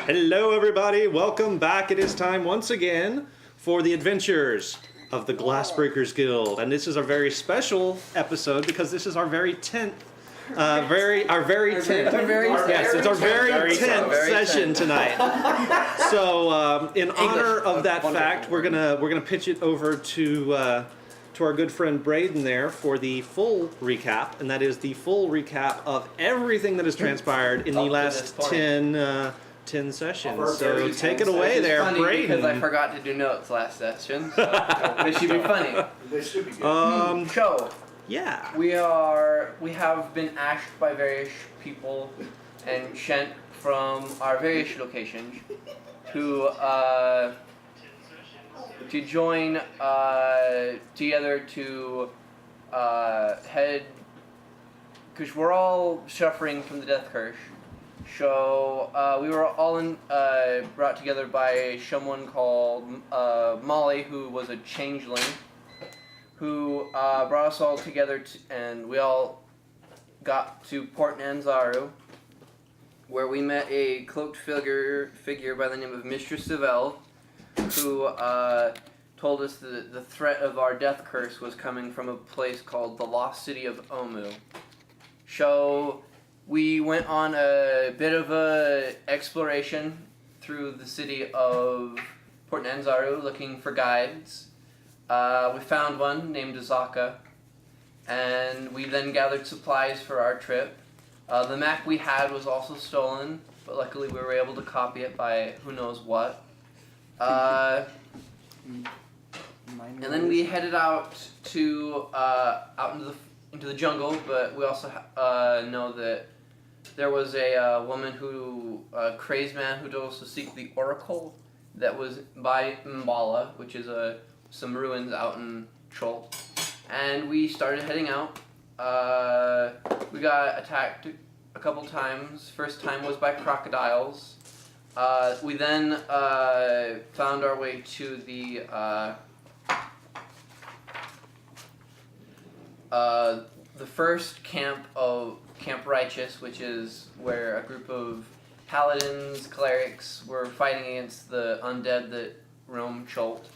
Hello, everybody. Welcome back. It is time once again for the adventures of the Glassbreakers Guild, and this is a very special episode because this is our very tenth. Yes, it's our very tenth session tonight. So, in honor of that fact, we're gonna pitch it over to our good friend Braden there for the full recap, and that is the full recap of everything that has transpired in the last 10 sessions. So take it away there, Braden. Because I forgot to do notes last session. So this should be funny. This should be good. So yeah, we have been asked by various people and sent from our various locations to join together to head, because we're all suffering from the death curse. So we were all brought together by someone called Molly, who was a changeling, who brought us all together, and we all got to Port Nanzaru, where we met a cloaked figure by the name of Mistress Savelle, who told us that the threat of our death curse was coming from a place called the Lost City of Omu. So we went on a bit of a exploration through the city of Port Nanzaru looking for guides. We found one named Azaka, and we then gathered supplies for our trip. The map we had was also stolen, but luckily we were able to copy it by who knows what. And then we headed out to into the jungle, but we also know that there was a woman a crazed man who told us to seek the oracle that was by Mbala, which is some ruins out in Chol. And we started heading out. We got attacked a couple times. First time was by crocodiles. We then found our way to the first camp of Camp Righteous, which is where a group of paladins, clerics were fighting against the undead that roam Chult.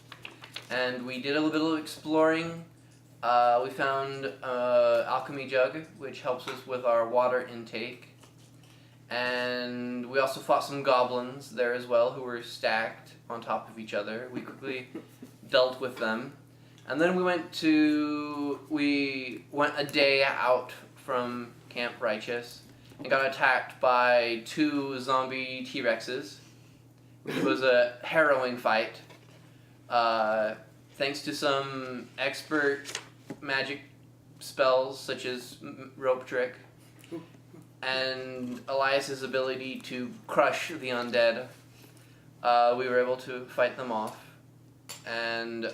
And we did a little bit of exploring. We found alchemy jug, which helps us with our water intake. And we also fought some goblins there as well, who were stacked on top of each other. We quickly dealt with them. And then we went a day out from Camp Righteous and got attacked by 2 zombie T-Rexes, which was a harrowing fight. Thanks to some expert magic spells such as rope trick and Elias's ability to crush the undead, we were able to fight them off. And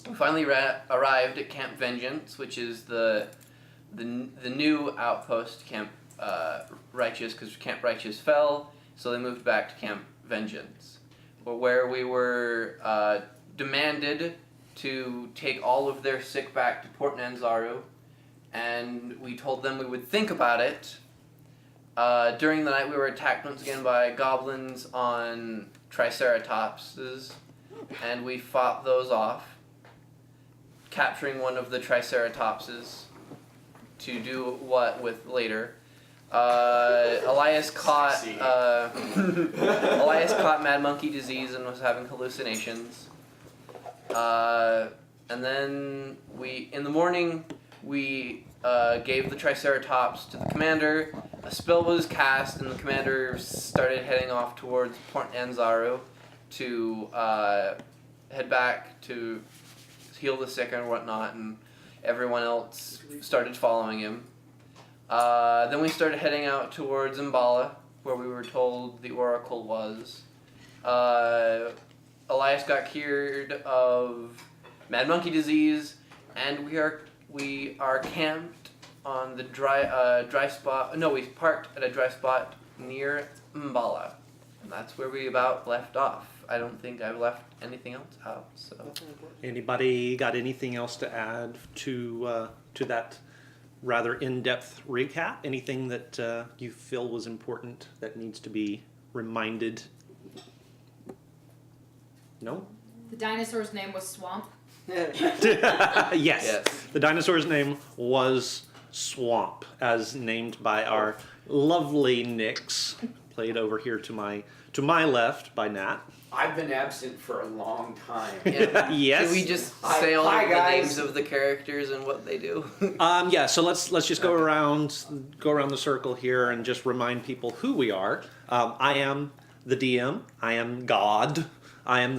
we finally arrived at Camp Vengeance, which is the new outpost Camp Righteous, because Camp Righteous fell, so they moved back to Camp Vengeance, where we were demanded to take all of their sick back to Port Nanzaru, and we told them we would think about it. During the night we were attacked once again by goblins on Triceratopses, and we fought those off, capturing one of the Triceratopses to do what with later. Elias caught mad monkey disease and was having hallucinations. And then in the morning we gave the Triceratops to the commander. A spell was cast, and the commander started heading off towards Port Nanzaru to head back to heal the sick and whatnot, and everyone else started following him. Then we started heading out towards Mbala, where we were told the oracle was. Elias got cured of mad monkey disease, and we are camped on the dry spot. No, we parked at a dry spot near Mbala, and that's where we about left off. I don't think I've left anything else out. So, anybody got anything else to add to that rather in-depth recap. Anything that you feel was important that needs to be reminded? No? The dinosaur's name was Swamp. Yes. The dinosaur's name was Swamp, as named by our lovely Nix, played over here to my left by Nat. I've been absent for a long time. Yeah. Yes. Can we just Hi- say all hi, of the guys. names of the characters and what they do? Yeah, so let's just go around the circle here and just remind people who we are. I am the DM. I am God. I am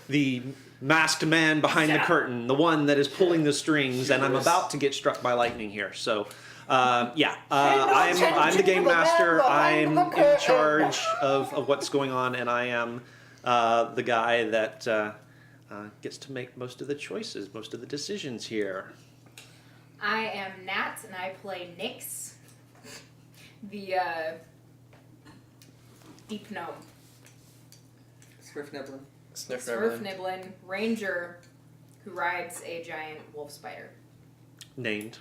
the masked man behind the curtain, the one that is pulling the strings, and I'm about to get struck by lightning here. So, I'm the game master. I'm in charge of what's going on, and I am the guy that gets to make most of the choices, most of the decisions here. I am Nat, and I play Nyx, the deep gnome. Swift-nibbling. Swerf-nibbling ranger who rides a giant wolf spider. Named.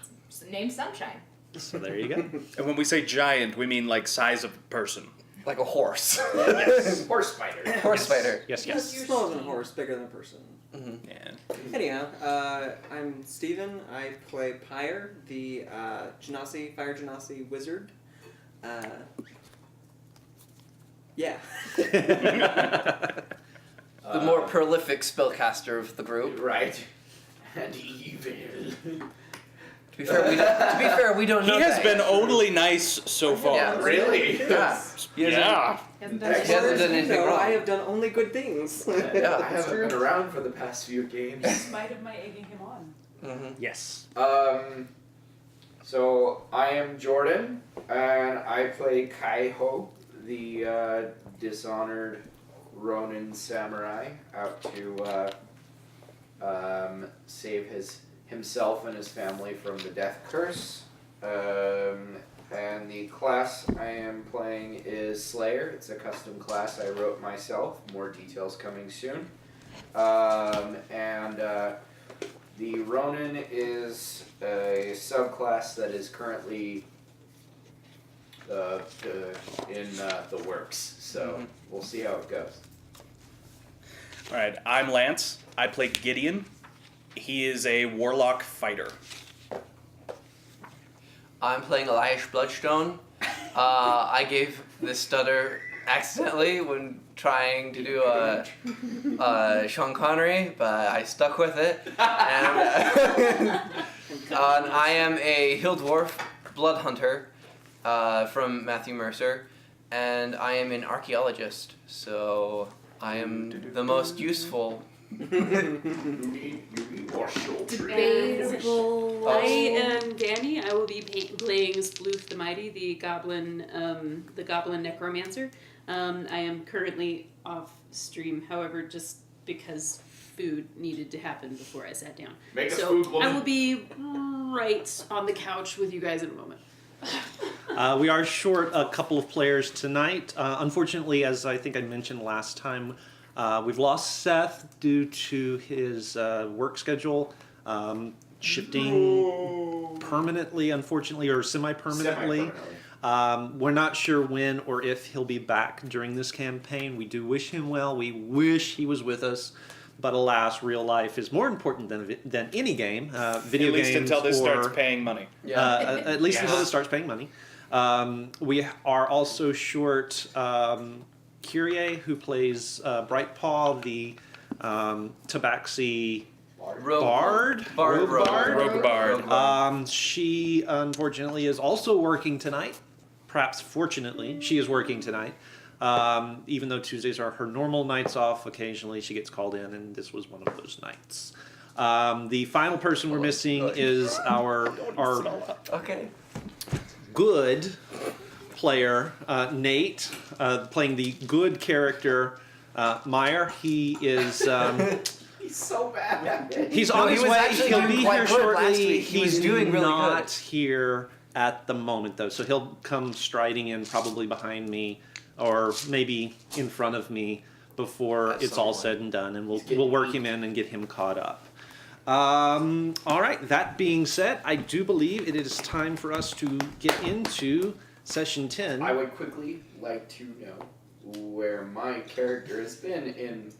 Named Sunshine. So there you go. And when we say giant, we mean like size of a person. Like a horse. Horse spider. Horse spider. Yes, Yes. yes. Smaller than a horse, bigger than a person. Yeah. Anyhow, I'm Steven. I play Pyre, the Fire Genasi wizard. Yeah. The more prolific spellcaster of the group. Right. And evil. To be fair, we don't know. He has that. been only nice so far. Yeah. Really? Yeah. Yeah. Hasn't He done hasn't done anything No, wrong. I have done only good things. Yeah. I haven't been around for the past few games. In spite of my egging him on. Mm-hmm. Yes. So I am Jordan, and I play Kaiho, the dishonored Ronin samurai, out to save himself and his family from the death curse. And the class I am playing is Slayer. It's a custom class I wrote myself. More details coming soon. The Ronin is a subclass that is currently in the works. So we'll see how it goes. All right. I'm Lance. I play Gideon. He is a warlock fighter. I'm playing Elias Bloodstone. I gave this stutter accidentally when trying to do Sean Connery, but I stuck with it. And I am a hill dwarf blood hunter from Matthew Mercer, and I am an archaeologist, so I am the most useful. You need more shoulders. Debatable. I am Danny. I will be playing Sploof the Mighty, the goblin necromancer. I am currently off stream, however, just because food needed to happen before I sat down. Make us So food, woman. I will be right on the couch with you guys in a moment. We are short a couple of players tonight. Unfortunately, as I think I mentioned last time, we've lost Seth due to his work schedule shifting permanently, unfortunately, or semi-permanently. We're not sure when or if he'll be back during this campaign. We do wish him well. We wish he was with us. But alas, real life is more important than any game. Video At least games until this or, starts paying money. at least until it starts paying money. We are also short Kyrie, who plays Brightpaw, the Tabaxi Bard. Rogue Bard. She unfortunately is also working tonight. Perhaps fortunately, she is working tonight. Even though Tuesdays are her normal nights off, occasionally she gets called in, and this was one of those nights. The final person we're missing is our Okay. good player, Nate, playing the good character, Meyer. He is... He's so bad at it. He's No, on he his was way. actually He'll doing be quite here good last shortly. week. He was He's doing really not good. here at the moment, though, so he'll come striding in probably behind me, or maybe in front of me before At it's some all point. said and done, and He's getting we'll work weak. him in and get him caught up. All right. That being said, I do believe it is time for us to get into session 10. I would quickly like to know where my character has been in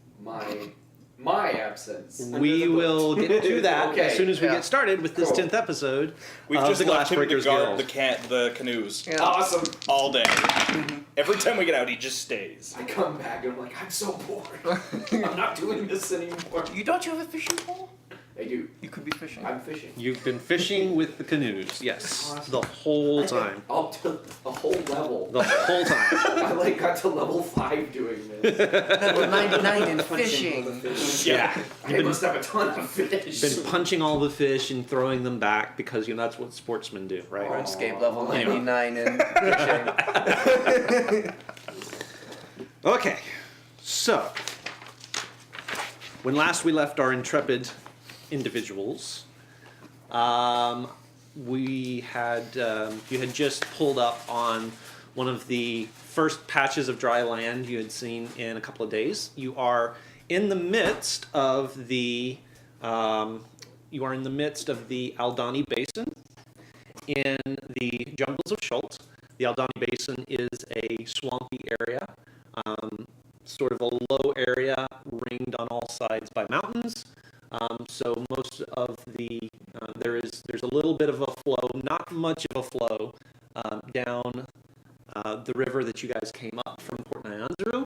my absence. We will get to that Okay, as soon as we yeah. get started with this Cool. 10th episode We've of just the left him to Glassbreakers guard Guild. the canoes Awesome. all day. Every time we get out, he just stays. I come back and I'm like, I'm so bored. I'm not doing this anymore. Don't you have a fishing pole? I do. You could be fishing. I'm fishing. You've been fishing with the canoes, yes, the whole time. Up to a whole level. The whole time. I like got to level 5 doing this. Level 99 in Punching all the fishing. fish. Yeah. I must have a ton of fish. Been punching all the fish and throwing them back because that's what sportsmen do, right? RuneScape level Anyway. 99 in fishing. Okay, so when last we left our intrepid individuals, we had you had just pulled up on one of the first patches of dry land you had seen in a couple of days. You are in the midst of the Aldani Basin in the jungles of Schultz. The Aldani Basin is a swampy area, sort of a low area ringed on all sides by mountains. So most of the there's a little bit of a flow, not much of a flow, down the river that you guys came up from Port Nyanzaru.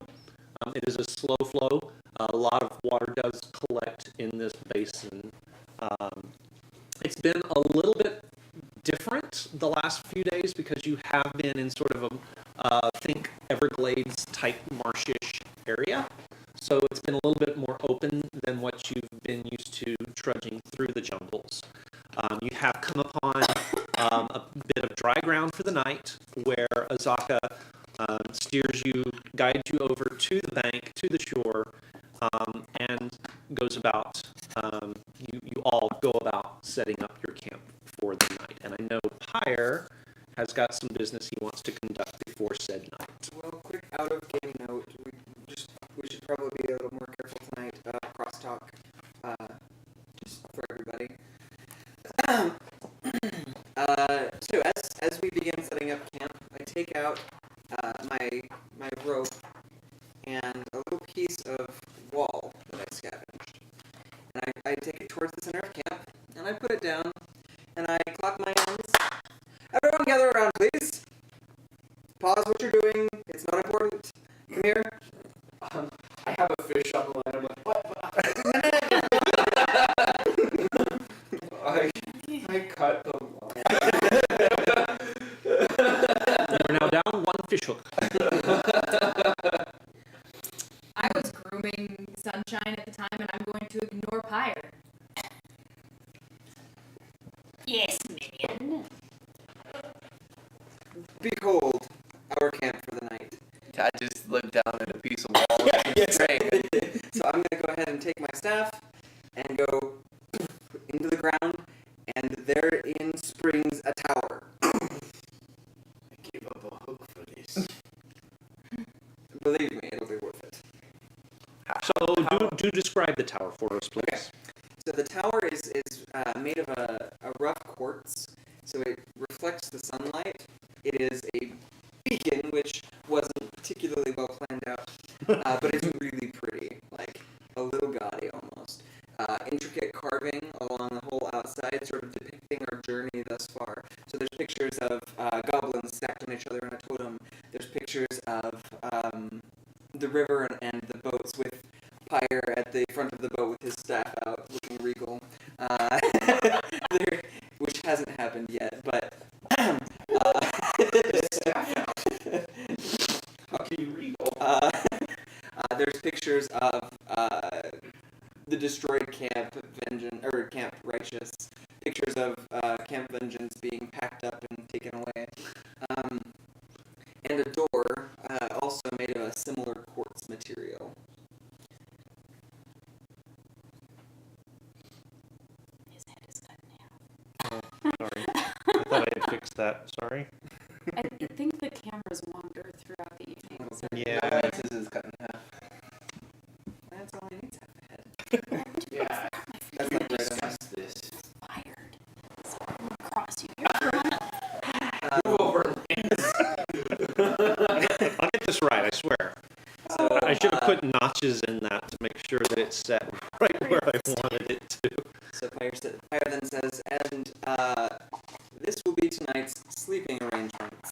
It is a slow flow. A lot of water does collect in this basin. It's been a little bit different the last few days because you have been in sort of a think Everglades type marshish area. So it's been a little bit more open than what you've been used to trudging through the jungles. You have come upon a bit of dry ground for the night where Azaka steers you, guides you over to the bank, to the shore, and goes about, you all go about setting up your camp for the night. And I know Pyre has got some business he wants to conduct before said night. Well, quick out of game note. We should probably be a little more careful tonight. Crosstalk, just for everybody. So as we begin setting up camp, I take out my rope and a little piece of wall that I scavenged, and I take it towards the center of camp, and I put it down, and I clap my hands. Everyone gather around, please. Pause what you're doing. It's not important. Come here. I have a fish on the line. I'm like, what? I cut the line. You're now down one fish hook. I was grooming Sunshine at the time, and I'm going to ignore Pyre. Yes, minion. Behold our camp for the night. I just looked down at a piece of wall and praying. So I'm gonna go ahead and take my staff and go into the ground, and therein springs a tower. I gave up a hook for this. Believe me, it'll be worth it. So do describe the tower for us, please. Okay. So the tower is made of a rough quartz, so it reflects the sunlight. It is a beacon, which wasn't particularly well planned out, but it's really pretty, like a little gaudy almost. Intricate carving along the whole outside, sort of depicting our journey thus far. So there's pictures of goblins stacked on each other in a totem. There's pictures of the river and the boats with Pyre at the front of the boat with his staff out, looking regal. Which hasn't happened yet, but How can you read? there's pictures of the destroyed Camp Vengeance, or Camp Righteous. Pictures of Camp Vengeance being packed up and taken away. And a door, also made of a similar quartz material. His head is cut in half. Sorry. I thought I had fixed that. Sorry. I think the cameras wander throughout the evening. So Yeah. Lance's is cut in half. That's all I need to have a head. Yeah. That's like right on it set right where I wanted it to. So Pyre then says, and this will be tonight's sleeping arrangements.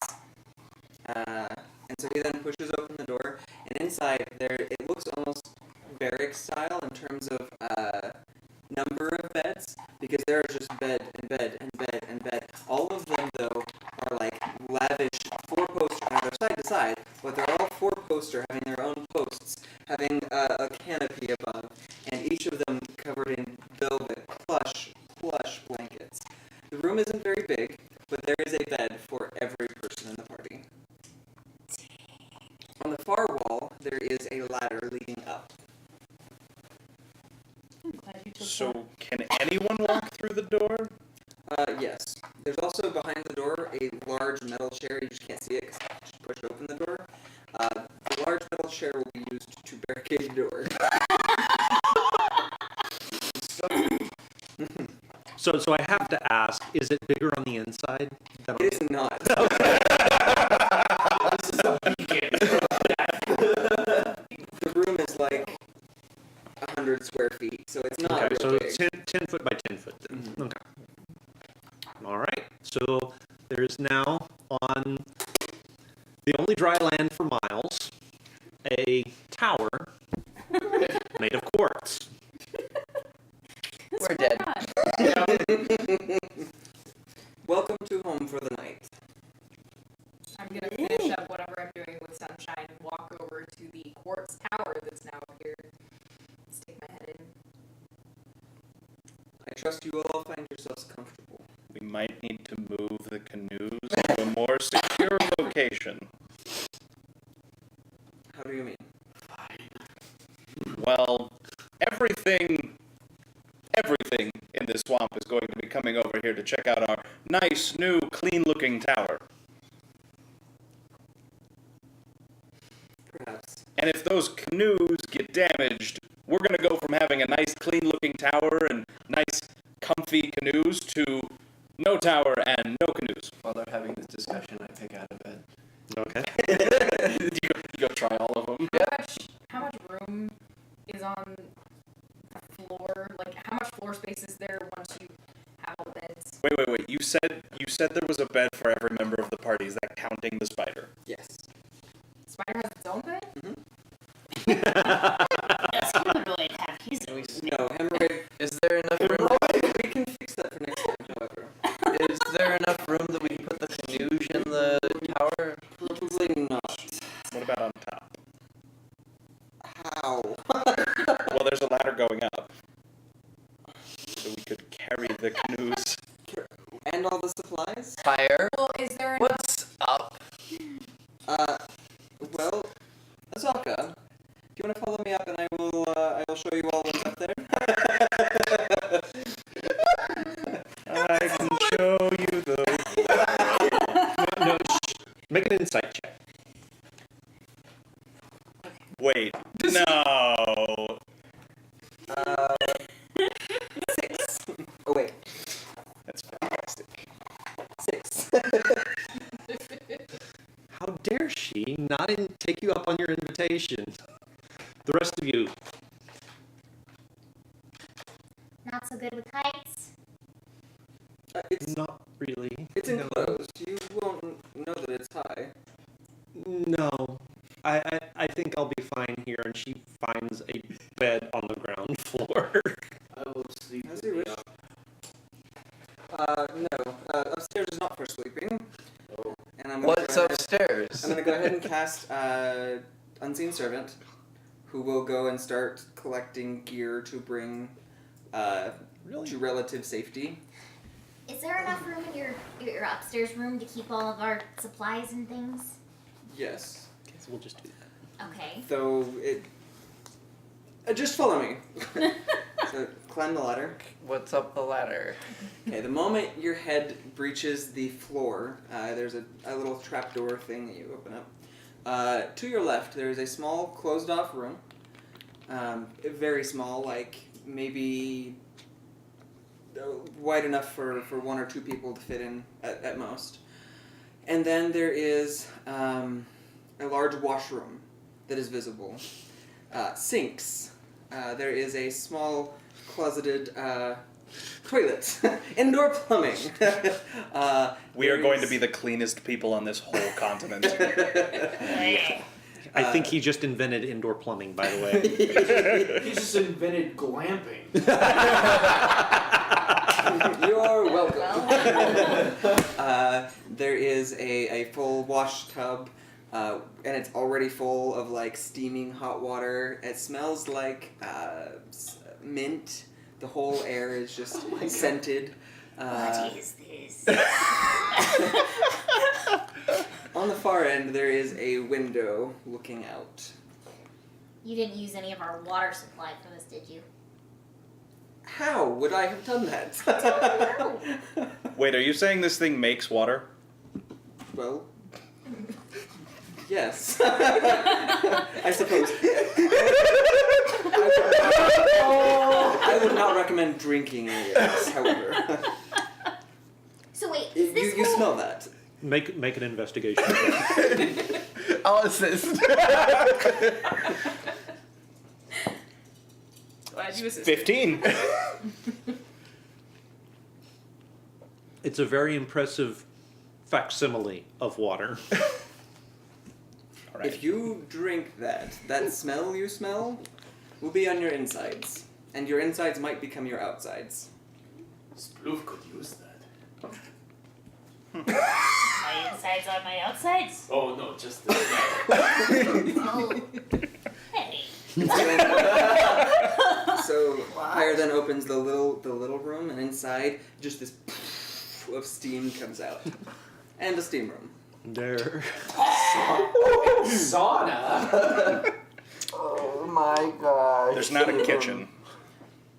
And so he then pushes open the door, and inside there it looks almost barrack style in terms of number of beds, because there are just bed and bed and bed and bed. All of them though are like lavish four-poster. Now they're side to side, but they're all four-poster, having their own posts, having a canopy above, and each of them covered in velvet, plush blankets. The room isn't very big, but there is a bed for every person in the party. On the far wall, there is a ladder leading up. I'm glad you took So that. can anyone walk through the door? Yes. There's also behind the door a large metal chair. You just can't see it because I just pushed open the door. The large metal chair will be used to barricade the door. So I have to ask, is it bigger on the inside? Than on It is not. The room is like 100 square feet, so it's not Okay, real so big. 10 foot by 10 foot then. Mhm. Okay. All right. So there's now on the only dry land for miles a tower made of quartz. We're dead. Welcome to home for the night. I'm gonna finish up whatever I'm doing with Sunshine and walk over to the quartz tower that's now up here. Stick my head in. I trust you will all find yourselves comfortable. We might need to move the canoes to a more secure location. How do you mean? Well, everything in this swamp is going to be coming over here to check out our nice, new, clean-looking tower. Perhaps. And if those canoes get damaged, we're going to go from having a nice, clean-looking tower and nice, comfy canoes to no tower and no canoes. While they're having this discussion, I pick out of bed. Okay. You go try all of them. How much room is on the floor? Like, how much floor space is there once you have all the beds? Wait. You said there was a bed for every member of the party. Is that counting the spider? Yes. Spider has its own bed? Does Hemorrhoid have his own? No, hemorrhoid. Is there enough room? We can fix that for next time, however. Is there enough room that we can put the canoes in the tower? Probably not. What about on top? How? Well, there's a ladder going up. So we could carry the canoes. And all the supplies? Fire? Well, is there enough? What's up? Well, Azalka, do you want to follow me up and I will show you all what's up there? I can show you the... No, make an insight check. Wait, no. 6. Oh, wait. That's fantastic. 6. How dare she not take you up on your invitation? The rest of you. Not so good with heights. It's Not really. it's No. enclosed. You won't know that it's high. No. I think I'll be fine here, and she finds a bed on the ground floor. I will sleep. As you wish. No. Upstairs is not for sleeping. Oh. And I'm gonna What's go ahead- upstairs? I'm gonna go ahead and cast Unseen Servant, who will go and start collecting gear to bring Really? to relative safety. Is there enough room in your upstairs room to keep all of our supplies and things? Yes. Okay, so we'll just do that. Okay. Though it. Just follow me. So climb the ladder. What's up the ladder? Okay, the moment your head breaches the floor, there's a little trapdoor thing that you open up. To your left, there is a small closed-off room. Very small, like maybe wide enough for one or two people to fit in at most. And then there is a large washroom that is visible. Sinks there is a small closeted toilet. Indoor plumbing. We are going to be the cleanest people on this whole continent. I think he just invented indoor plumbing, by the way. He just invented glamping. You're welcome. There is a full wash tub, and it's already full of like steaming hot water. It smells like mint. The whole air is just scented. What is this? On the far end, there is a window looking out. You didn't use any of our water supply for this, did you? How would I have done that? Wait, are you saying this thing makes water? Well, yes. I suppose. I would not recommend drinking it, however. So wait, is this You whole... smell that. Make an investigation. I'll assist. Glad you assisted. 15. It's a very impressive facsimile of water. All right. If you drink that smell you smell will be on your insides. And your insides might become your outsides. Sploof could use that. My insides are my outsides? Oh no, just the Oh. Hey. So Pyre then opens the little room, and inside just this of steam comes out. And a steam room. There. sauna. Oh my god. There's not a kitchen.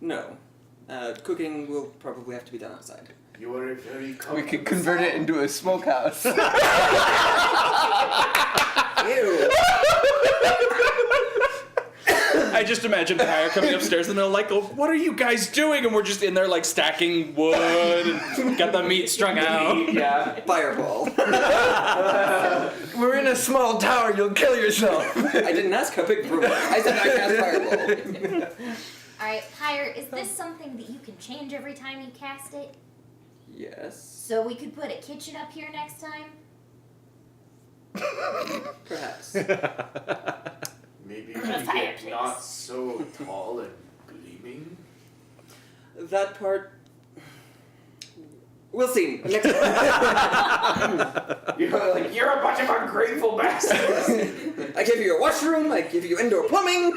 No. Cooking will probably have to be done outside. You are very We could convert it into a smokehouse. Ew. I just imagine Pyre coming upstairs and they're like, oh, what are you guys doing? And we're just in there like stacking wood and got the meat strung out. Yeah. Fireball. We're in a small tower, you'll kill yourself. I didn't ask how big the room was. I said I cast fireball. Alright, Pyre, is this something that you can change every time you cast it? Yes. So we could put a kitchen up here next time? Perhaps. Maybe A we get fireplace. not so tall and gleaming. That part. We'll see. Next You're a bunch of ungrateful bastards. I give you a washroom, I give you indoor plumbing.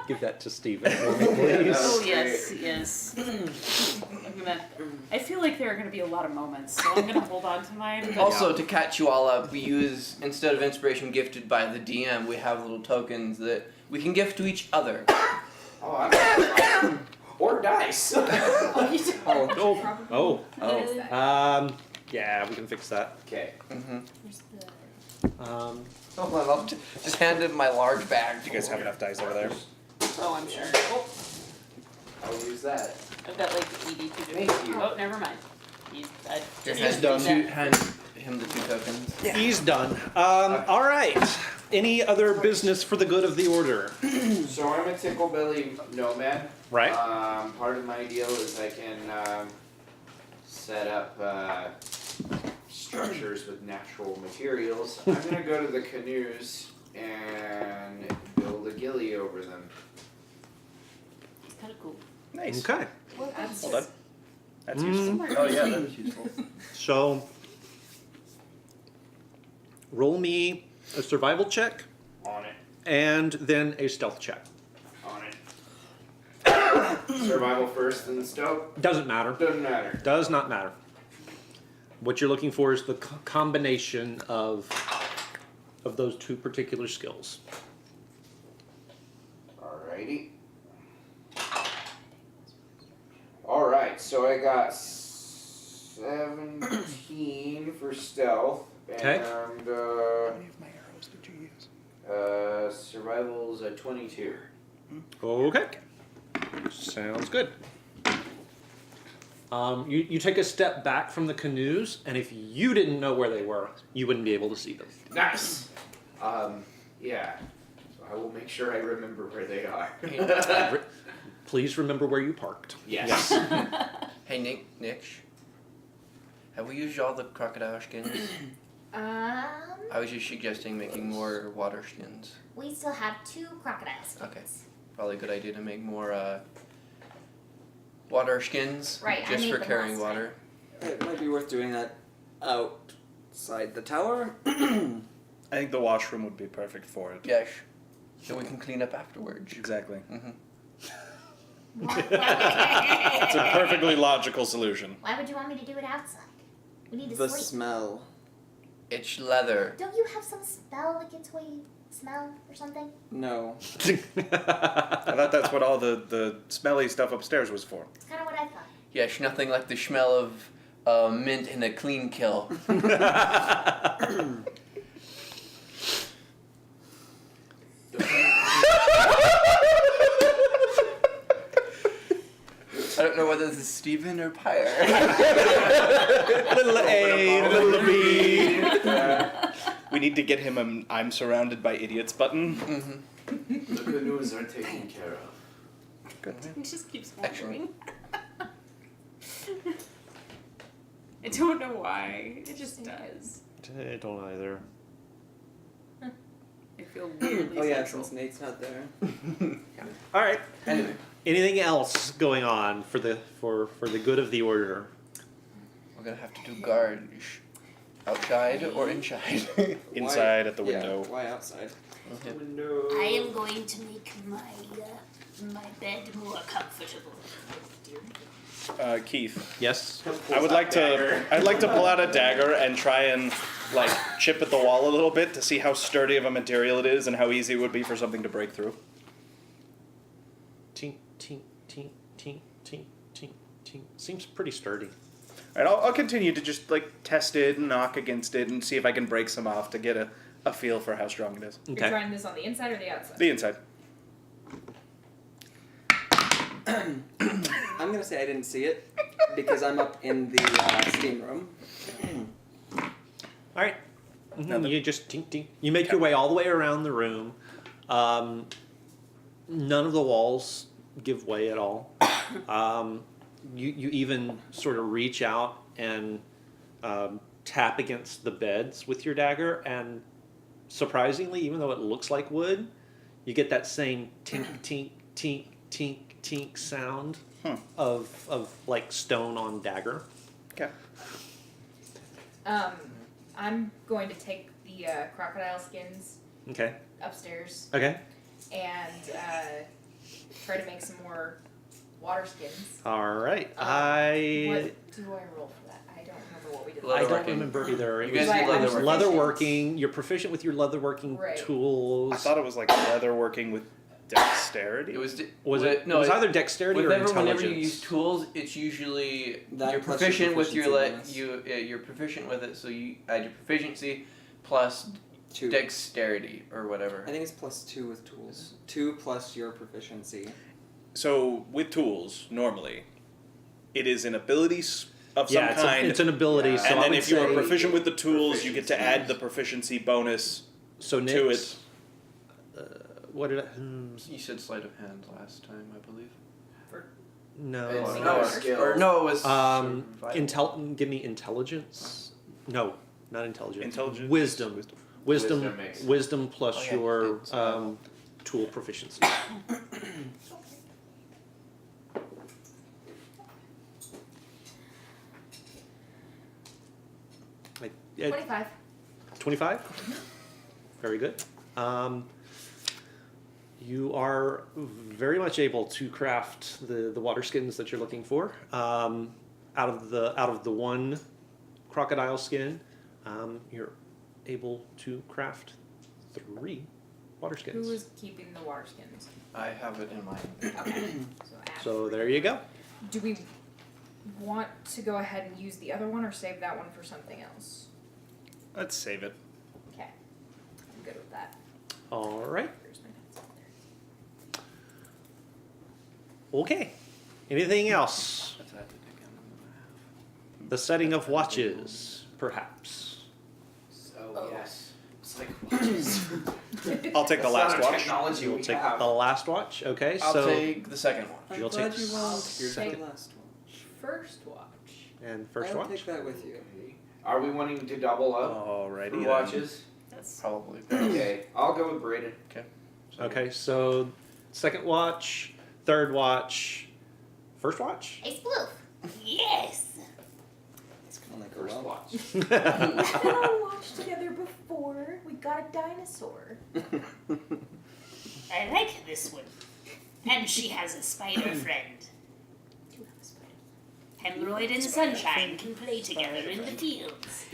Give that to Steven for me, please. Oh yes, yes. I feel like there are going to be a lot of moments, so I'm going to hold on to mine. But Also, to catch you all up, we use, instead of inspiration gifted by the DM, we have little tokens that we can gift to each other. Oh, I'm or dice. Oh. What is that? Yeah, we can fix that. Okay. Mm-hmm. Where's the... Oh, I'll just hand him my large bag. Do you guys have enough dice over there? Oh, I'm sure. I'll use that. I've got like 82 Thank you. Oh, never mind. Hand done. him the 2 tokens. He's done. All right. Any other business for the good of the order? So I'm a Ticklebelly nomad. Right. Part of my deal is I can set up structures with natural materials. I'm gonna go to the canoes and build a gilly over them. It's kind of cool. Nice. Okay. Well done. That's useful. Oh yeah, that was useful. So, roll me a survival check On it. and then a stealth check. On it. Survival first, then stealth. Doesn't matter. Doesn't matter. Does not matter. What you're looking for is the combination of those 2 particular skills. Alrighty. Alright, so I got 17 for stealth. Okay. And survival's a 22. Okay. Sounds good. You take a step back from the canoes, and if you didn't know where they were, you wouldn't be able to see them. Nice. Yeah. So I will make sure I remember where they are. Please remember where you parked. Yes. Hey, Nick. Have we used all the crocodile skins? I was just suggesting making more water skins. We still have 2 crocodile skins. Okay. Probably a good idea to make more water skins. Right, I Just made for them carrying last time. water. It might be worth doing that outside the tower. I think the washroom would be perfect for it. Yes. So we can clean up afterwards. Exactly. Mm-hmm. It's a perfectly logical solution. Why would you want me to do it outside? We need to The sleep. smell. It's leather. Don't you have some spell that gets away smell or something? No. I thought that's what all the smelly stuff upstairs was for. It's kind of what I thought. Yes, nothing like the smell of mint in a clean kill. I don't know whether this is Steven or Pyre. Little A, little B. We need to get him an "I'm surrounded by idiots" button. Mm-hmm. The canoes are taken care of. Good. It just keeps Actually. wandering. I don't know why. It just does. I don't either. I feel weirdly Oh yeah, central. since Nate's not there. All right. Anyway. Anything else going on for the good of the order? We're gonna have to do guards. Outside or inside? Inside at the Yeah, window. why outside? Window. I am going to make my bed more comfortable. Keith, Yes. I'd like to pull out a dagger and try and like chip at the wall a little bit to see how sturdy of a material it is and how easy it would be for something to break through. Tink, tink, tink, tink, tink, tink, tink. Seems pretty sturdy. All right, I'll continue to just like test it and knock against it and see if I can break some off to get a feel for how strong it is. You're Okay. trying this on the inside or the outside? The inside. I'm gonna say I didn't see it because I'm up in the steam room. All right. Nothing. You just tink, tink. You make your way all the way around the room. None of the walls give way at all. You even sort of reach out and tap against the beds with your dagger, and surprisingly, even though it looks like wood, you get that same tink, tink, tink, tink, tink sound of like stone on dagger. Okay. I'm going to take the crocodile skins Okay. upstairs Okay. and try to make some more water skins. All right. What I do I roll for that? I don't remember what we did. Leather don't working. remember either. You It guys was- do Right, leather I'm working. leather proficient. working. You're proficient with your leather working Right. tools. I thought it was like leather working with dexterity. It was. was it? No, it was either dexterity or whenever intelligence. you use tools, it's usually That you're plus proficient your with your proficiency you're proficient with it, so you add your proficiency plus 2. dexterity or whatever. I think it's +2 with tools. 2 plus your proficiency. So with tools, normally, it is an ability of yeah, some kind. it's an ability. Yeah. So and I then would if you are say- proficient with the tools, you get to Proficiency. add the proficiency bonus so to Nick's, it. what did I? You said sleight of hand last time, I believe. No. It's Or no no, skill. or no, it was Intel. Give me intelligence. No, not intelligence. Intelligence. Wisdom. Wisdom. makes- Wisdom plus Oh, yeah, your it's, tool proficiency. Like, 25. 25? Very good. You are very much able to craft the water skins that you're looking for. Out of the one crocodile skin, you're able to craft 3 water skins. Who is keeping the water skins? I have it in mind. Okay. add So 3. there you go. Do we want to go ahead and use the other one or save that one for something else? Let's save it. Okay. I'm good with that. All right. Here's my pencil there. Okay. Anything else? Let's add it again. The setting of watches, perhaps. So yes. I'll take the last watch. Technology You'll we take have. the last watch. Okay, I'll so take the second one. I'm You'll glad take you rolled your second. last one. First watch. and first I'll watch. take that with you. Okay. Are we wanting to double up Alrighty. for then. watches? That's probably Okay, I'll go with Braden. Okay, so second watch, third watch, first watch. Hey, Sploof. Yes. It's gonna go First well. watch. We've been on a watch together before. We got a dinosaur. I like this one. And she has a spider friend. You have a spider. Hemorrhoid and Sunshine can play together in the fields.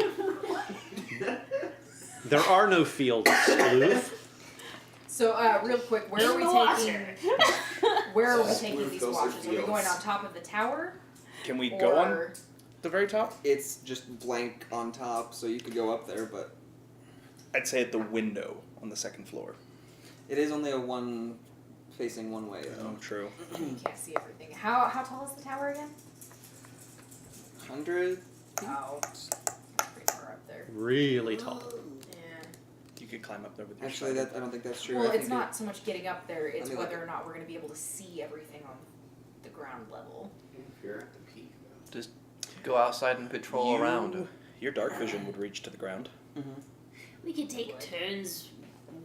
There are no fields, Sploof. So, real quick, where are we In the taking? water. Where are we Sploof taking these goes to watches? Are we fields. going on top of the tower? Can we go on Or- the very top? It's just blank on top, so you could go up there, but I'd say at the window on the second floor. it is only a one facing one way Oh, though. true. You can't see everything. How tall is the tower again? 100. Oh, pretty far up there. Really tall. Yeah. You could climb up there with your Actually, spider. I don't think that's true. Well, I it's think not so much getting up there; it's Let me look. whether or not we're going to be able to see everything on the ground level. If you're at the peak, though. Just go outside and patrol around. Your dark vision would reach to the ground. We could take turns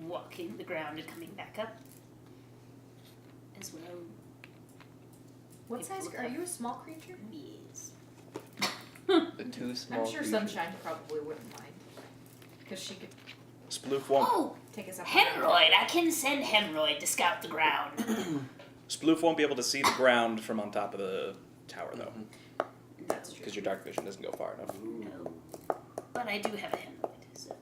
walking the ground and coming back up. As well. What size are you? A small creature? Yes. The two small. I'm sure creatures. Sunshine probably wouldn't mind, because she could Sploof won't. Oh, take us up. Hemorrhoid. I can send Hemorrhoid to scout the ground. Sploof won't be able to see the ground from on top of the tower though, That's true. because your dark vision doesn't go far enough. No. But I do have a Hemorrhoid, so.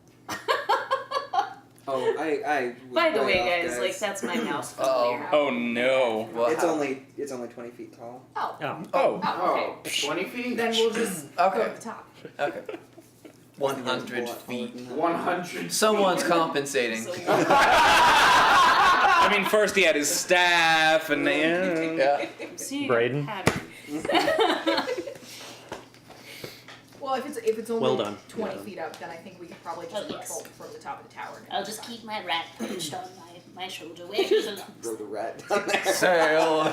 Oh, I. was By the way way, off, guys, like that's my mouse Uh-oh. familiar. Oh no. Well, It's how- only 20 feet tall. Oh. Oh. Oh. Oh, Oh, 20 feet? okay. Then we'll just go Okay. to the top. Okay. 100 It's a lot taller feet. than that. 100. Someone's compensating. I mean, first he had his staff, and Yeah. I'm seeing Braden? a pattern. Well, if it's only Well done. 20 Well done. feet up, then I think we could probably just Oh, yes. patrol from the top of the tower. I'll just keep my rat perched on my shoulder where he belongs. Throw the rat down there. Sail.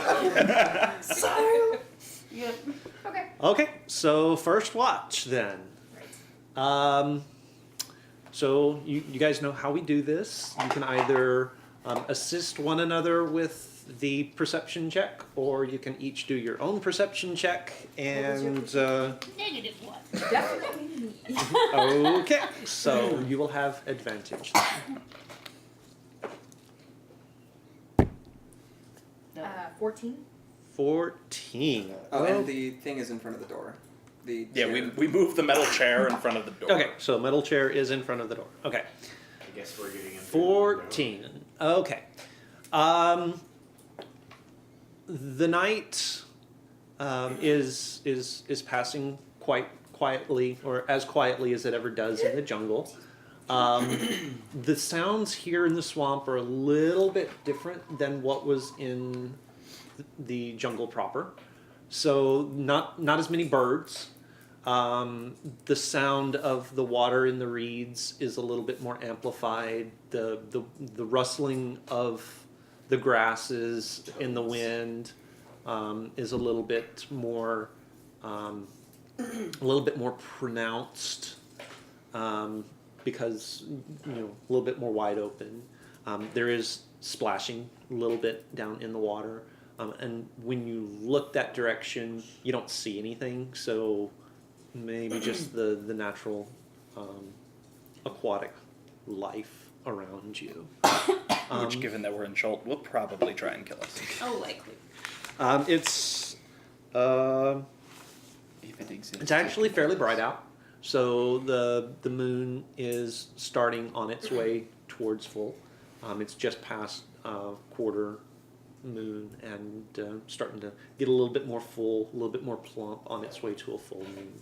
So. Yep. Okay. Okay, so first watch then. So you guys know how we do this. You can either assist one another with the perception check, or you can each do your own perception check. And -1. Definitely me. okay, so you will have advantage. No. 14. 14. Oh, and the thing is in front of the door. The yeah, chair. we moved the metal chair in front of the door. Okay, so metal chair is in front of the door. Okay. I guess we're getting into 14. Okay. The night is passing quite quietly, or as quietly as it ever does in the jungle. The sounds here in the swamp are a little bit different than what was in the jungle proper. So not as many birds. The sound of the water in the reeds is a little bit more amplified. The rustling of the grasses in the wind is a little bit more pronounced because a little bit more wide open. There is splashing a little bit down in the water, and when you look that direction, you don't see anything. So maybe just the natural aquatic life around you. Which, given that we're in Schult, will probably try and kill us. Oh, likely. It's If it exists. It's actually fairly bright out, so the moon is starting on its way towards full. It's just past quarter moon and starting to get a little bit more full, a little bit more plump on its way to a full moon.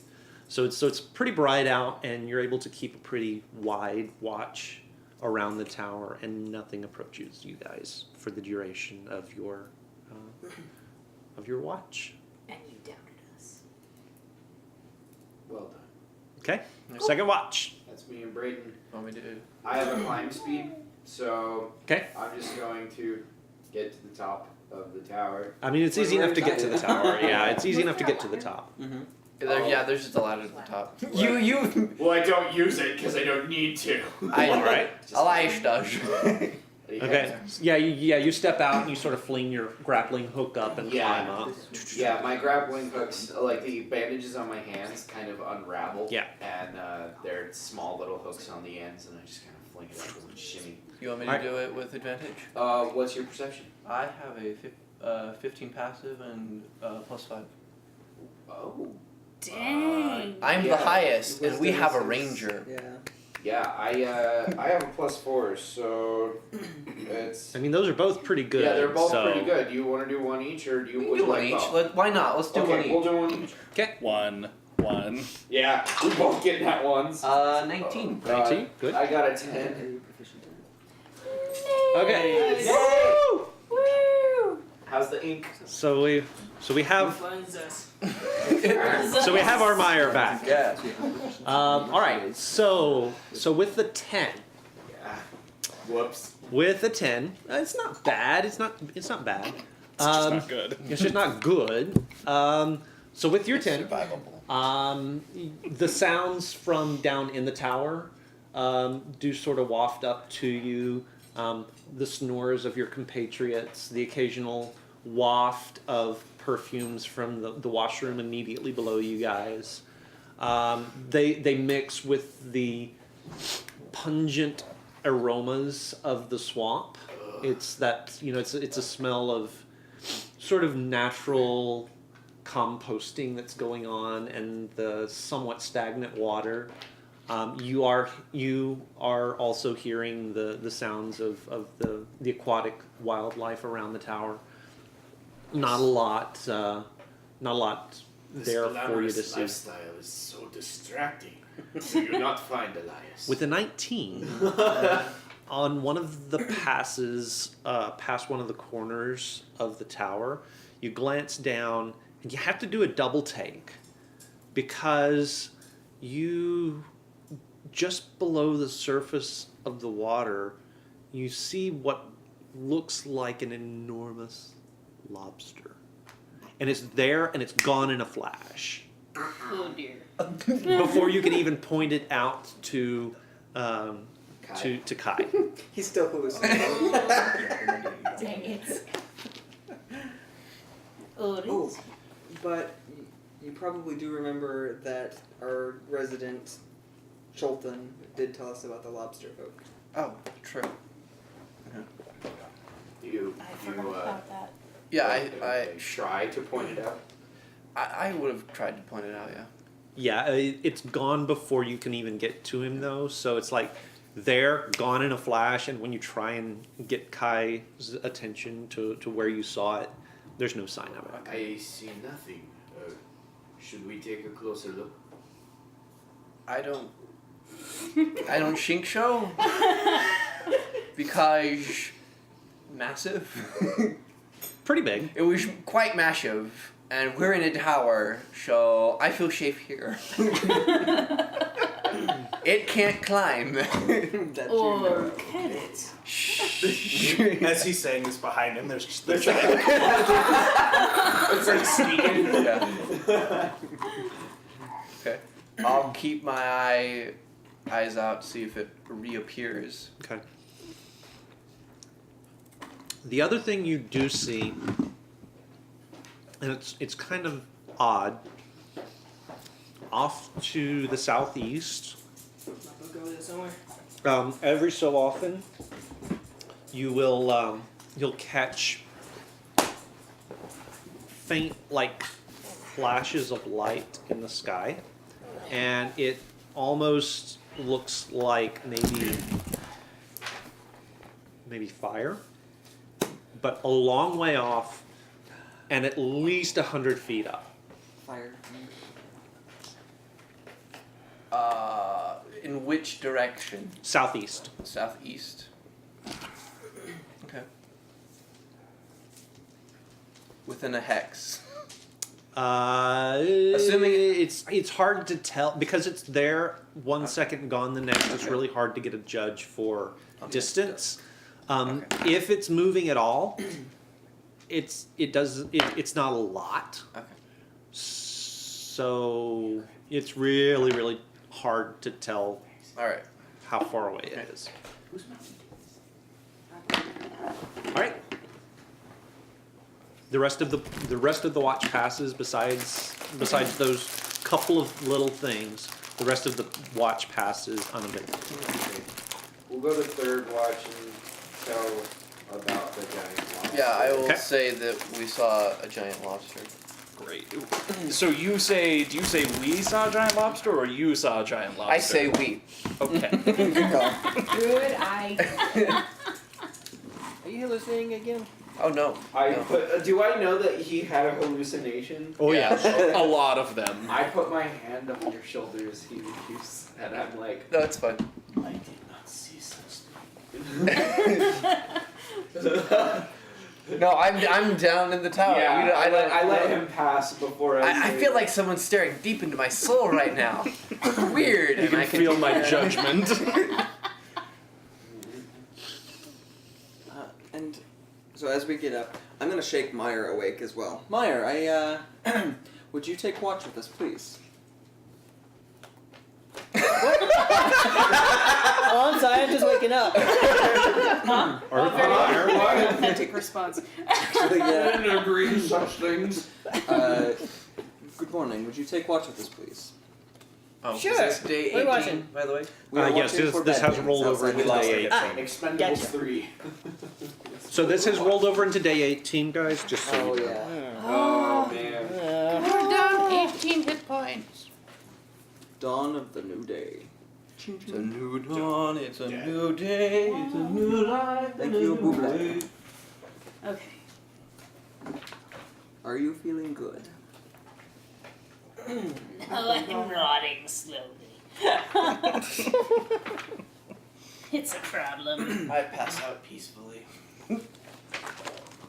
So it's pretty bright out, and you're able to keep a pretty wide watch around the tower, and nothing approaches you guys for the duration of your watch. And you doubted us. Well done. Okay, second watch. That's me and Brayden. Want me to? I have a climb speed, so Okay. I'm just going to get to the top of the tower. I mean, it's easy enough to get to the tower. Yeah, it's easy enough to get to the top. Mm-hmm. Yeah, there's just a ladder to the top. You. Well, I don't use it because I don't need to. All right. Elias does. Okay. Yeah, you step out and you sort of fling your grappling hook up and climb up. Yeah, my grappling hooks, like the bandages on my hands, kind of unravel. Yeah. And they're small little hooks on the ends, and I just kind of fling it up and shimmy. You want me to do it with advantage? What's your perception? I have a 15 passive and +5. Oh. Dang. I'm the highest, and we have a ranger. Yeah. Yeah, I have a +4, so it's. I mean, those are both pretty good. Yeah, they're both so. pretty good. Do you want to do one each, or do you? We would can do you one like each. both? Why not? Let's do one Okay, each. we'll do one each. Okay. One. Yeah, we both get that ones. 19. 19. Good. I got a 10. Okay. Yay! Woo! How's the ink? So we have Finds us. so we have our Meyer back. Yeah. All right. So with the 10. Yeah. Whoops. With a 10, it's not bad. It's not bad. It's just not good. It's just not good. So with your 10, the sounds from down in the tower do sort of waft up to you. The snores of your compatriots, the occasional waft of perfumes from the washroom immediately below you guys. They mix with the pungent aromas of the swamp. It's that, it's a smell of sort of natural composting that's going on, and the somewhat stagnant water. You are also hearing the sounds of the aquatic wildlife around the tower. Not a lot there for you to see. Lifestyle is so distracting. Do you not find, Elias? With a 19, on one of the passes past one of the corners of the tower, you glance down and you have to do a double take because you, just below the surface of the water, you see what looks like an enormous lobster. And it's there and it's gone in a flash. Oh dear. Before you can even point it out to Kai. He's still hallucinating. Dang it. Oh, but you probably do remember that our resident Cholton did tell us about the lobster folk. Oh, true. You I forgot about that. Yeah, I try to point it out. I would have tried to point it out. Yeah. Yeah, it's gone before you can even get to him, though. So it's like they're gone in a flash, and when you try and get Kai's attention to where you saw it, there's no sign of it. I see nothing. Should we take a closer look? I don't think so. Because massive. Pretty big. It was quite massive, and we're in a tower, so I feel safe here. It can't climb. Or can it? As he's saying this behind him, there's giant. It's like sneaking. Yeah. Okay. I'll keep my eyes out to see if it reappears. Okay. The other thing you do see, and it's kind of odd, off to the southeast, I'll go with it somewhere. every so often, you will you'll catch faint like flashes of light in the sky, and it almost looks like maybe fire, but a long way off, and at least 100 feet up. Fire. In which direction? Southeast. Southeast. Okay. Within a hex. Assuming it's hard to tell because it's there 1 second, gone the next. It's really hard to get a judge for distance. If it's moving at all, it's not a lot. Okay. So it's really hard to tell All right. how far away it is. All right. The rest of the watch passes. Besides those couple of little things, the rest of the watch passes unabated. We'll go to third watch and tell about the giant lobster. Yeah, I will Okay. say that we saw a giant lobster. Great. So do you say we saw a giant lobster or you saw a giant lobster? I say we. Okay. Good idea. Are you hallucinating again? Oh no. Do I know that he had a hallucination? Oh yeah. A lot of them. I put my hand on your shoulders, he refused, and I'm like, No, it's fine. I did not see such No, I'm down in the tower. yeah, We don't- I let him pass before I say feel that. like someone's staring deep into my soul right now. Weird. You and can I feel my continue- judgment. And so as we get up, I'm gonna shake Meyer awake as well. Meyer, would you take watch with us, please? Oh, I'm sorry, I'm just waking up. Or Very fire. authentic response. Actually, I yeah. didn't agree to such things. Good morning. Would you take watch with us, please? Oh, Sure. Is this day 18, What are you watching? by the way? We are Yes, watching this for has bedrooms rolled over outside into the day lost 18. Expendables Gotcha. 3. So this has rolled over into day 18, guys. Just so Oh you know. yeah. Oh man. We're down 18 hit points. Dawn of the new day. It's a new dawn, it's a new day, it's a new life. Thank you, Buble. Okay. Are you feeling good? No, I'm rotting slowly. It's a problem. I pass out peacefully. Okay.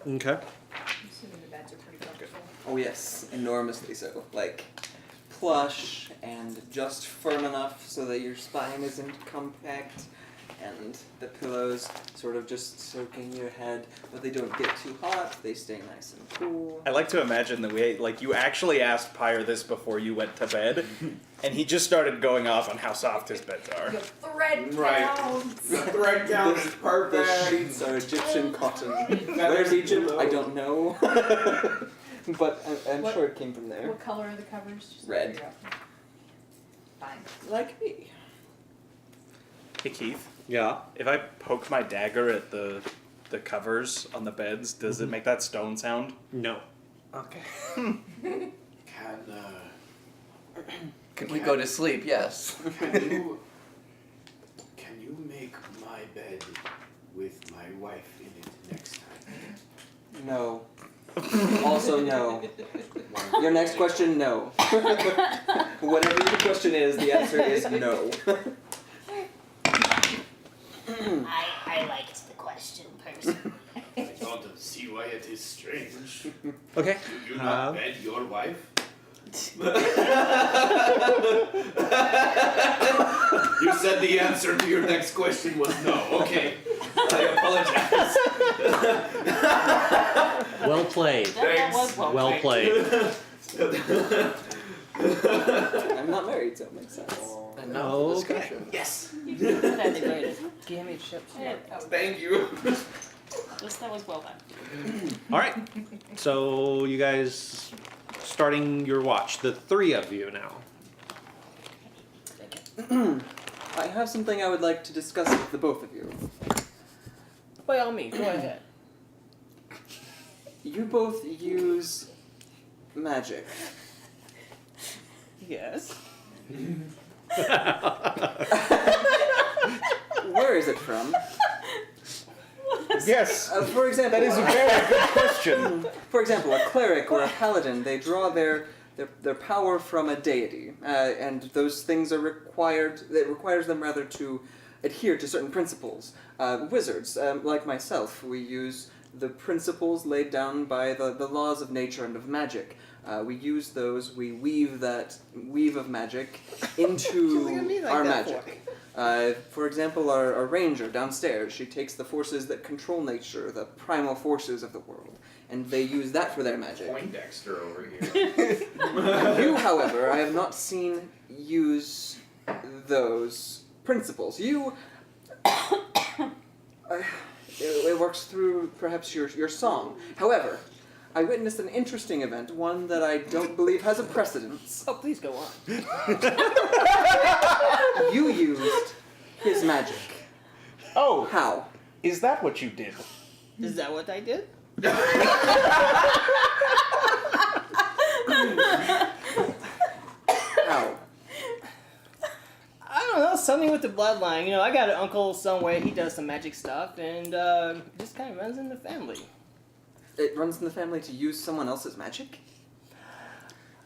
Assuming the beds are pretty comfortable. Oh yes, enormously so. Like plush and just firm enough so that your spine isn't compact, and the pillows sort of just soaking your head, but they don't get too hot. They stay nice and cool. I like to imagine the way, like, you actually asked Pyre this before you went to bed, and he just started going off on how soft his beds are. The thread Right. counts. The thread count is The perfect. sheets are Egyptian cotton. Feathers Where's Egypt? below. I don't know. But I'm What- sure it came from there. What color are the covers? Just Red. figure out. Fine. Like me. Hey Keith, Yeah. if I poke my dagger at the covers on the beds, does it make that stone sound? No. Okay. Can We go to sleep, yes. you make my bed with my wife in it next time? No. Also no. Your next question, no. Whatever your question is, the answer is no. I liked the question personally. I don't see why it is strange. Okay. Do you not bed your wife? You said the answer to your next question was no. Okay. I apologize. Well played. That was Well played. I'm not married, so it makes sense. And now for Okay. discussion. Yes. Give me chips. Thank you. That was well done. All right. So you guys starting your watch. The three of you now. I have something I would like to discuss with the both of you. By all means, go ahead. You both use magic. Yes. Where is it from? Yes, For example, that is a very good question. For example, a cleric or a paladin, they draw their power from a deity, and those things are required. It requires them rather to adhere to certain principles. Wizards, like myself, we use the principles laid down by the laws of nature and of magic. We use those. We weave that weave of magic into our magic. For example, our ranger downstairs, she takes the forces that control nature, the primal forces of the world, and they use that for their magic. Poindexter over here. You, however, I have not seen use those principles. You... it works through perhaps your song. However, I witnessed an interesting event, one that I don't believe has a precedence. Oh, please go on. You used his magic. Oh, How? is that what you did? Is that what I did? How? I don't know, something with the bloodline. You know, I got an uncle somewhere, he does some magic stuff, and it just kind of runs in the family. It runs in the family to use someone else's magic?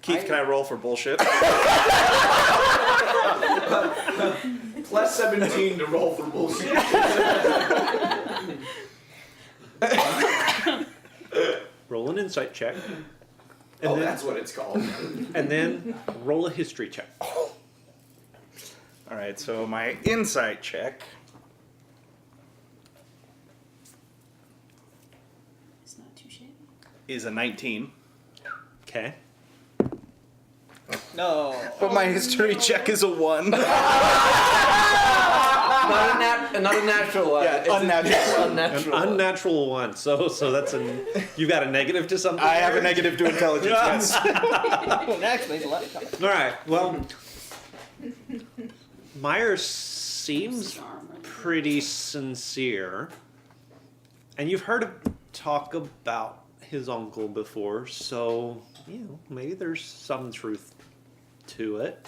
Keith, can I roll for bullshit? Plus 17 to roll for bullshit. Roll an insight check. And Oh, then, that's what it's called. and then roll a history check. All right, so my insight check It's not too shabby. is a 19, Okay. No. but my history check is a 1. Not a natural one. Yeah, It's unnatural. An unnatural. An unnatural one. So that's you got a negative to something? I have a there? negative to intelligence, yes. Well, that explains a lot of comments. All right. Well, Myers seems pretty sincere, and you've heard him talk about his uncle before, so maybe there's some truth to it.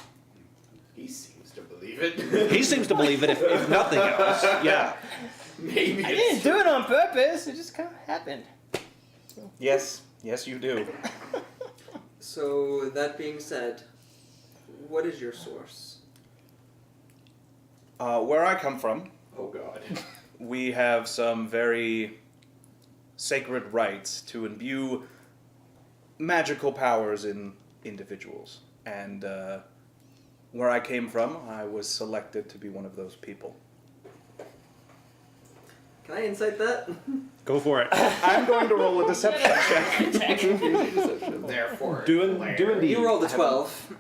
He seems to believe it. He seems to believe it, if nothing else. Yeah. Maybe I it's didn't do it on purpose, it just kind of happened. Yes, you do. So, that being said, what is your source? Where I come from, Oh god. we have some very sacred rites to imbue magical powers in individuals. And where I came from, I was selected to be one of those people. Can I insight that? Go for it. I'm going to roll a deception check. Therefore. Do indeed. You rolled a 12.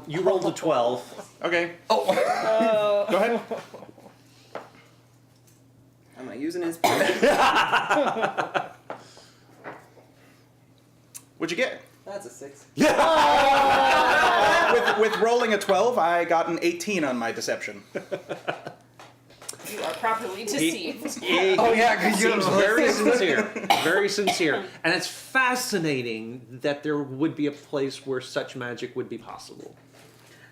You rolled a 12. Okay, Oh. go ahead. I'm not using inspiration. What'd you get? That's a 6. With rolling a 12, I got an 18 on my deception. You are properly deceived. Oh yeah, because seems very sincere, very sincere, and it's fascinating that there would be a place where such magic would be possible.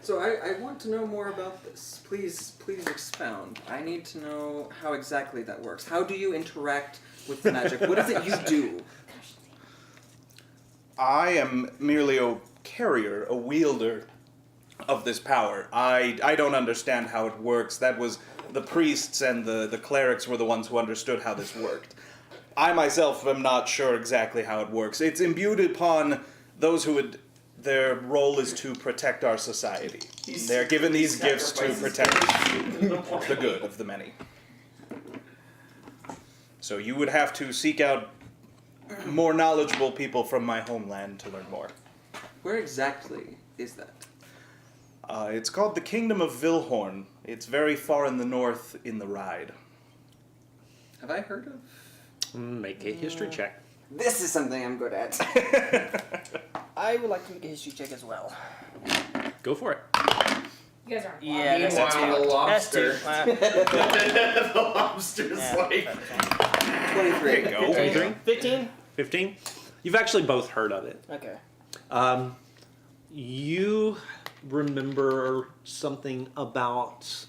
So I want to know more about this. Please expound. I need to know how exactly that works. How do you interact with the magic? What is it you do? I am merely a carrier, a wielder of this power. I don't understand how it works. That was the priests and the clerics were the ones who understood how this worked. I myself am not sure exactly how it works. It's imbued upon those who would... Their role is to protect our society. They're given these gifts to protect the good of the many. So you would have to seek out more knowledgeable people from my homeland to learn more. Where exactly is that? It's called the Kingdom of Vilhorn. It's very far in the north in the Ride. Have I heard of? Make a history check. This is something I'm good at. I would like to make a history check as well. Go for it. You guys aren't. Yeah, that's Meanwhile, the lobster. That's The lobster's like. 23. There you go. 23? 15? 15? You've actually both heard of it. Okay. You remember something about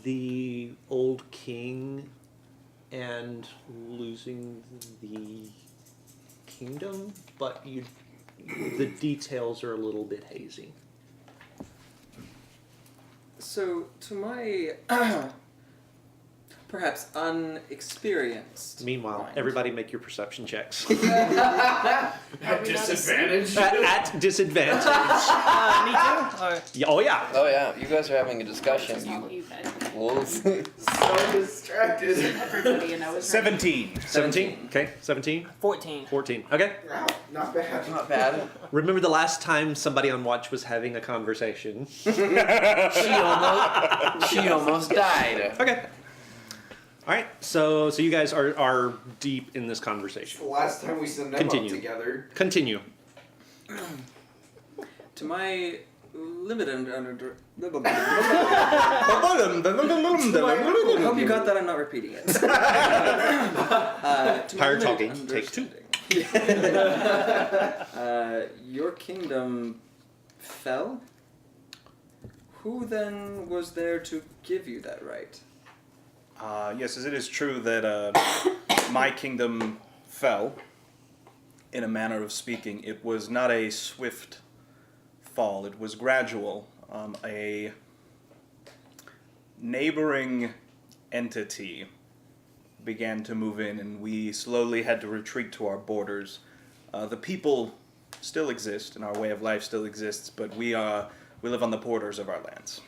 the old king and losing the kingdom, but the details are a little bit hazy. So, to my perhaps unexperienced. Meanwhile, mind. everybody make your perception checks. At disadvantage. At disadvantage. Me too. Or, Yeah, oh yeah. Oh yeah, you guys are having a discussion. You wolves. So distracted. Everybody, and I was 17. 17. Okay. 17. 14. 14. Okay. Wow, not bad. Not bad. Remember the last time somebody on watch was having a conversation? She almost died. Okay. All right. So you guys are deep in this conversation. The last time we sent them Continue. up together. Continue. To my limited I hope you got that. I'm not repeating it. To my Pirate limited talking. Take 2. Your kingdom fell. Who then was there to give you that right? Yes, as it is true that my kingdom fell, in a manner of speaking. It was not a swift fall, it was gradual. A neighboring entity began to move in, and we slowly had to retreat to our borders. The people still exist, and our way of life still exists, but we live on the borders of our lands.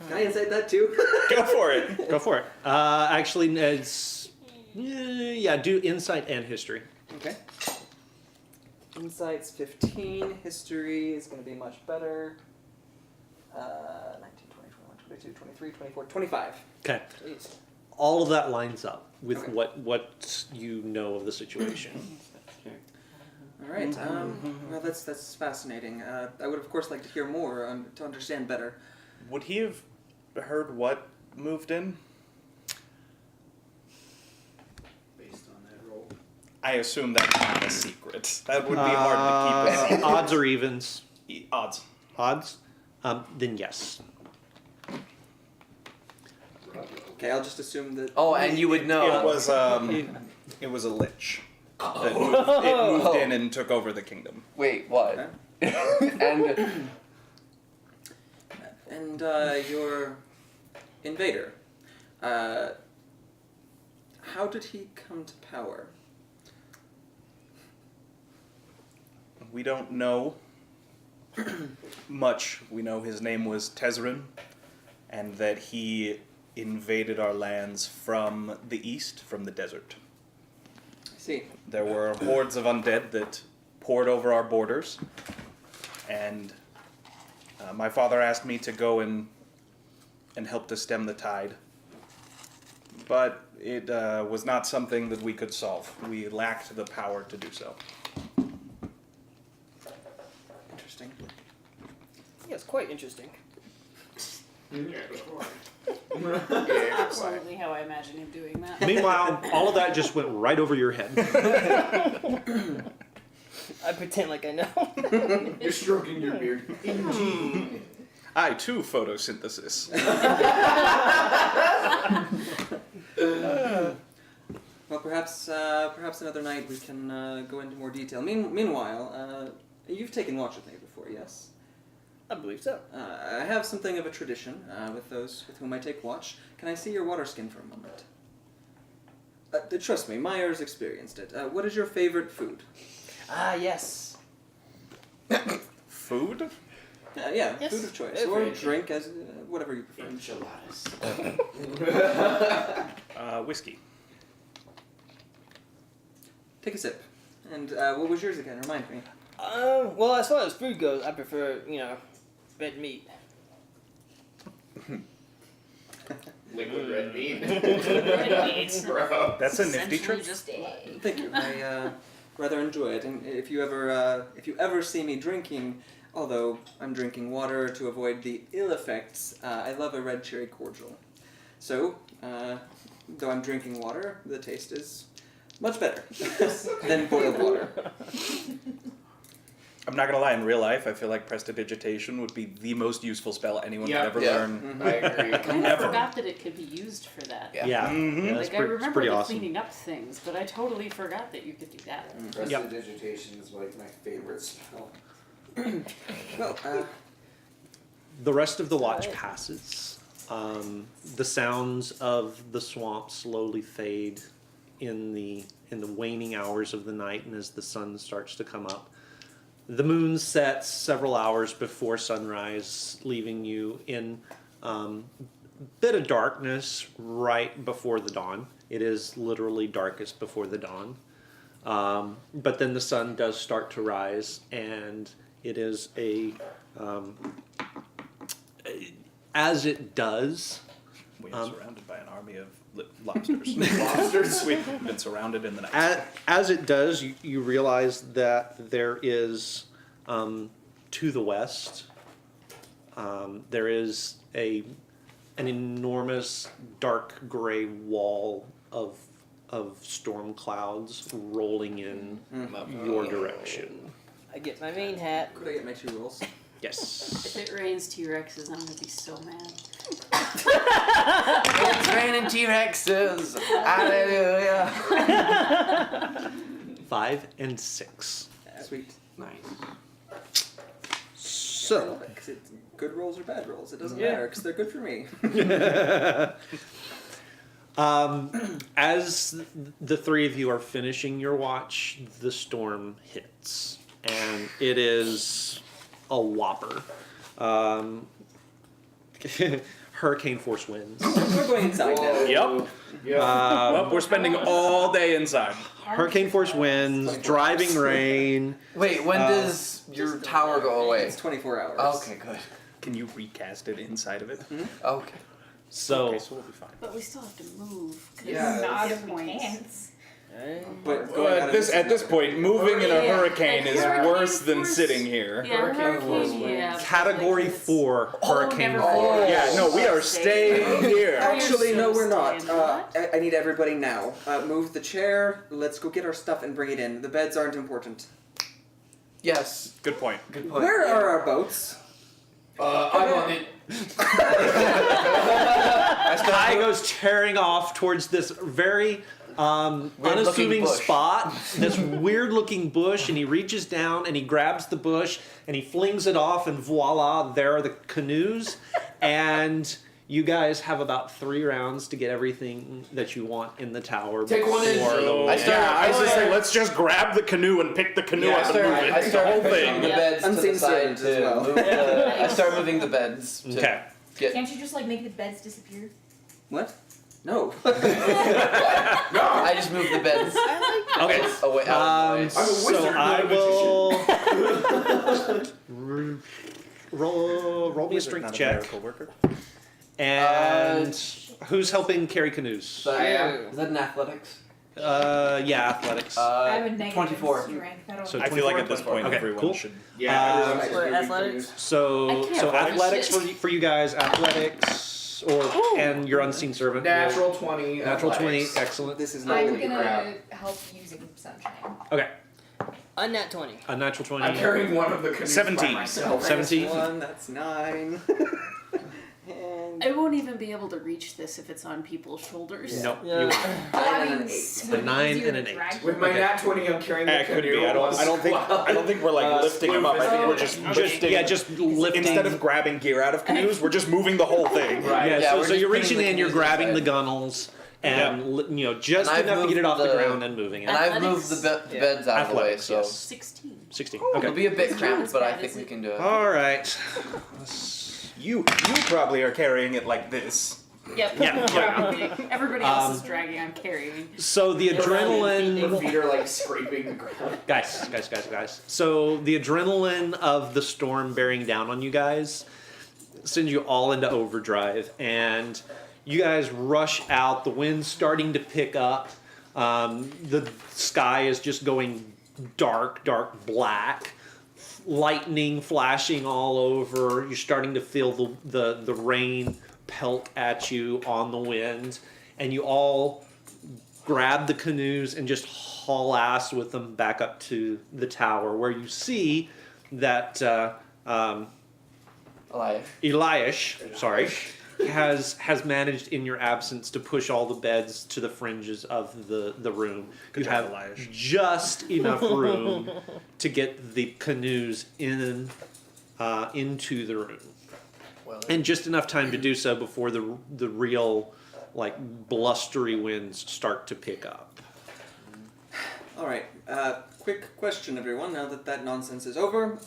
Can I insight that too? Go for it. Go for it. Actually, it's do insight and history. Okay. Insight's 15. History is going to be much better. 19, 20, 21, 22, 23, 24, 25. Okay. Jeez. All of that lines up with Okay. what you know of the situation. All right. Well, that's fascinating. I would, of course, like to hear more to understand better. Would he have heard what moved in? Based on that roll. I assume that's not a secret. That would be hard to keep a secret. Odds or evens? Odds. Odds? Then yes. Okay, I'll just assume that. Oh, and you would know. It was it was a lich that moved in and took over the kingdom. Wait, what? And And your invader. How did he come to power? We don't know much. We know his name was Tezrin, and that he invaded our lands from the east, from the desert. I see. There were hordes of undead that poured over our borders, and my father asked me to go and help to stem the tide. But it was not something that we could solve. We lacked the power to do so. Interesting. Yeah, it's quite interesting. Absolutely how I imagine him doing that. Meanwhile, all of that just went right over your head. I pretend like I know. You're stroking your beard. I too photosynthesis. Well, perhaps another night we can go into more detail. Meanwhile, you've taken watch with me before, yes? I believe so. I have something of a tradition with those with whom I take watch. Can I see your water skin for a moment? Trust me, Myers experienced it. What is your favorite food? Ah, yes. Food? Yeah, Yes. food of choice. Every Or day. drink, as whatever you prefer. Enchiladas. Whiskey. Take a sip. And what was yours again? Remind me. Well, as far as food goes, I prefer, red meat. Liquid red meat. Red meat. Bro. That's a nifty Essentially trick. just egg. Thank you. I rather enjoy it. And if you ever see me drinking, although I'm drinking water to avoid the ill effects, I love a red cherry cordial. So, though I'm drinking water, the taste is much better than boiled water. I'm not gonna lie, in real life, I feel like prestidigitation would be the most useful spell anyone could ever learn. I agree. I kind of Ever. forgot that it could be used for that. Yeah. Yeah, Mhm. yeah, that's Like I pretty, it's remember pretty the awesome. cleaning up things, but I totally forgot that you could do that. Prestidigitation is like my favorite spell. Well, The rest of the watch passes. The sounds of the swamp slowly fade in the waning hours of the night, and as the sun starts to come up. The moon sets several hours before sunrise, leaving you in bit of darkness right before the dawn. It is literally darkest before the dawn. But then the sun does start to rise, and it is as it does. We are surrounded by an army of lobsters. Lobsters. We've been surrounded in the night. As it does, you realize that there is, to the west, there is an enormous dark gray wall of storm clouds rolling in your direction. I get my main hat. Could I get my 2 rolls? Yes. If it rains T-Rexes, I'm gonna be so mad. It's raining T-Rexes. Hallelujah. 5 and 6. Sweet. Nice. So. Because it's good rolls or bad rolls. It doesn't matter because they're good for me. As the three of you are finishing your watch, the storm hits, and it is a whopper. Hurricane force winds. We're going inside now. Yep. Well, we're spending all day inside. Hurricane force winds, driving rain. Wait, when does your tower go away? It's 24 hours. Okay, good. Can you recast it inside of it? Okay. So, okay, so we'll be fine. But we still have to move. 'Cause Yeah. Not hit if we points. can't. But Well, at this point, moving in a Yeah. hurricane is Hurricane worse than force. sitting here. Yeah, hurricane. Yeah. Category 4 hurricane never force. mind. Yeah, no, we are staying here. Actually, no, we're not. Staying what? I need everybody now. Move the chair. Let's go get our stuff and bring it in. The beds aren't important. Yes. Good point. Good point. Where are our boats? I'm on it. Kai goes tearing off towards this very unassuming bush. spot, this weird looking bush, and he reaches down and he grabs the bush and he flings it off, and voila, there are the canoes. And you guys have about 3 rounds to get everything that you want in the tower. Take one in. before the- I was just saying, let's just grab the canoe and pick the canoe Yeah, up and move it. I The start whole pushing thing. the beds to Unseen the side servants as to well. move the, I start moving the beds to Okay. get. Can't you just like make the beds disappear? What? No. I just move the beds Okay. away out of the way. So I will roll me a strength Not a check. miracle worker. And who's helping carry canoes? I am. Is that in athletics? Yeah, athletics. I have a negative 24. strength. I don't So I feel like 24? at this point Okay, everyone cool. should. For athletics? So I can't so watch athletics it. for you guys, athletics and your unseen servant. Natural 20. Natural 20, athletics. excellent. This is not I'm gonna be crap. gonna help using sunshine. Okay, Unnat 20. a natural 20. I'm carrying one of the canoes 17. by myself. 17. That's 1, that's 9. And I won't even be able to reach this if it's on people's shoulders. No, Yeah. you won't. I and mean, an 8. would A 9 easier and to an 8. drag With my Okay. nat 20, I'm carrying the It could canoe. be. I don't think we're like lifting him up. I think we're just lifting. Yeah, just lifting. Instead of grabbing gear out of canoes, we're just moving the whole thing. Right. Yeah, Yeah, so, we're so just you're putting reaching the in, you're canoes grabbing the inside. gunnels, and just And I've enough to get it off moved the the- ground and moving it. And I've Athletics? moved the Yeah. beds out of the way, Athletics, so yes. 16. 16. it'll Okay. be a bit It's not cramped, as but I bad, think is we it? can do it. All right. You probably are carrying it like this. Yep. Yeah, Probably. Everybody else is dragging. I'm carrying. So the Her adrenaline. feet are like scraping the ground. Guys. So the adrenaline of the storm bearing down on you guys sends you all into overdrive, and you guys rush out. The wind's starting to pick up. The sky is just going dark black. Lightning flashing all over. You're starting to feel the rain pelt at you on the wind, and you all grab the canoes and just haul ass with them back up to the tower, where you see that Eliash, has managed in your absence to push all the beds to the fringes of the room. Good You job, have Eliash. just enough room to get the canoes into the room. spoil it. and just enough time to do so before the real, like, blustery winds start to pick up. All right. Quick question, everyone. Now that nonsense is over,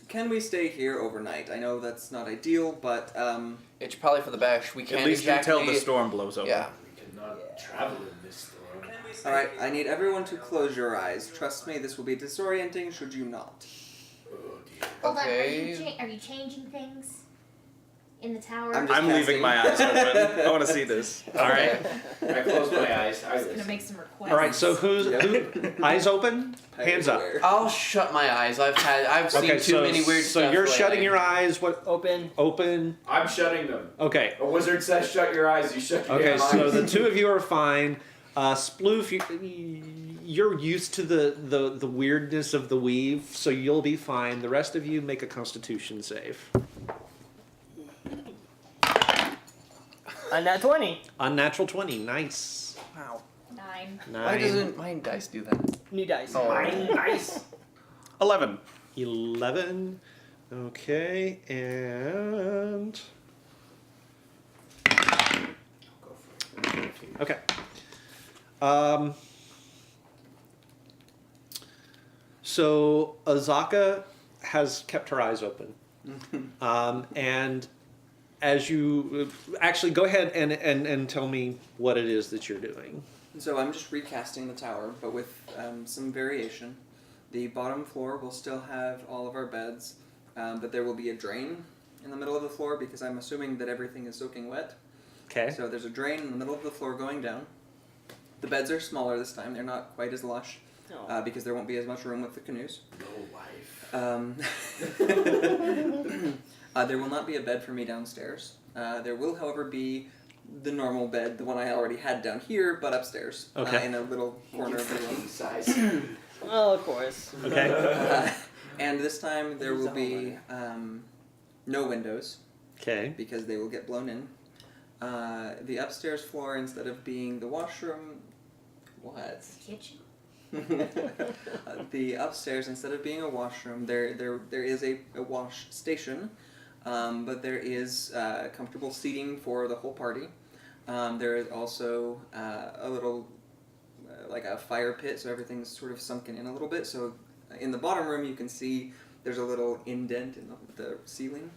can we stay here overnight? I know that's not ideal, but It's probably for the best. We can't At least exactly... until the storm blows over. Yeah. We cannot travel in this storm. all right. I need everyone to close your eyes. Trust me, this will be disorienting. Should you not? Oh dear. Hold on, Okay. are you changing things in the tower? I'm just I'm leaving casting. my eyes open. I want to see this. All right. I close my eyes. I I'm gonna listen. make some requests. All right. So who eyes open, hands up. Everywhere. Oh. I'll shut my eyes. I've seen Okay. too many weird so stuff. you're lately. shutting your eyes. What? Open. Open. I'm shutting them. Okay. A wizard says shut your eyes. You shut your Okay, damn so eyes. the two of you are fine. Sploof, you're used to the weirdness of the weave, so you'll be fine. The rest of you make a Constitution save. Nat 20. Unnatural 20, nice. Wow. 9. Why 9, doesn't mine dice do that? New dice. Oh. Nice. 11. 11. Okay, and Go for it. okay. So Azaka has kept her eyes open, and as you actually go ahead and tell me what it is that you're doing. So I'm just recasting the tower, but with some variation. The bottom floor will still have all of our beds, but there will be a drain in the middle of the floor because I'm assuming that everything is soaking wet. Okay. So there's a drain in the middle of the floor going down. The beds are smaller this time. They're not quite as lush because there won't be as much room with the canoes. No wife. There will not be a bed for me downstairs. There will, however, be the normal bed, the one I already had down here, but upstairs, Okay. in a little corner of the room. Size. Well, of course. Okay. And this time there will be no windows Okay. because they will get blown in. The upstairs floor, instead of being the washroom, what? Kitchen. The upstairs, instead of being a washroom, there is a wash station, but there is comfortable seating for the whole party. There is also a little, like a fire pit, so everything's sort of sunken in a little bit. So in the bottom room, you can see there's a little indent in the ceiling.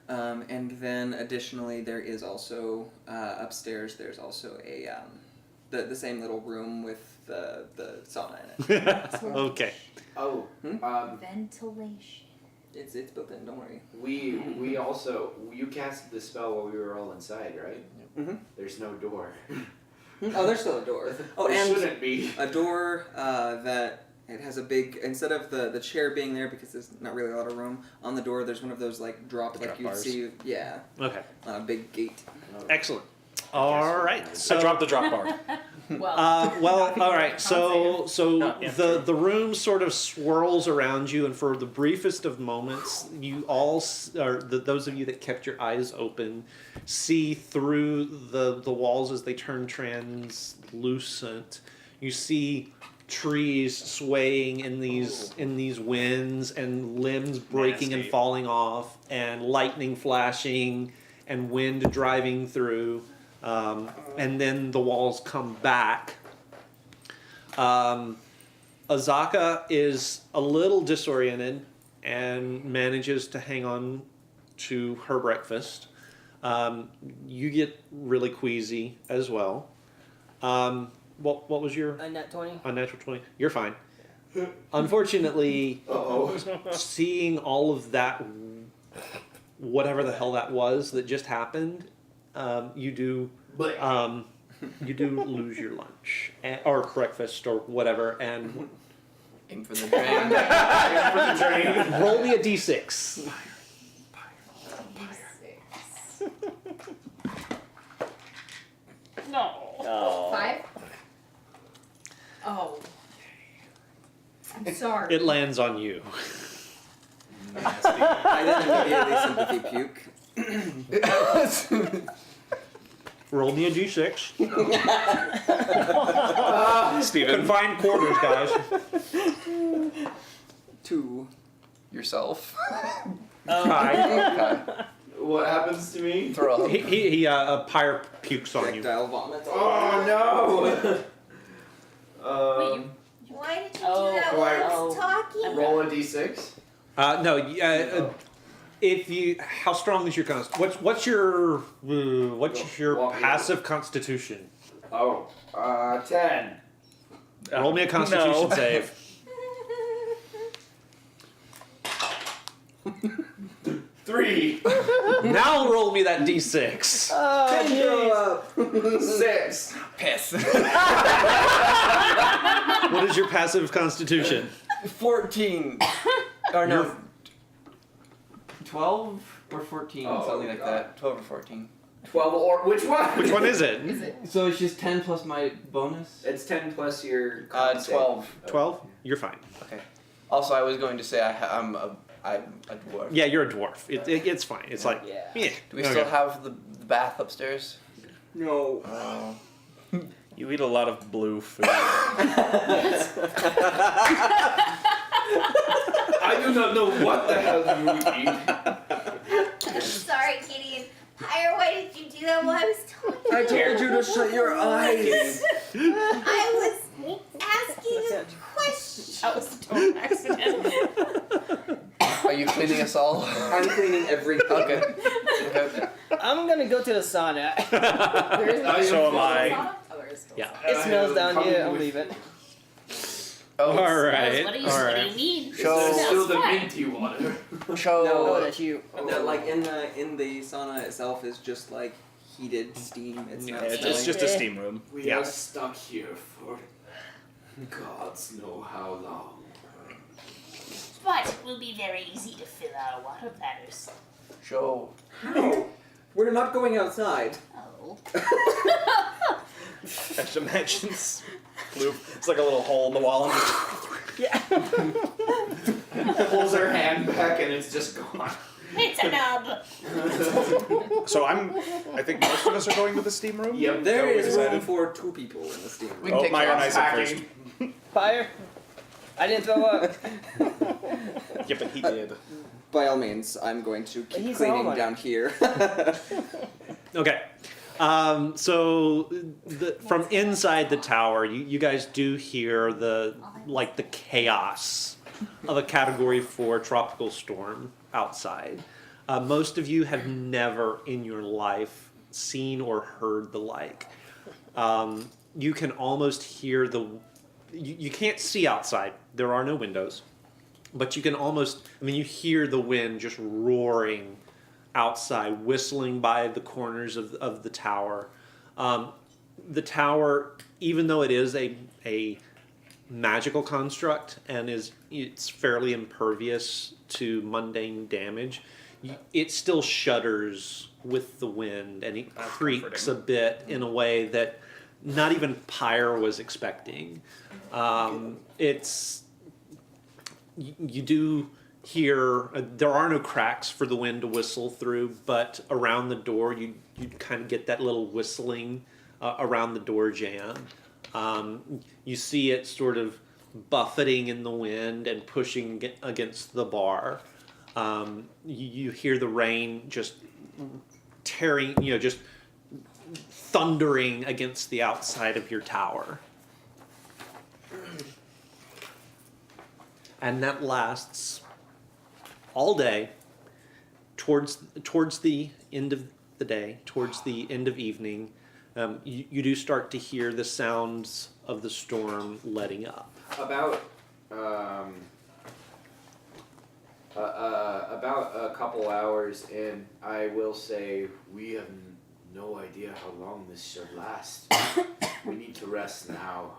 And then additionally, there is also upstairs. There's also a the same little room with the sauna in it. Okay. Oh. Ventilation. It's built in. Don't worry. We also you casted the spell while we were all inside, right? Mhm. There's no door. Oh, there's still a door. Oh, There and shouldn't be. a door that it has a big, instead of the chair being there because there's not really a lot of room on the door. There's one of those like drop like Drop you'd bars. see. Yeah, Okay. a big gate. Excellent. All right. So I dropped the drop bar. well, all right. So yeah, the room sort of swirls around you, and for the briefest of moments, you all, those of you that kept your eyes open, see through the walls as they turn translucent. You see trees swaying in these winds, and limbs breaking and Nasty. falling off, and lightning flashing, and wind driving through. And then the walls come back. Azaka is a little disoriented and manages to hang on to her breakfast. You get really queasy as well. What was your A nat 20. unnatural 20? You're fine. Unfortunately, seeing all of that, whatever the hell that was that just happened, you do lose your lunch or breakfast or whatever, and Aim for the drain. roll me a d6. Oh. 5? Oh. I'm sorry. It lands on you. I didn't immediately sympathy puke. Roll me a d6. Steven. Confined quarters, guys. 2. Yourself. Okay. What happens to me? Throw up. He pyre pukes on you. Projectile vomit. Oh no! Why did you Oh, do that oh, while I was talking? Roll a d6. No. If you, how strong is your what's your Walk me passive constitution? Oh, 10. Roll me a constitution No. save. 3. Now roll me that d6. Oh, jeez. 6. Piss. What is your passive constitution? 14. Or no. You're- 12 or 14, Oh, something like God. that. 12 or 14. 12 or which one? Which one is it? So it's just 10 plus my bonus? It's 10 plus your. con save. 12. 12? You're fine. Okay. Also, I was going to say I'm a dwarf. Yeah, you're a dwarf. It's fine. It's like, Yeah. yeah. Do we Okay. still have the bath upstairs? No. Oh. You eat a lot of blue food. I do not know what the hell you eat. I'm sorry, Gideon. Pyre, why did you do that while I was talking? I told you to shut your eyes. I was asking a question. That was a total accident. Are you cleaning us all? I'm cleaning everything. Okay. Okay. I'm gonna go to the sauna. So am I. Oh, there is still Yeah. It smells down coming here. I'll with- leave it. Oh, All right. What do you, All what do right. you mean? Show- There's Smells still the fine. minty water. show. No, that's you. No, like in the sauna itself is just like heated steam. It's not It's smelling. just a steam room. We Yeah. are stuck here for gods know how long. But it will be very easy to fill our water bladders. Show. No, we're not going outside. Oh. I just imagine blue. It's like a little hole in the wall. And just, Pulls her hand back and it's just gone. It's a nub. so I think most of us are going to the steam room. Yep. There we is decided? room for 2 people in the steam We room. can Oh, take Myron, turns I said packing. first. Fire. I didn't throw up. Yeah, but he did. By all means, I'm going to keep He's cleaning all down here. Okay. So from inside the tower, you guys do hear the chaos of a Category 4 tropical storm outside. Most of you have never in your life seen or heard the like. You can almost hear you can't see outside. There are no windows. But you can almost, you hear the wind just roaring outside, whistling by the corners of the tower. The tower, even though it is a magical construct and it's fairly impervious to mundane damage, it still shudders with the wind, and it creaks a bit in a way that not even Pyre was expecting. You do hear there are no cracks for the wind to whistle through, but around the door you kind of get that little whistling around the door jamb. You see it sort of buffeting in the wind and pushing against the bar. You hear the rain just tearing, just thundering against the outside of your tower. And that lasts all day. Towards the end of the day, towards the end of evening, you do start to hear the sounds of the storm letting up. About a couple hours in, I will say we have no idea how long this should last. We need to rest now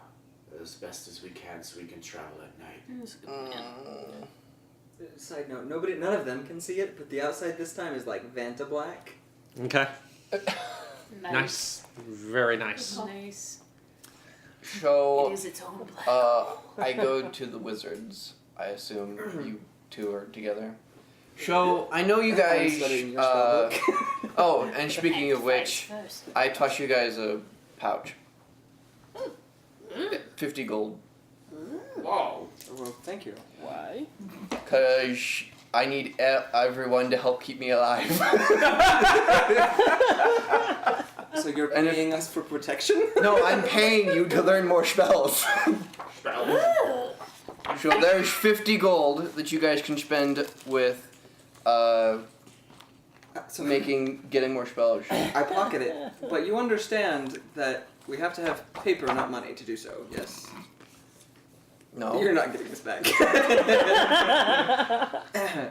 as best as we can so we can travel at night. Side note, none of them can see it, but the outside this time is like Vanta black. Okay. Nice. Very nice. Nice. So, It is its own black. I go to the wizards. I assume you two are together. So, I know you I'm guys. studying your spellbook. Oh, and speaking of which, First. I toss you guys a pouch. 50 gold. Whoa. Well, thank you. Why? Because I need everyone to help keep me alive. So you're And paying us for protection? No, I'm paying you to learn more spells. So there's 50 gold that you guys can spend with getting more spells. I pocket it, but you understand that we have to have paper, not money, to do so. Yes. No. You're not getting this back.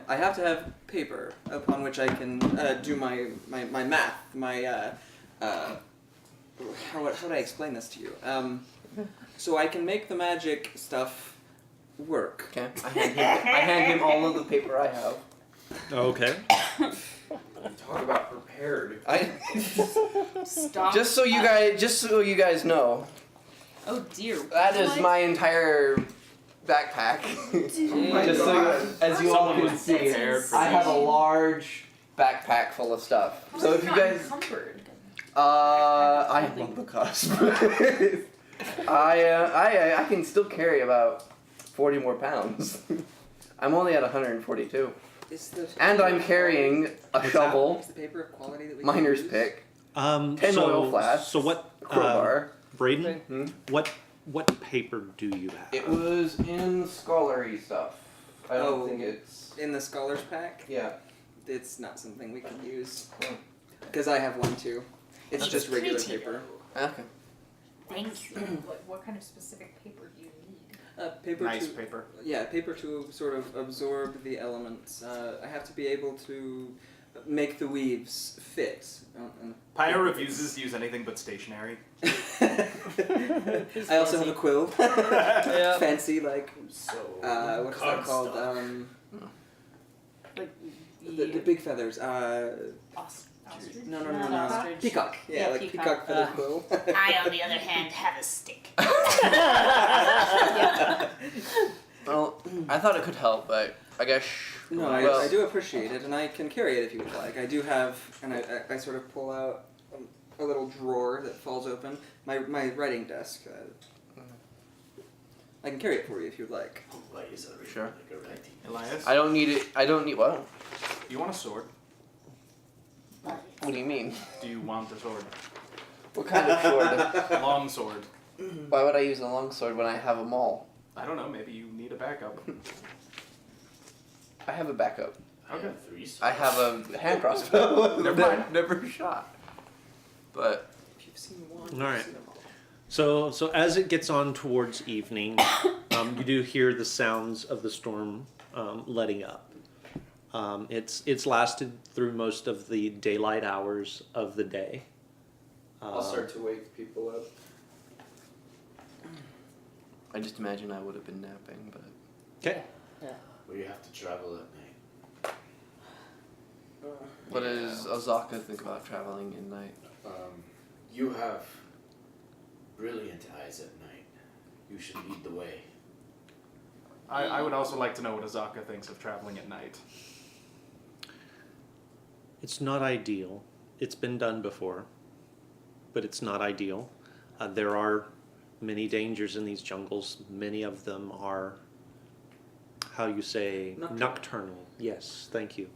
I have to have paper upon which I can do my math, how would I explain this to you? So I can make the magic stuff work. Okay. I hand him all of the paper I have. Okay. Talk about prepared. Stop. Just so you guys know, Oh dear. that is my entire backpack. Just so as you all can see, I have a large backpack full of stuff. So if you guys, Encumbered. I am on the cusp. I can still carry about 40 more pounds. I'm only at 142. And I'm carrying a shovel, Is the paper of quality that we miner's can use? pick, 10 so, oil flasks, So what? crowbar. Braden, Hmm? what paper do you have? It was in scholarly stuff. I don't think it's. In the scholars pack? Yeah. It's not something we can use. Oh. Because I have one too. It's It's just regular pretty, paper. Okay. Thank you. What kind of specific paper do you need? Paper Nice to, paper. Yeah, paper to sort of absorb the elements. I have to be able to make the weaves fit. Pyre refuses to use anything but stationery. I also have a quill. Yeah. Fancy, like, So what's that called? Like The big feathers. ostrich? No. Ostrich. Peacock. Yeah, like peacock feather quill. I, on the other hand, have a stick. Well, I thought it could help, but I guess. No, well, I do appreciate it, and I can carry it if you would like. I do have, and I sort of pull out a little drawer that falls open. My writing desk. I can carry it for you if you'd like. Sure. Elias, I don't need it. I don't need what? you want a sword? What do you mean? Do you want a sword? What kind of sword? Long sword. Why would I use a longsword when I have them all? I don't know. Maybe you need a backup. I have a backup. Okay. I have a hand crossbow. Never mind. Never shot. But If you've seen one, All right. you've seen them all. So as it gets on towards evening, you do hear the sounds of the storm letting up. It's lasted through most of the daylight hours of the day. I'll start to wake people up. I just imagine I would have been napping, but. Okay. We have to travel at night. What does Ozaka think about traveling at night? You have brilliant eyes at night. You should lead the way. I would also like to know what Azaka thinks of traveling at night. It's not ideal. It's been done before, but it's not ideal. There are many dangers in these jungles. Many of them are, how you say, nocturnal. Yes, thank you.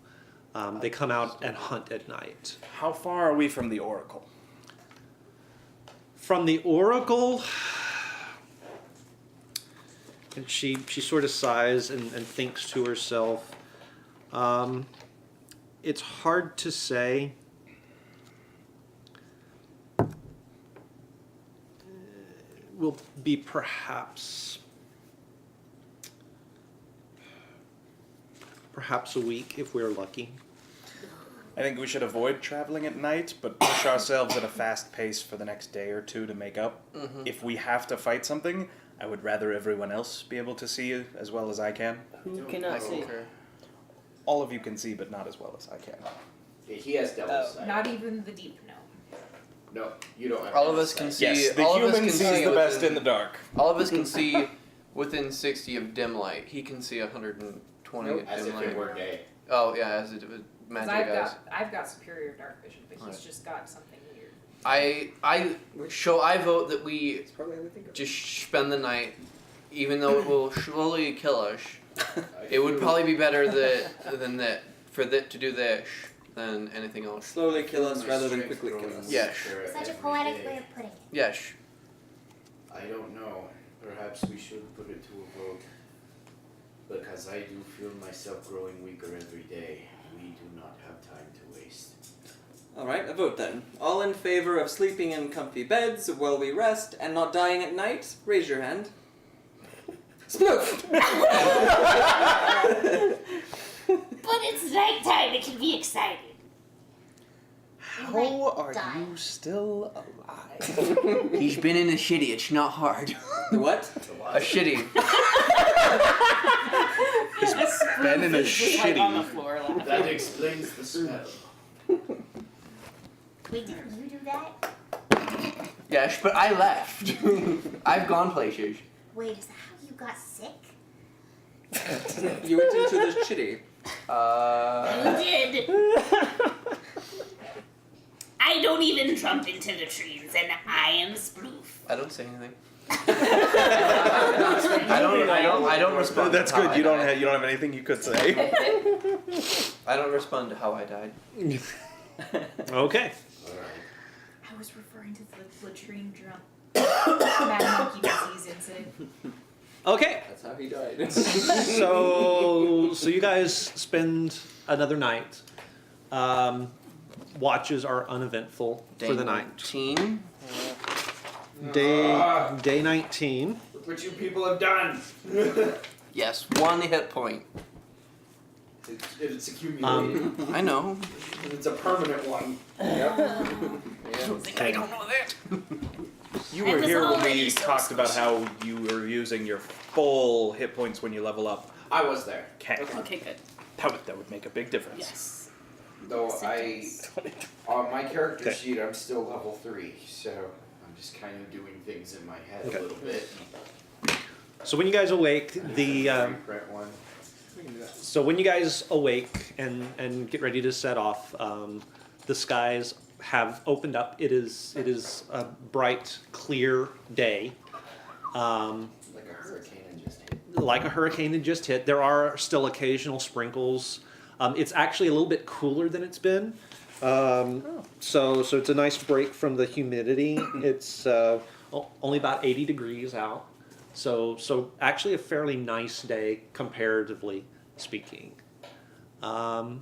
They come out and hunt at night. How far are we from the Oracle? From the Oracle, and she sort of sighs and thinks to herself, it's hard to say. Will be perhaps a week if we're lucky. I think we should avoid traveling at night, but push ourselves at a fast pace for the next day or two to make up. Mm-hmm. If we have to fight something, I would rather everyone else be able to see as well as I can. Who cannot see? All of you can see, but not as well as I can. Yeah, he has devil's sight. Not even the deep gnome. No, you don't have All of devil's us can sight. see. Yes, the all of us human can sees see the best within- in the dark. All of us can see within 60 of dim light. He can see 120 of As dim if it light. were day. Oh yeah, as it with 'Cause magic eyes. I've got superior dark vision, but he's Right. just got something weird. I vote that we It's probably how we think of it. just spend the night, even though it will slowly kill us. It would probably be better for that to do this than anything else. Slowly kill us rather than quickly kill us. Yes. Such a poetic way of putting it. Yes. I don't know. Perhaps we should put it to a vote. Because I do feel myself growing weaker every day. We do not have time to waste. Alright, a vote then. All in favor of sleeping in comfy beds while we rest and not dying at night, raise your hand. Sploof! But it's nighttime, it can be exciting. How are you still alive? He's been in a shitty. It's not hard. What? A shitty. He's been in a Like on the shitty. floor laughing. That explains the smell. Wait, did you do that? Yes, but I left. I've gone places. Wait, is that how you got sick? You went into this chitty. You did. I don't even jump into the trees, and I am Sploof. I don't say anything. I don't respond. That's to how good. I You don't died. have anything you could say. I don't respond to how I died. Okay. I was referring to the latrine drunk mad monkey disease incident. Okay. That's how he died. So you guys spend another night. Watches are uneventful for the night. 19. Day 19. Look what you people have done. Yes, 1 hit point. It's accumulated. I know. It's a permanent one. Yep. I don't know that. You I were was here when already we so talked about how you were using your full hit points when you level up. I was there. Okay. Okay, good. That would make a big difference. Yes. Though Yes, it does. on my character Okay. sheet, I'm still level 3, so I'm just kind of doing things in my head Okay. a little bit. So when you guys awake, Reprint one. so when you guys awake and get ready to set off, the skies have opened up. It is a bright, clear day. Like a hurricane and just hit. Like a hurricane had just hit. There are still occasional sprinkles. It's actually a little bit cooler than it's been. So it's a nice break from the humidity. It's only about 80 degrees out. So actually a fairly nice day comparatively speaking. I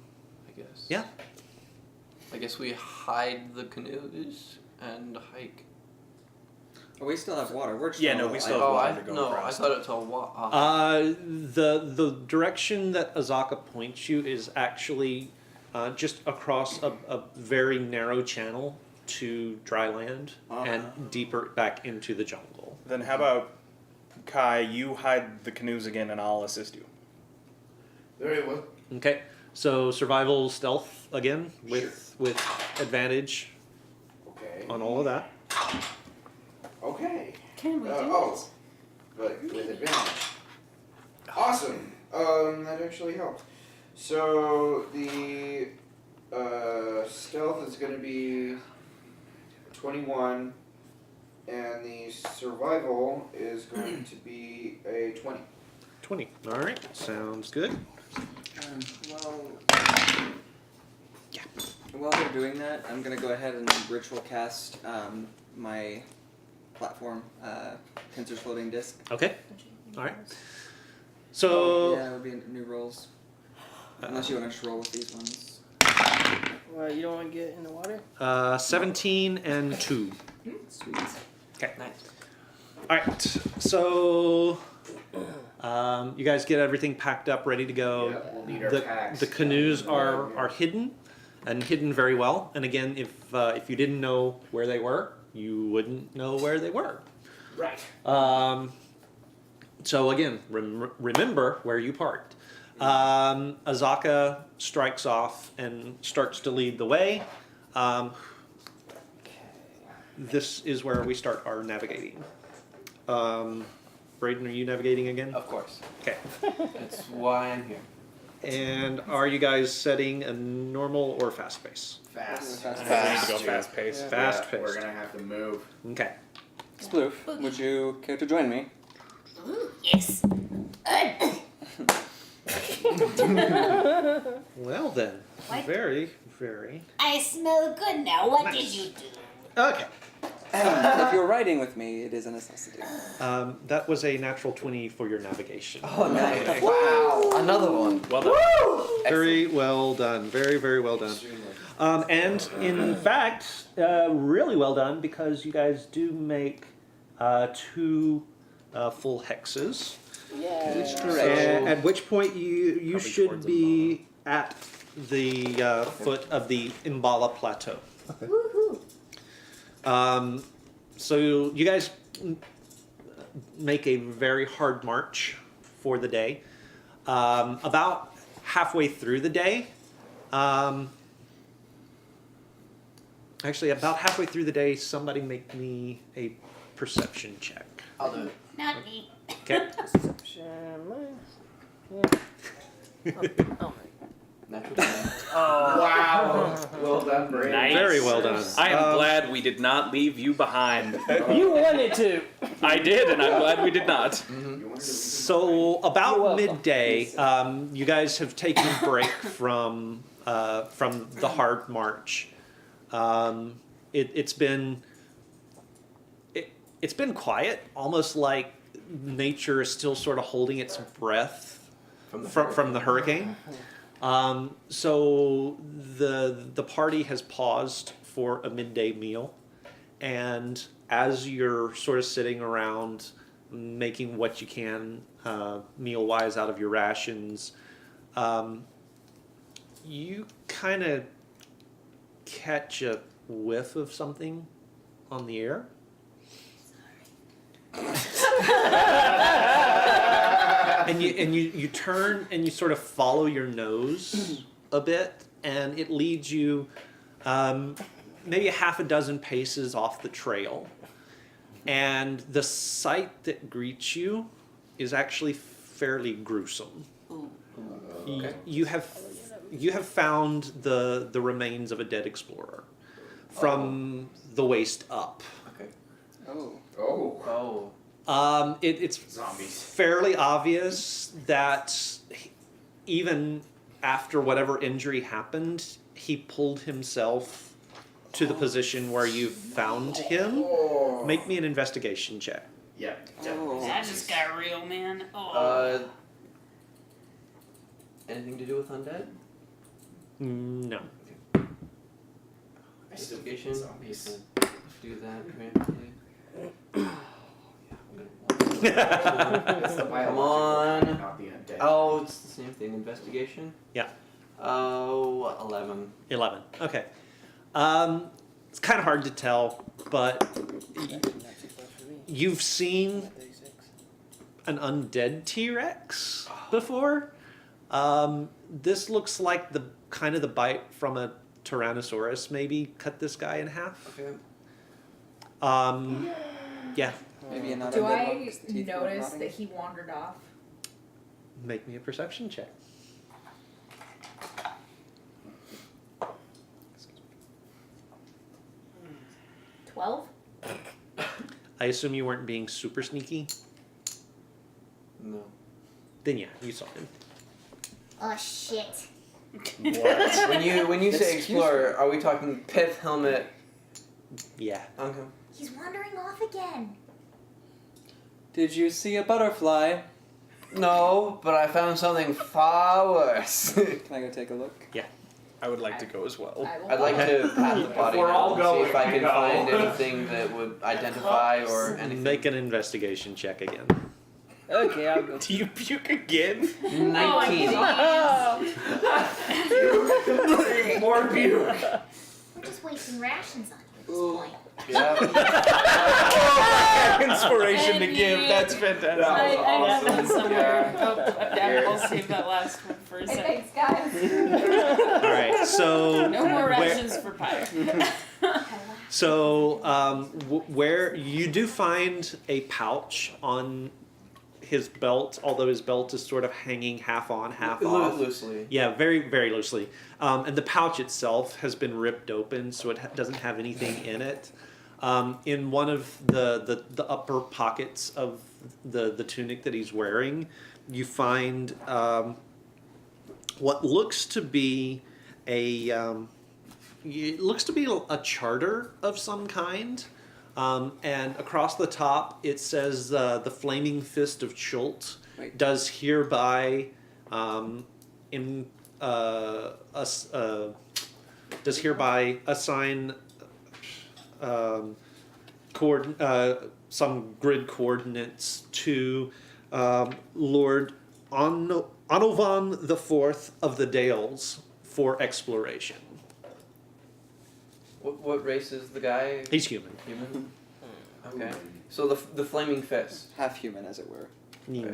guess. Yeah. I guess we hide the canoes and hike. Oh, we still have water. We're just Yeah, on no, the we line. still have Oh, water I to go no, I across. thought it's all The direction that Azaka points you is actually just across a very narrow channel to dry land and deeper back into the jungle. Then how about Kai? You hide the canoes again, and I'll assist you. Very well. Okay, so survival stealth again with advantage Okay. on all of that. Okay. Can we do Oh, but with advantage. Awesome. That actually helped. So the stealth is going to be 21, and the survival is going to be a 20. 20. All right, sounds good. While they're doing that, I'm gonna go ahead and ritual cast my platform, Pincer's floating disc. Okay. All right. So yeah, it would be new rolls. Unless you want to just roll with these ones. Well, you don't want to get in the water? 17 and 2. Sweet. Okay. Nice. All right. So you guys get everything packed up, ready to go. Yeah, we'll need our packs. The canoes are hidden, and hidden very well. And again, if you didn't know where they were, you wouldn't know where they were. Right. So again, remember where you parked. Azaka strikes off and starts to lead the way. This is where we start our navigating. Braden, are you navigating again? Of course. Okay. That's why I'm here. And are you guys setting a normal or fast pace? Fast. I need to go fast pace. Yeah. Fast Yeah, pace. we're gonna have to move. Okay. Sploof, would you care to join me? Ooh, yes. Well then, What? very, very. I smell good now. What did you do? Okay. If you're riding with me, it is a necessity. That was a natural 20 for your navigation. Oh, nice. Wow. Another one. Well done. Very well done. Very, very well done. And in fact, really well done because you guys do make 2 full hexes. Which direction? At which point you Probably should towards be at the foot of the Imbala Plateau. Woohoo! So you guys make a very hard march for the day. About halfway through the day, actually about halfway through the day, somebody make me a perception check. I'll do it. Not me. Okay. Natural 20. Wow. Well done, Brady. Nice. Very well done. I am glad we did not leave you behind. You wanted to. I did, and I'm glad we did not. So about You're welcome. midday, you guys have taken a break from the hard march. It's been quiet, almost like nature is still sort of holding its breath from the hurricane. So the party has paused for a midday meal, and as you're sort of sitting around making what you can meal-wise out of your rations, you kind of catch a whiff of something on the air. And you turn and you sort of follow your nose a bit, and it leads you maybe a half a dozen paces off the trail. And the sight that greets you is actually fairly gruesome. Okay. You have found the remains of a dead explorer from the waist up. Okay. Oh. Oh. Oh. It's Zombies. fairly obvious that even after whatever injury happened, he pulled himself to the position where you found him. Make me an investigation check. Yeah. Oh. That just got real, man. Oh. Anything to do with undead? No. Investigation. Zombies. Do that randomly. It's the Come on. not the undead. Oh, it's the same thing. Investigation. Yeah. Oh, 11. 11. Okay. It's kind of hard to tell, but you've seen an undead T-Rex before. This looks like the kind of the bite from a Tyrannosaurus. Maybe cut this guy in half. Okay. Yeah. Maybe another Do good I one, 'cause teeth were notice rotting. that he wandered off? Make me a perception check. Hmm. 12? I assume you weren't being super sneaky. No. Then yeah, you saw him. Oh shit. What? when you say Excuse explorer, are we talking pith helmet? Yeah. Okay. He's wandering off again. Did you see a butterfly? No, but I found something far worse. Can I go take a look? I would like to go as well. I will I'd like to pat the body we're now all and see going, if I we can go. find anything that would identify or anything. Make an investigation check again. Okay, I'll go. Do you puke again? 19. More puke. We're just wasting rations on you at this Ooh. point. Yeah. Inspiration to give. That's fantastic. I got that somewhere. Yeah. Oh, I'll save that last one for a Hey, second. thanks, guys. All right. So No more where- rations for Pyre. So, where you do find a pouch on his belt, although his belt is sort of hanging half on, half off. Loosely. Yeah, very, very loosely. And the pouch itself has been ripped open, so it doesn't have anything in it. In one of the upper pockets of the tunic that he's wearing, you find what looks to be a charter of some kind, and across the top it says the Flaming Fist of Chult does hereby assign some grid coordinates to Lord Anovan the Fourth of the Dales for exploration. What race is the guy? He's human. Human. Okay. So the Flaming Fist. Half human, as it were. Yeah.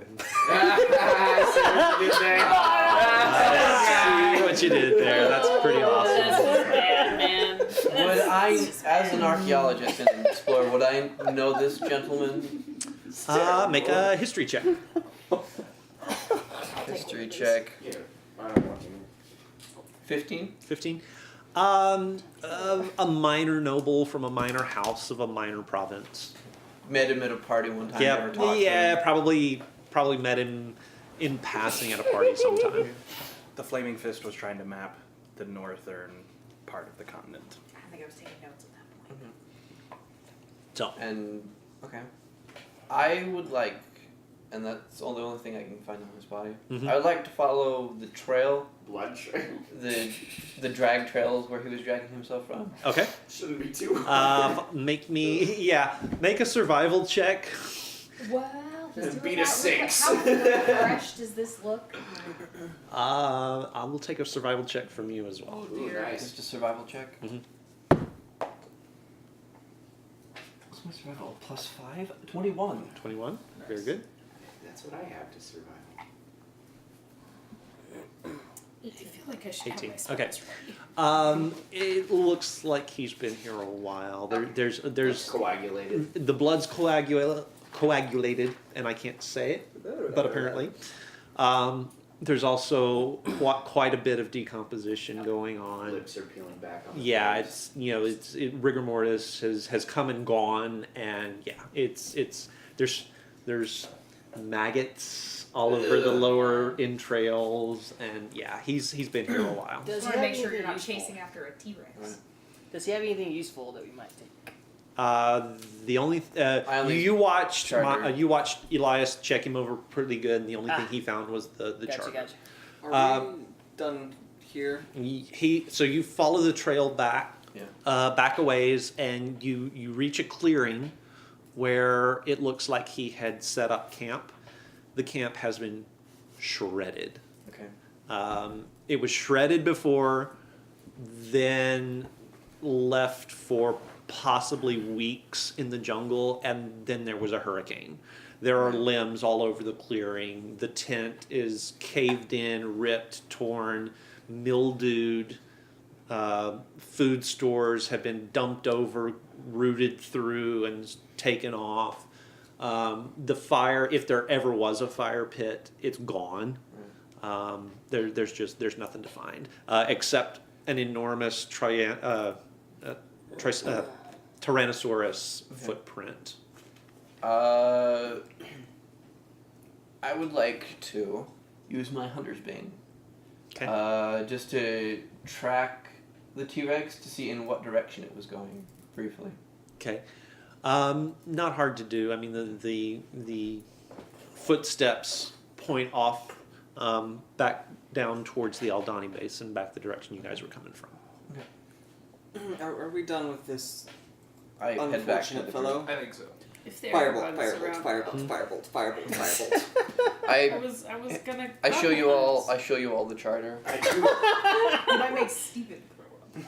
See what you did there. That's pretty awesome. That's bad, man. Would I, as an archaeologist and explorer, would I know this gentleman? Make a history check. History check. Yeah, I don't want to. 15? 15. A minor noble from a minor house of a minor province. Met him at a party one time. Yeah, never talked to yeah, him. probably met him in passing at a party sometime. The Flaming Fist was trying to map the northern part of the continent. I think I was taking notes at that point. So, And okay, I would like, and that's the only thing I can find on his body. Mhm. I would like to follow the trail, Blood trail. the drag trails where he was dragging himself from. okay. Shouldn't be too. Make a survival check. Wow, he's doing Beat a that. six. How fresh does this look? I will take a survival check from you as well. Oh dear. Nice. Just a survival check. Mhm. What's my survival? +5? 21. 21. Very good. That's what I have to survive. I feel like I should have 18. my Okay. spells ready. It looks like he's been here a while. There's Coagulated. the blood's coagulated, and I can't say it, but apparently, there's also quite a bit of decomposition going on. Lips are peeling back on the Yeah, face. it's rigor mortis has come and gone, and yeah, there's maggots all over the lower entrails, and yeah, he's been here a while. Just Does want he to have make sure you're anything not useful? chasing after a T-Rex. Does he have anything useful that we might take? The only I only you watched charter. you watched Elias check him over pretty good, and the only thing he found was the Gotcha, charter. gotcha. Are we done here? So you follow the trail back, Yeah. back a ways, and you reach a clearing where it looks like he had set up camp. The camp has been shredded. Okay. It was shredded before, then left for possibly weeks in the jungle, and then there was a hurricane. There are limbs all over the clearing. The tent is caved in, ripped, torn, mildewed. Food stores have been dumped over, rooted through, and taken off. The fire, if there ever was a fire pit, it's gone. There's nothing to find except an enormous Tyrannosaurus footprint. I would like to use my Hunter's Bane. Okay. Just to track the T-Rex to see in what direction it was going, briefly. Okay. Not hard to do. I mean, the footsteps point off back down towards the Aldani Basin, back the direction you guys were coming from. Are we done with this I head back to unfortunate the fellow? I think so. If there are Firebolt, bugs firebolt, around. firebolt, firebolt, firebolt, firebolt. I was gonna. I show you grab all. bugs. I show you all the charter. I do. You might make Steven throw up.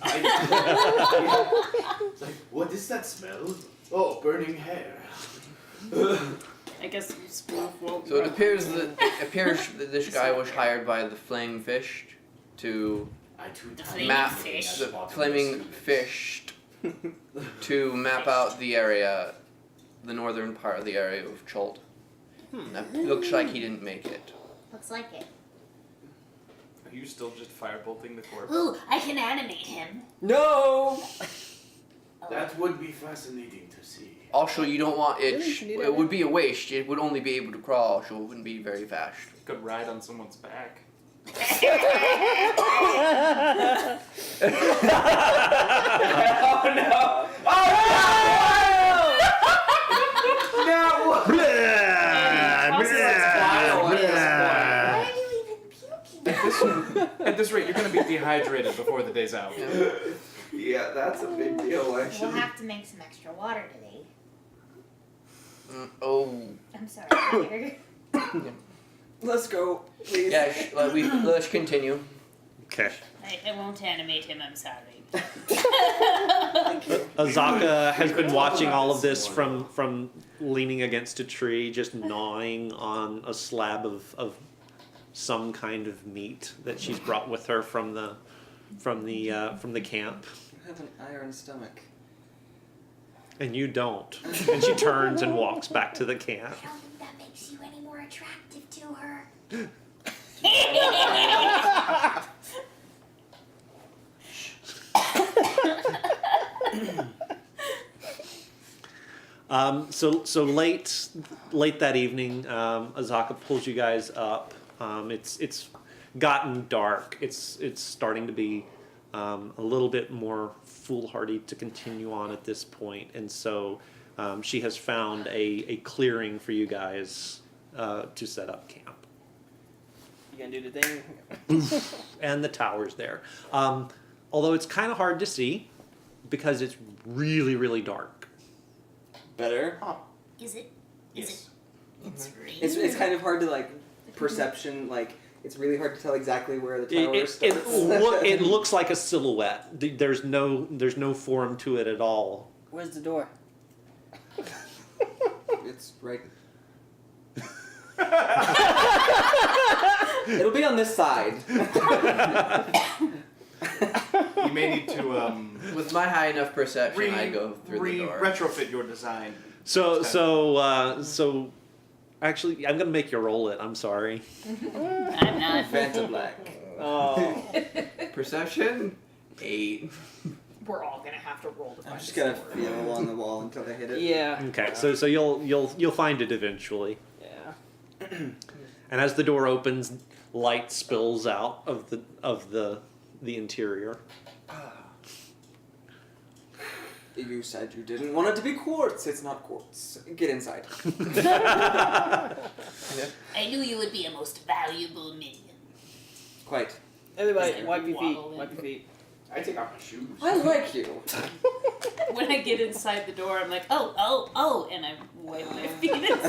It's like, what is that smell? Oh, burning hair. I guess Spoof won't. So it appears that this guy was hired by the Flaming Fish to I too The tired Flaming map of being Fish. the at bottom Flaming of the sea. Fish to map out the area, the northern part of the area of Chult. It looks like he didn't make it. Looks like it. Are you still just firebolting the corpse? Ooh, I can animate him. No! That would be fascinating to see. Also, you don't want it. Really? Can you do It that? would be a waste. It would only be able to crawl, so it wouldn't be very fast. Could ride on someone's back. Oh no! No! Why are you even puking? At this rate, you're going to be dehydrated before the day's out. Yeah, that's a big deal, We'll actually. have to make some extra water today. Oh. I'm sorry. Let's go, please. Yeah, let's continue. Okay. I won't animate him, I'm sorry. Azaka has been watching all of this from leaning against a tree, just gnawing on a slab of some kind of meat that she's brought with her from the camp. You have an iron stomach. And you don't. And she turns and walks back to the camp. I don't think that makes you any more attractive to her. So late that evening, Azaka pulls you guys up. It's gotten dark. It's starting to be a little bit more foolhardy to continue on at this point, and so she has found a clearing for you guys to set up camp. You gonna do the thing? And the tower's there. Although it's kind of hard to see because it's really, really dark. Better. Is it? Yes. It's really It's kind of hard to like perception. Like it's really hard to tell exactly where the tower starts. It looks like a silhouette. There's no form to it at all. Where's the door? It's right. It'll be on this side. You may need to With my high enough perception, I go through the door. retrofit your design. So actually, I'm gonna make you roll it. I'm sorry. I'm not. Phantom Black. Oh. Perception? 8. We're all gonna have to roll to find I'm just this gonna door. feel along the wall until I hit it. Yeah. Okay. So you'll find it eventually. Yeah. And as the door opens, light spills out of the interior. You said you didn't want it to be quartz. It's not quartz. Get inside. I knew you would be a most valuable minion. Quite. Everybody, Is there wipe your feet. waddle in? Wipe your feet. I take off my shoes. I like you. When I get inside the door, I'm like, oh, and I wipe my feet inside.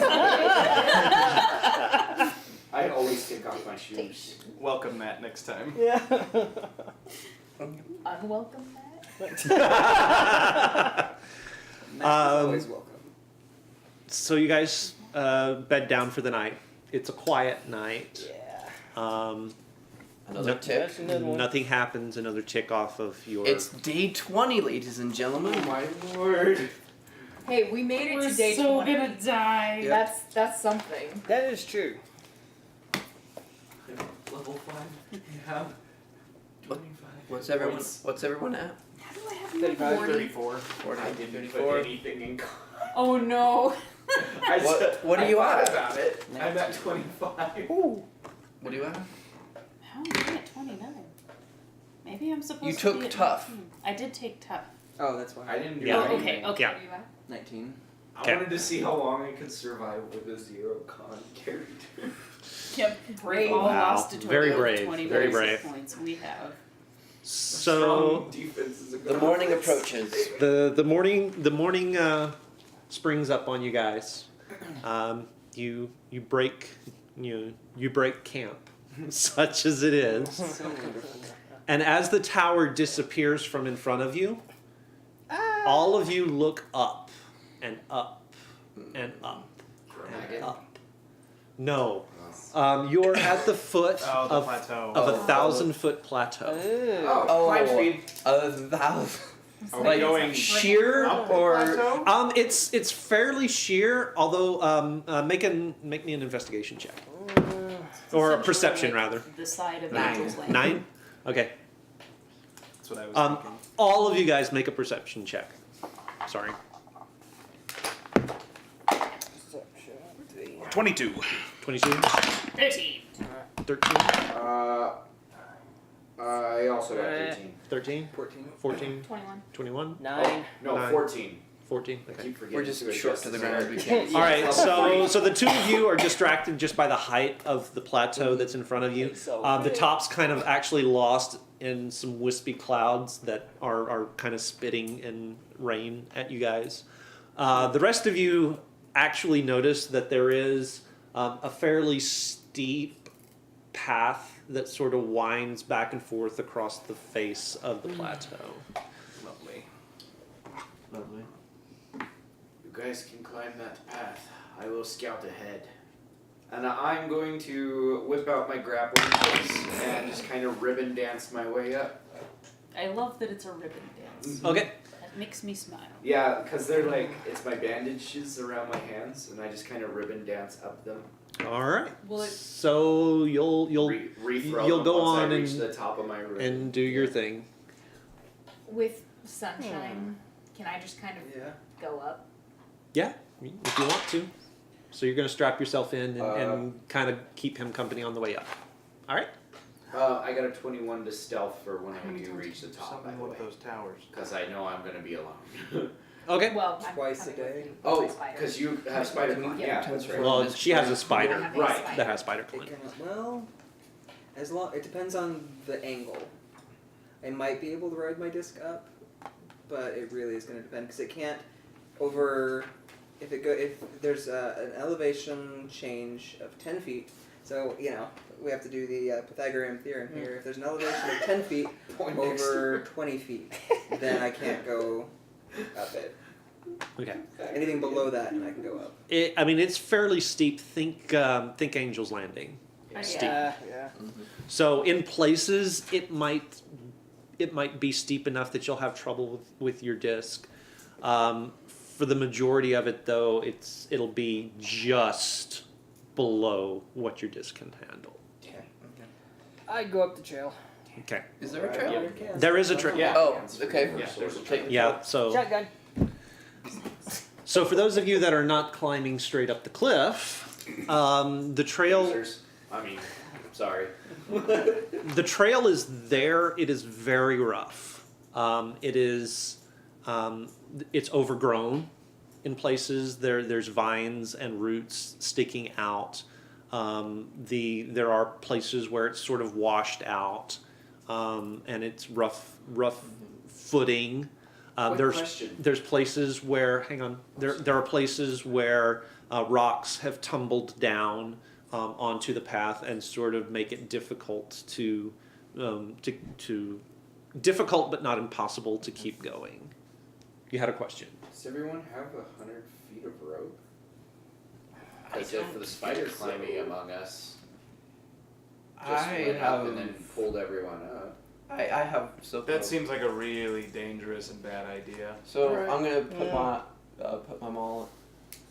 I always take off my shoes. Welcome Matt next time. Yeah. Unwelcome that? Matt is always welcome. So you guys bed down for the night. It's a quiet night. Yeah. Another tick. That's another one. Nothing happens. Another tick off of your. It's day 20, ladies and gentlemen. Oh my lord. Hey, we made it We're to day so 20. gonna die. That's something. That is true. Level 5. Yeah. 25. What's everyone at? How do I have 35. 34. 40, I didn't 34. put anything in. Oh no. What are you I at? thought about it. I'm at 25. Ooh. What are you at? How am I at 29? Maybe I'm supposed You to took be at tough. 19. I did take tough. Oh, that's why. I didn't do Yeah. Oh, anything. okay. Yeah. Are you at? 19. I wanted to see how long I could survive with a 0 con character. Yep. Brave. We've all Wow. lost a total Very of brave. 20 Very bonus brave. points. We have. So Strong defense is a good The morning offense. approaches. the morning springs up on you guys. You break camp, such as it is. So wonderful. And as the tower disappears from in front of you, all of you look up and up and up and up. No. You're at the foot Oh, the of plateau. a 1,000-foot plateau. Oh, climb speed. 1,000. Are we Like going sheer up the or plateau? It's fairly sheer, although make me an investigation check. Or a Essentially perception, like rather. The side of 9. Angel's Land. 9? Okay. That's what I was thinking. All of you guys make a perception check. Sorry. 22. 22? 13. 13? I also got 13. 13, 14. 14, 21. 21, 9. No, Nine. 14. 14. I Okay. keep forgetting We're just to short adjust to the this ground. already. We can't. All right, Yeah. so the two of you are distracted just by the height of the plateau that's in front of you. The top's kind of actually lost in some wispy clouds that are kind of spitting in rain at you guys. The rest of you actually notice that there is a fairly steep path that sort of winds back and forth across the face of the plateau. Lovely. Lovely. You guys can climb that path. I will scout ahead. And I'm going to whip out my grappling hooks and just kind of ribbon dance my way up. I love that it's a ribbon dance. Okay. That makes me smile. Yeah, because they're like, it's my bandages around my hands, and I just kind of ribbon dance up them. All right. Will it- So you'll Refurl you'll them go once on I reach and the top of my ribbon. and do your thing. With sunshine, can I just kind of Yeah. go up? Yeah, if you want to. So you're going to strap yourself in and kind of keep him company on the way up. All right. I got a 21 to stealth for when I do reach the top, by Something the way. with those towers. Because I know I'm going to be alone. Okay. Well, I'm Twice coming a day? with Oh, my spider. because you have spider climb. Yeah, that's right. Well, she has a I spider have a Right. spider. that has spider It climb. can, well, as long it depends on the angle. I might be able to ride my disc up, but it really is going to depend because it can't over. If there's an elevation change of 10 feet, so we have to do the Pythagorean theorem here. If there's an elevation of 10 feet over 20 feet, then I can't go up it. Okay. Anything below that, and I can go up. I mean, it's fairly steep. Think Angel's Landing. Steep. Yeah. So in places, it might be steep enough that you'll have trouble with your disc. For the majority of it, though, it'll be just below what your disc can handle. I'd go up the trail. Okay. Is there a trail? There is a trail. Yeah. Oh, okay. Yeah, there's a Take- Yeah. So. Shotgun. So for those of you that are not climbing straight up the cliff, the trail Losers. I mean, sorry. the trail is there. It is very rough. It's overgrown in places. There's vines and roots sticking out. There are places where it's sort of washed out, and it's rough footing. Question. There's places where there are places where rocks have tumbled down onto the path and sort of make it difficult to difficult but not impossible to keep going. You had a question. Does everyone have 100 feet of rope? Because if the spider climbing among us just I went up have. and then pulled everyone up. I have so. That seems like a really dangerous and bad idea. So Alright. I'm gonna put my maul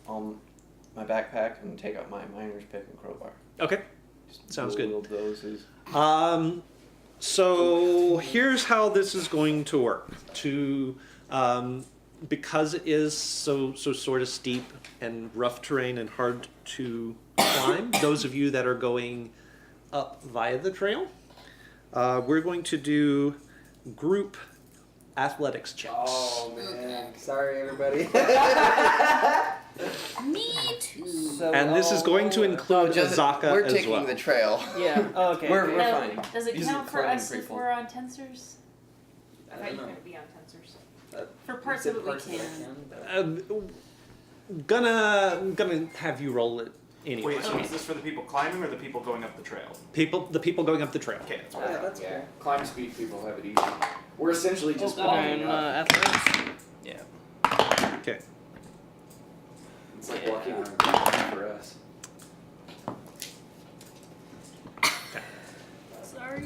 on my backpack and take out my miner's pick and crowbar. Okay. Just Sounds good. wield those as So here's how this is going to work. Because it is so sort of steep and rough terrain and hard to climb, those of you that are going up via the trail, we're going to do group athletics checks. Oh man, sorry everybody. Me too. So And this is going to include Azaka we're as taking well. the trail. Yeah. Oh, okay. We're Now, fine. does it Use count the for climbing us if pre-fold. we're on tensors? I thought you couldn't be on tensors. For parts of it, we can. Gonna have you roll it anyway. Wait, so is this for the people climbing or the people going up the trail? The people going up the trail. Okay, that's Yeah, that's Yeah, cool. climb speed people have it easy. We're essentially just God. walking And up. athletics. Yeah. Okay. It's like walking on ground for us. Sorry.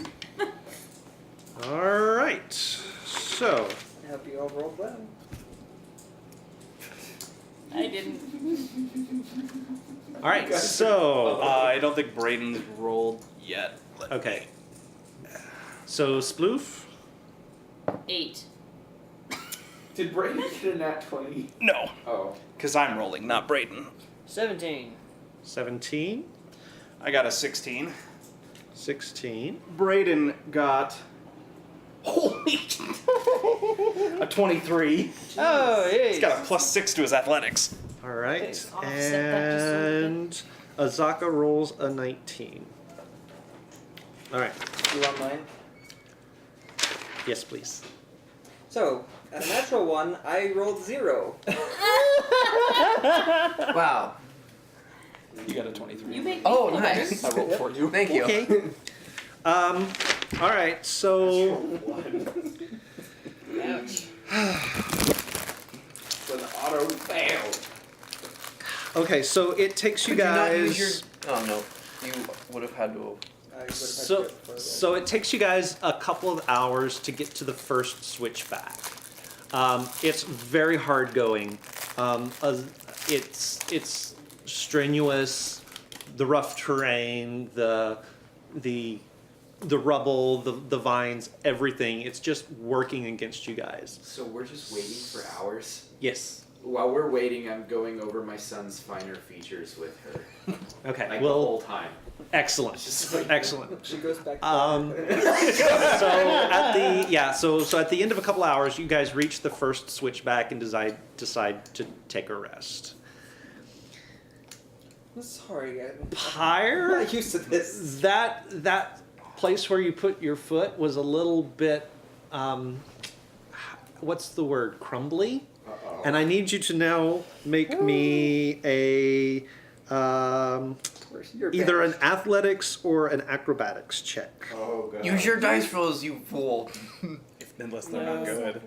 All right. So. I hope you all rolled well. I didn't. All right. So. I don't think Braden's rolled yet. Okay. So Sploof. 8. Did Brayden get a nat 20? No, Oh. because I'm rolling, not Braden. 17. 17. I got a 16. 16. Braden got A 23. Oh, hey. He's got a +6 to his athletics. All right, Offset that just a little and Azaka rolls a 19. All right. You want mine? Yes, please. So, at a natural 1, I rolled 0. Wow. You got a 23. You make me Oh, feel nice. better. I rolled for you. Thank you. Okay. All right. So Ouch. It's an auto fail. okay. So it takes you Could you not use guys. Oh no, you would have had to. So it takes you guys a couple of hours to get to the first switchback. It's very hard going. It's strenuous. The rough terrain, the rubble, the vines, everything. It's just working against you guys. So we're just waiting for hours. Yes. While we're waiting, I'm going over my son's finer features with her. Okay. Like the well, whole time. excellent. Excellent. She goes back. So at the end of a couple hours, you guys reach the first switchback and decide to take a rest. I'm sorry, I'm Pyre, not used to this. that place where you put your foot was a little bit, what's the word? Crumbly. Uh-oh. And I need you to now make me a Where's your either an bench? athletics or an acrobatics check. Oh god. Use your dice rolls, you fool. Unless they're not good.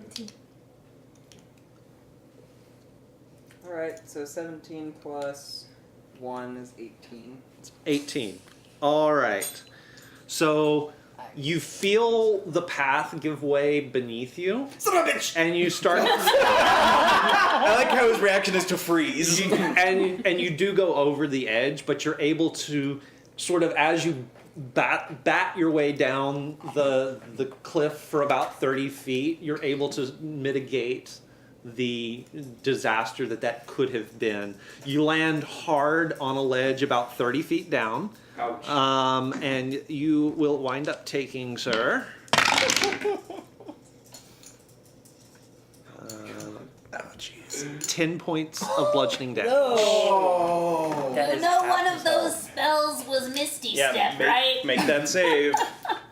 Alright, so 17 plus 1 is 18. 18. All right. So you feel the path give way beneath you. Son of a bitch! And you start. I like how his reaction is to freeze. and you do go over the edge, but you're able to sort of, as you bat your way down the cliff for about 30 feet, you're able to mitigate the disaster that could have been. You land hard on a ledge about 30 feet down. Ouch. And you will wind up taking, sir. Oh, jeez. 10 points of bludgeoning damage. Oh. You know, one of those spells was Misty Step, right? Make that save.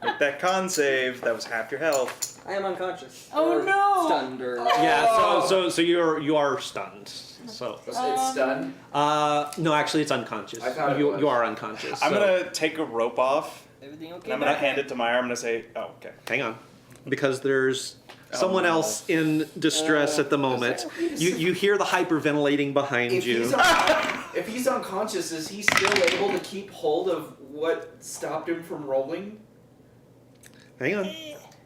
Make that con save. That was half your health. I am unconscious. Oh, or no. Stunned or. Yeah, so you are stunned. So Was it stunned? no, actually it's unconscious. I thought it you was. you are unconscious. I'm so- gonna take a rope off. Everything okay? And I'm gonna hand it to Meyer. I'm gonna say, "Oh, okay." hang on, because there's someone no. else in distress at the moment. You hear the hyperventilating behind If you. if he's unconscious, is he still able to keep hold of what stopped him from rolling? Hang on.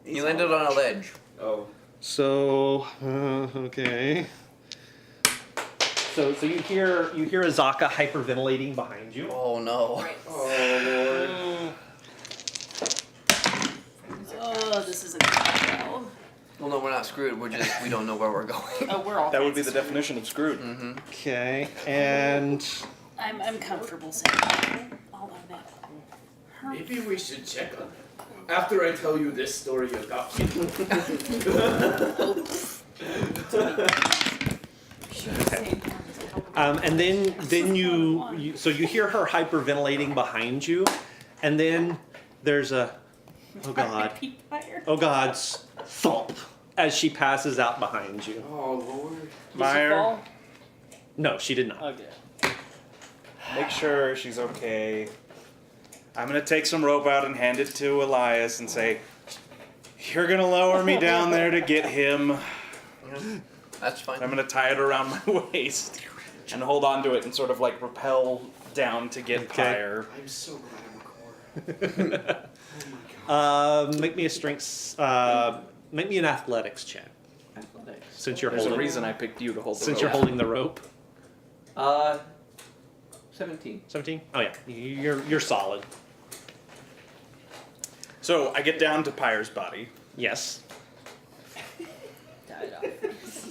You landed on a ledge. Oh. So okay. So you hear Azaka hyperventilating behind you. Oh no. Oh Oh, this isn't going well. Well, no, we're not screwed. We don't know where we're going. Oh, we're all. That would be fine. the definition of screwed. Mm-hmm. Okay, and I'm comfortable saying that. I'll own it. Lord. Maybe we should check on him. After I tell you this story about him. and then you so you hear her hyperventilating behind you, and then there's a oh god thump as she passes out behind you. Oh Lord. Meyer, No, she did not. Okay. make sure she's okay. I'm gonna take some rope out and hand it to Elias and say, "You're gonna lower me down there to get him." That's fine. I'm gonna tie it around my waist and hold on to it and sort of like rappel down to get Okay. higher. I'm so glad I'm a core. Make me a strength. Make me an athletics check Athletics. since you're There's a holding. reason I picked you to hold the Since rope. you're holding the rope. 17. 17. Oh yeah, you're solid. So I get down to Pyre's body, Yes. Died off.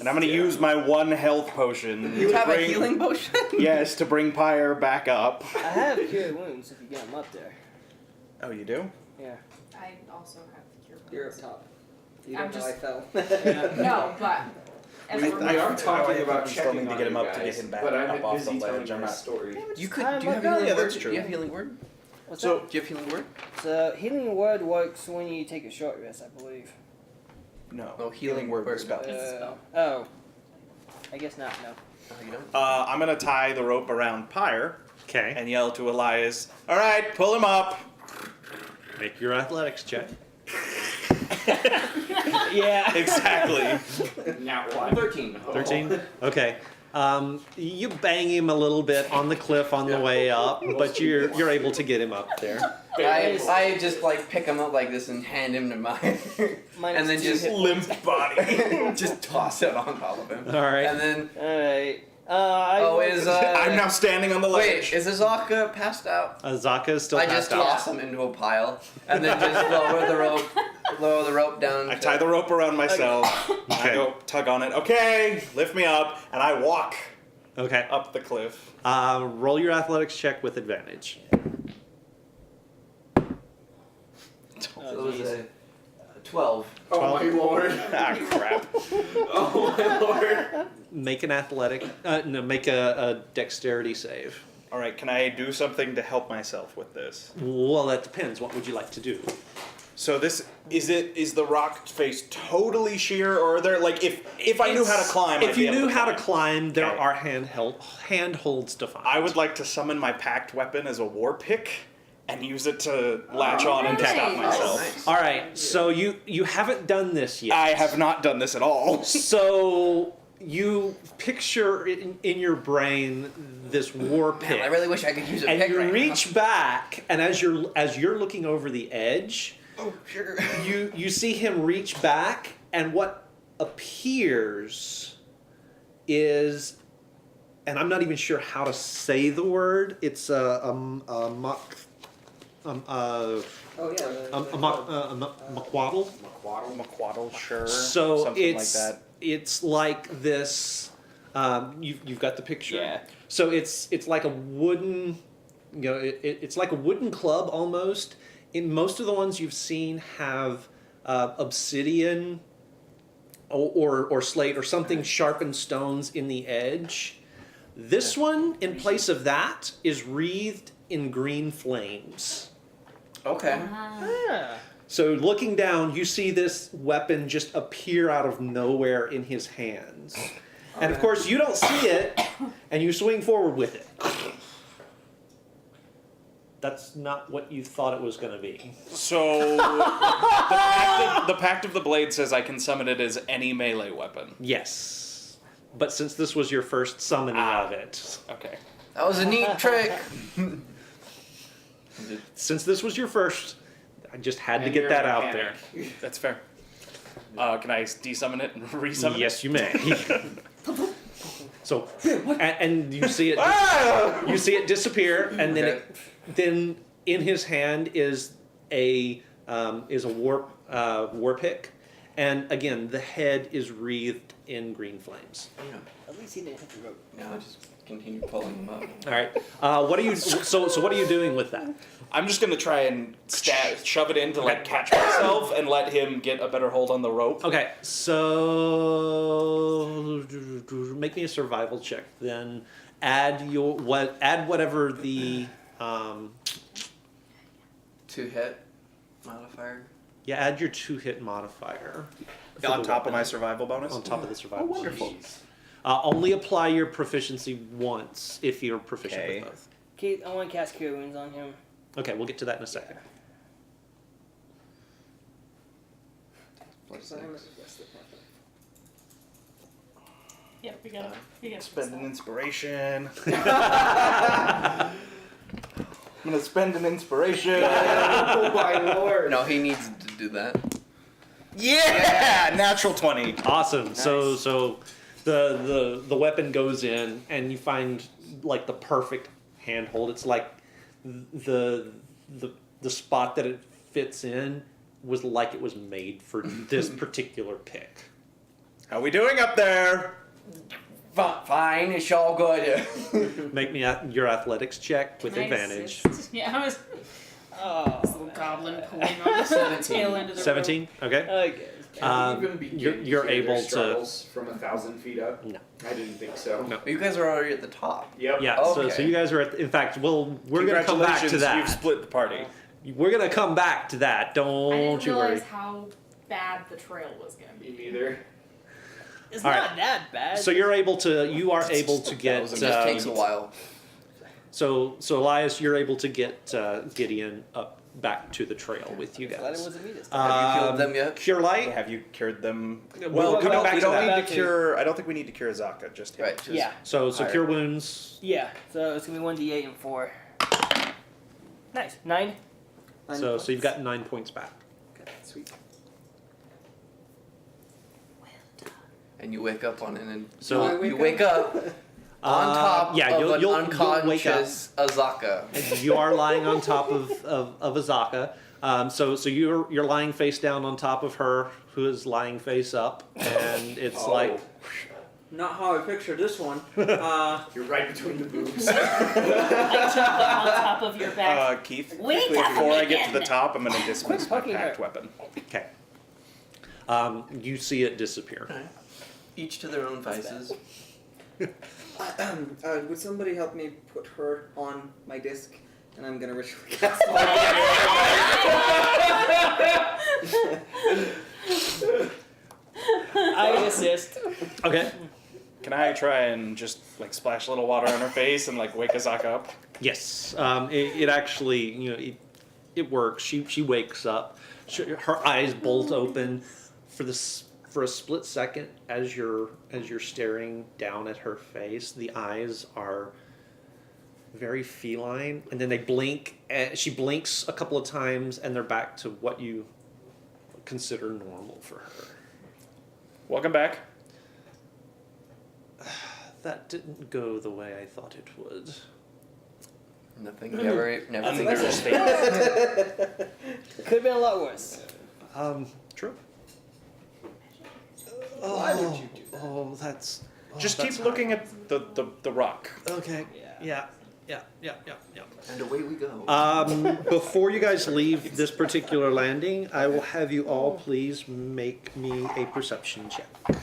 and I'm gonna use my one health potion. You to have a bring- healing potion? Yes, to bring Pyre back up. I have cure wounds if you get them up there. Oh, you do? Yeah. I also have the cure You're up wounds. top. You I'm don't know I just- fell. No, but as We we're are moving- talking about Storming checking to on get him you up to guys, get him back but I'm up off the busy telling ledge. I'm my not- story. You could. I'm Do you have okay. healing Yeah, word? that's Do true. you have healing word? What's So- that? Do you have healing word? So healing word works when you take a short rest, I believe. No. No, healing word word. spell. It's a spell. Oh. I guess not. No. Oh, you don't? I'm gonna tie the rope around Pyre Okay. and yell to Elias, "All right, pull him up." Make your athletics check. Yeah. Exactly. Now what? 13. 13? Okay. You bang him a little bit on the cliff on the way up, but you're able to get him up there. I just like pick him up like this and hand him to mine, Minus and then 2 just hit Limp body. just toss it on top of him. All right. And then Alright. I'm now standing on the ledge. wait, is Azaka passed out? Zaka is still I passed just out. toss him into a pile, and then just lower the rope down. I to- tie the rope around myself. Okay. I go tug on it. Okay, lift me up, and I walk Okay. up the cliff. Roll your athletics check with advantage. So it was a 12. Oh my lord. Ah, crap. Oh my lord. Make an athletic. No, make a dexterity save. All right, can I do something to help myself with this? Well, that depends. What would you like to do? So this is the rock face totally sheer, or are there like if I knew how to climb? If I'd be you able knew how to climb. climb, there Okay. are handholds to find. I would like to summon my packed weapon as a war pick and use it to latch on and stop nice. myself. Nice. All right. So you haven't done this yet. I have not done this at all. So you picture in your brain this war pit. Man, I really wish I could use a And pick you right reach back, and as you're looking over the edge, now. Oh, sugar. you see him reach back, and what appears is, and I'm not even sure how to say the word. It's a muck, Oh yeah. muckwaddle. Maquaddle, sure. So something it's like that. it's like this. You've got the picture. Yeah. So it's like a wooden, it's like a wooden club almost. In most of the ones you've seen have obsidian or slate or something sharpened stones in the edge. This one, in place of that, is wreathed in green flames. Okay. Yeah. So looking down, you see this weapon just appear out of nowhere in his hands. And of course, you don't see it, and you swing forward with it. That's not what you thought it was going to be. So the pact of the blade says I can summon it as any melee weapon. Yes. But since this was your first summoning of it, Okay. That was a neat trick. since this was your first, I just had to And get you're that a out there. mechanic. That's fair. Can I desummon it and resummon Yes, you may. So, and you see it. Ah! You see it disappear, and then Okay. then in his hand is a war pick, and again the head is wreathed in green flames. At least he didn't hit the rope. No, just continue pulling them up. All right. What are you? So what are you doing with that? I'm just gonna try and shove it in to like catch myself and let him get a better hold on the rope. Okay. So make me a survival check. Then add whatever the 2-hit modifier. yeah, add your 2-hit modifier for On the top of my weapon. survival bonus. On top of the survival. wonderful. Only apply your proficiency once if you're proficient Okay. with both. Keith, I want to cast Cure Wounds on him. Okay, we'll get to that in a second. Yeah, we got to Spend an inspiration. I'm gonna spend an inspiration. Oh my lord. No, he needs to do that. Yeah, natural 20. Awesome. So the weapon goes in, and you find like the perfect handhold. It's like the spot that it fits in was like it was made for this particular pick. How we doing up there? Fine, it's all good. Make me your athletics check with Can I advantage. assist? Yeah, I was. Oh, This little goblin pulling on the tail end of the rope. 17. Okay. I guess. Can you even begin you're to hear able their to. struggles from 1,000 feet up? No. I didn't think so. No. You guys are already at the top. Yep. Yeah. Okay. So you guys are at. In fact, we're gonna come back to Congratulations, that. You've split the party. We're gonna come back to that. I Don't didn't you realize worry. how bad the trail was gonna Me be. neither. It's All not right. that bad. So you are able to get. It just takes a while. So Elias, you're able to get Gideon up back to the trail with you Glad it guys. wasn't me this time. Have you killed them yet? Cure light. Have you cured them? Well, Well, coming back we to don't that. need to cure. I don't think we need to cure Azaka just yet. Right. Just Yeah. So Higher. cure wounds. Yeah. So it's gonna be 1d8 and 4. Nice. 9. So you've got 9 points back. Okay, sweet. And you wake up on an. So you wake up on top yeah, of you'll an wake up. unconscious Azaka. And you are lying on top of Azaka. So you're lying face down on top of her, who is lying face up, and it's like Not how I pictured this one. You're right between the boobs. I jump up on top of your back. Keith, Wake quickly, up before I get to the again. top, I'm going to dismiss my poking packed her. weapon. okay. You see it disappear. Each to their own vices. Would somebody help me put her on my disc? And I'm gonna ritually cast. I assist. Okay. Can I try and just like splash a little water on her face and like wake Azaka up? Yes. It actually it works. She wakes up. Her eyes bolt open for a split second as you're staring down at her face. The eyes are very feline, and then they blink. And she blinks a couple of times, and they're back to what you consider normal for her. Welcome back. That didn't go the way I thought it would. Nothing. Never. That's Never. an understatement. Could have been a lot worse. True. Why would you do that? Oh, that's. Just that's keep looking at the rock. Okay. Yeah. And away we go. Before you guys leave this particular landing, I will have you all please make me a perception check. Oh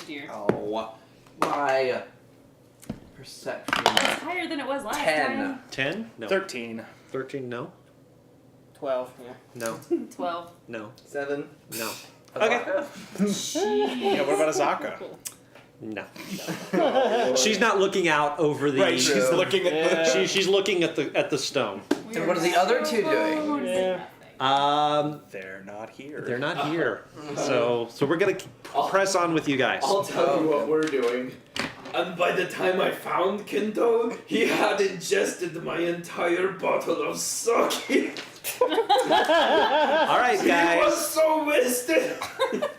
dear. Oh, my perception. It's higher than it was last 10. time. 10? No. 13. 13? No. 12. Yeah. No. 12. No. 7. No. Okay. Yeah, what about Azaka? No. She's not looking out over the. Right, she's looking at the. She's looking at the stone. And what are the other two doing? Yeah. They're not here. They're not here. So we're gonna press on with you guys. I'll tell you what we're doing. And by the time I found Kento, he had ingested my entire bottle of sake. All right, He was guys. so wasted. Right.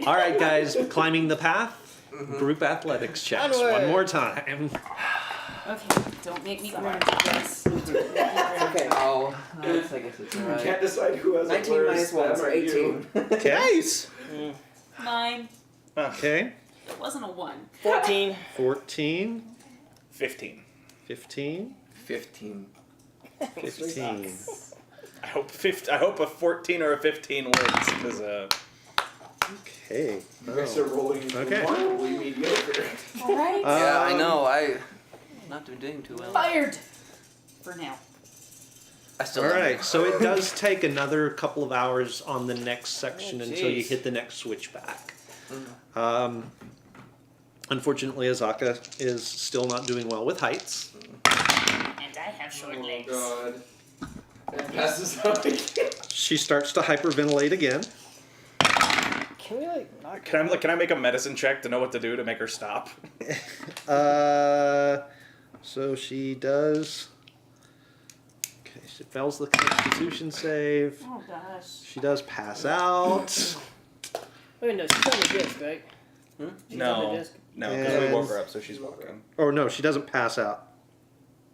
All right, guys. Climbing the path. Group athletics checks. Onward. One more time. Okay, don't make me grunge at this. Okay. Oh, I guess it's You alright. can't decide who has 19 it minus worse, 1, so them or 18. you. Okay. Nice. 9. Okay. It wasn't a 1. 14. 14. 15. 15. 15. 15. I hope a 14 or a 15 wins because Okay. You guys are rolling Okay. remarkably mediocre. Alright. Yeah, I know. I'm not doing too well. Fired! For now. I still. All love right. you. So it does take another couple of hours on the next section Oh, until you jeez. hit the next switchback. Unfortunately, Azaka is still not doing well with heights. And I have short Oh legs. god. It passes out again. She starts to hyperventilate again. Can we like knock? can I make a medicine check to know what to do to make her stop? So she does. Okay, she fails the Constitution save. Oh gosh. She does pass out. Wait, no, she's on the disc, right? She's on the No, disc. no, because we woke And- her up, so she's walking. Or no, she doesn't pass out.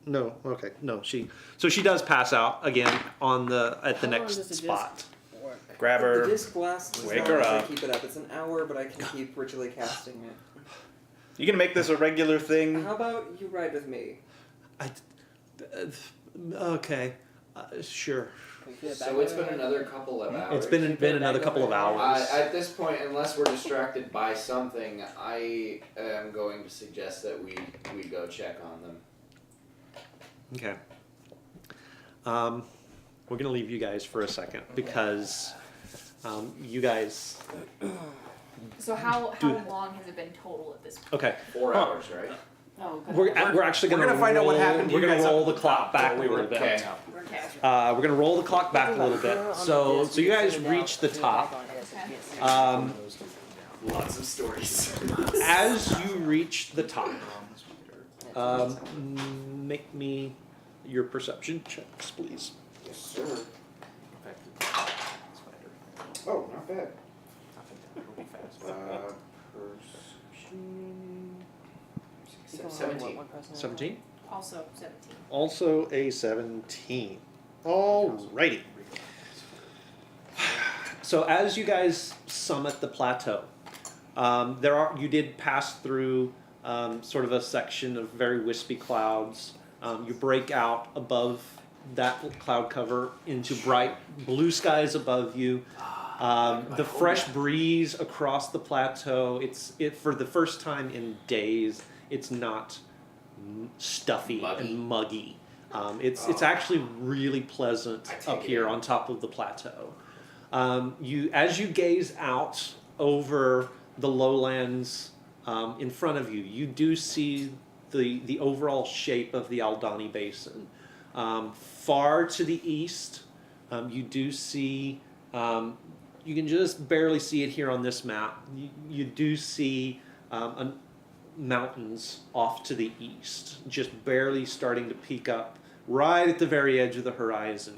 No, okay, no, she does pass out again on at the How long next does the disc spot. work? Grab The her. disc lasts as Wake long her as up. I keep it up. It's an hour, but I can keep ritually casting it. You gonna make this a regular thing? How about you ride with me? Okay, sure. So it's been another couple of hours. It's been another couple of hours. At this point, unless we're distracted by something, I am going to suggest that we go check on them. Okay. We're gonna leave you guys for a second because you guys. So how Do- long has it been total at this point? Okay. 4 hours, right? Oh, God. We're actually We're gonna gonna find out what roll- happened to We're you gonna guys roll up the at the clock top back while a we were little bit. Okay. We're casual. We're gonna roll the clock back a little bit. So you guys reach the top. Lots of stories. As you reach the top, make me your perception checks, please. Yes, sir. Oh, not bad. Perception. 17. 17. Also 17. Also a 17. Alrighty. So as you guys summit the plateau, you did pass through sort of a section of very wispy clouds. You break out above that cloud cover into bright blue skies above you. The fresh breeze across the plateau. For the first time in days. It's not stuffy and muggy. It's actually really pleasant up here on top of the plateau. As you gaze out over the lowlands in front of you, you do see the overall shape of the Aldani Basin. Far to the east, you do see. You can just barely see it here on this map. You do see mountains off to the east, just barely starting to peak up right at the very edge of the horizon.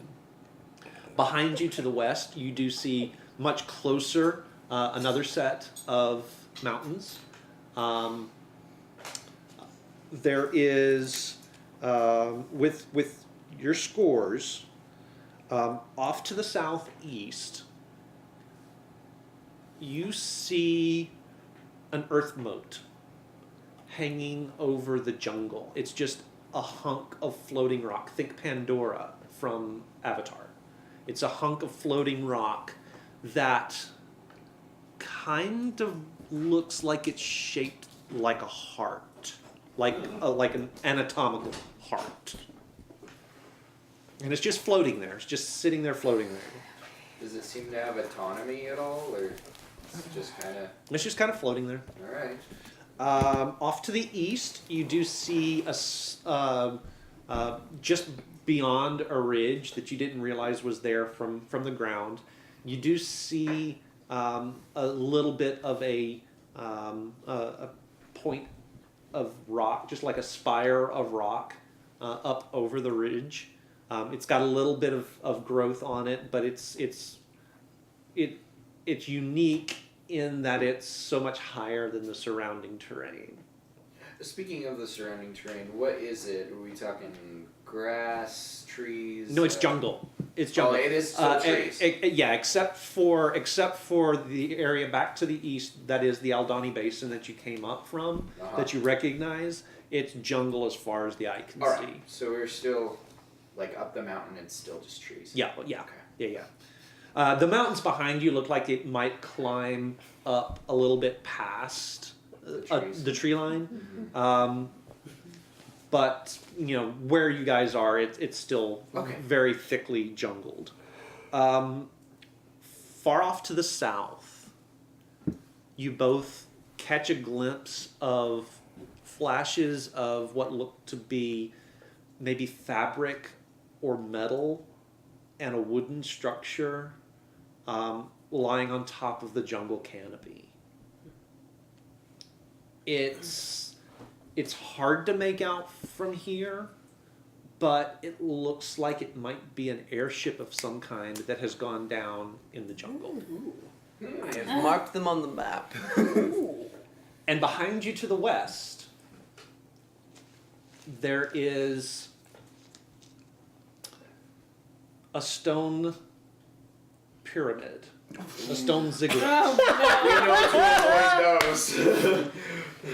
Behind you to the west, you do see much closer another set of mountains. There is, with your scores, off to the southeast, you see an earth moat hanging over the jungle. It's just a hunk of floating rock. Think Pandora from Avatar. It's a hunk of floating rock that kind of looks like it's shaped like a heart, like an anatomical heart. And it's just floating there. It's just sitting there floating there. Does it seem to have autonomy at all, or is it just kind of... It's just kind of floating there. All right. Off to the east, you do see just beyond a ridge that you didn't realize was there from the ground. You do see a little bit of a point of rock, just like a spire of rock up over the ridge. It's got a little bit of growth on it, but it's unique in that it's so much higher than the surrounding terrain. Speaking of the surrounding terrain, what is it? Are we talking grass, trees? No, it's jungle. It's jungle. Oh, it is still trees. Yeah, except for the area back to the east, that is the Aldani Basin that you came up from, that you recognize. It's jungle as far as the eye can All see. right. So we're still, like, up the mountain. It's still just trees. Yeah. Okay. Yeah. The mountains behind you look like it might climb up a little bit past the tree line. But, where you guys are, it's still very thickly jungled. Far off to the south, you both catch a glimpse of flashes of what look to be maybe fabric or metal and a wooden structure lying on top of the jungle canopy. It's hard to make out from here, but it looks like it might be an airship of some kind that has gone down in the jungle. I have marked them on the map. And behind you to the west, there is a stone pyramid, a stone ziggurat. We know to avoid those.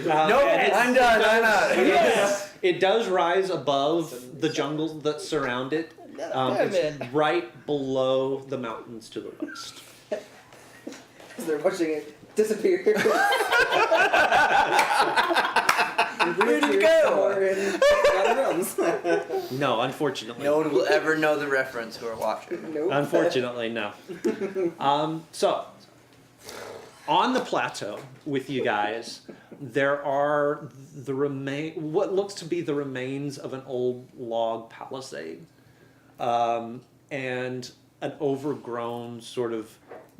Nope, I'm done. I'm out. It does rise above the jungles that surround it. It's right below the mountains to the west. Because they're watching it disappear. Where did it go? No, unfortunately. No one will ever know the reference who are watching. Nope. Unfortunately, no. So, on the plateau with you guys, there are what looks to be the remains of an old log palisade, and an overgrown, sort of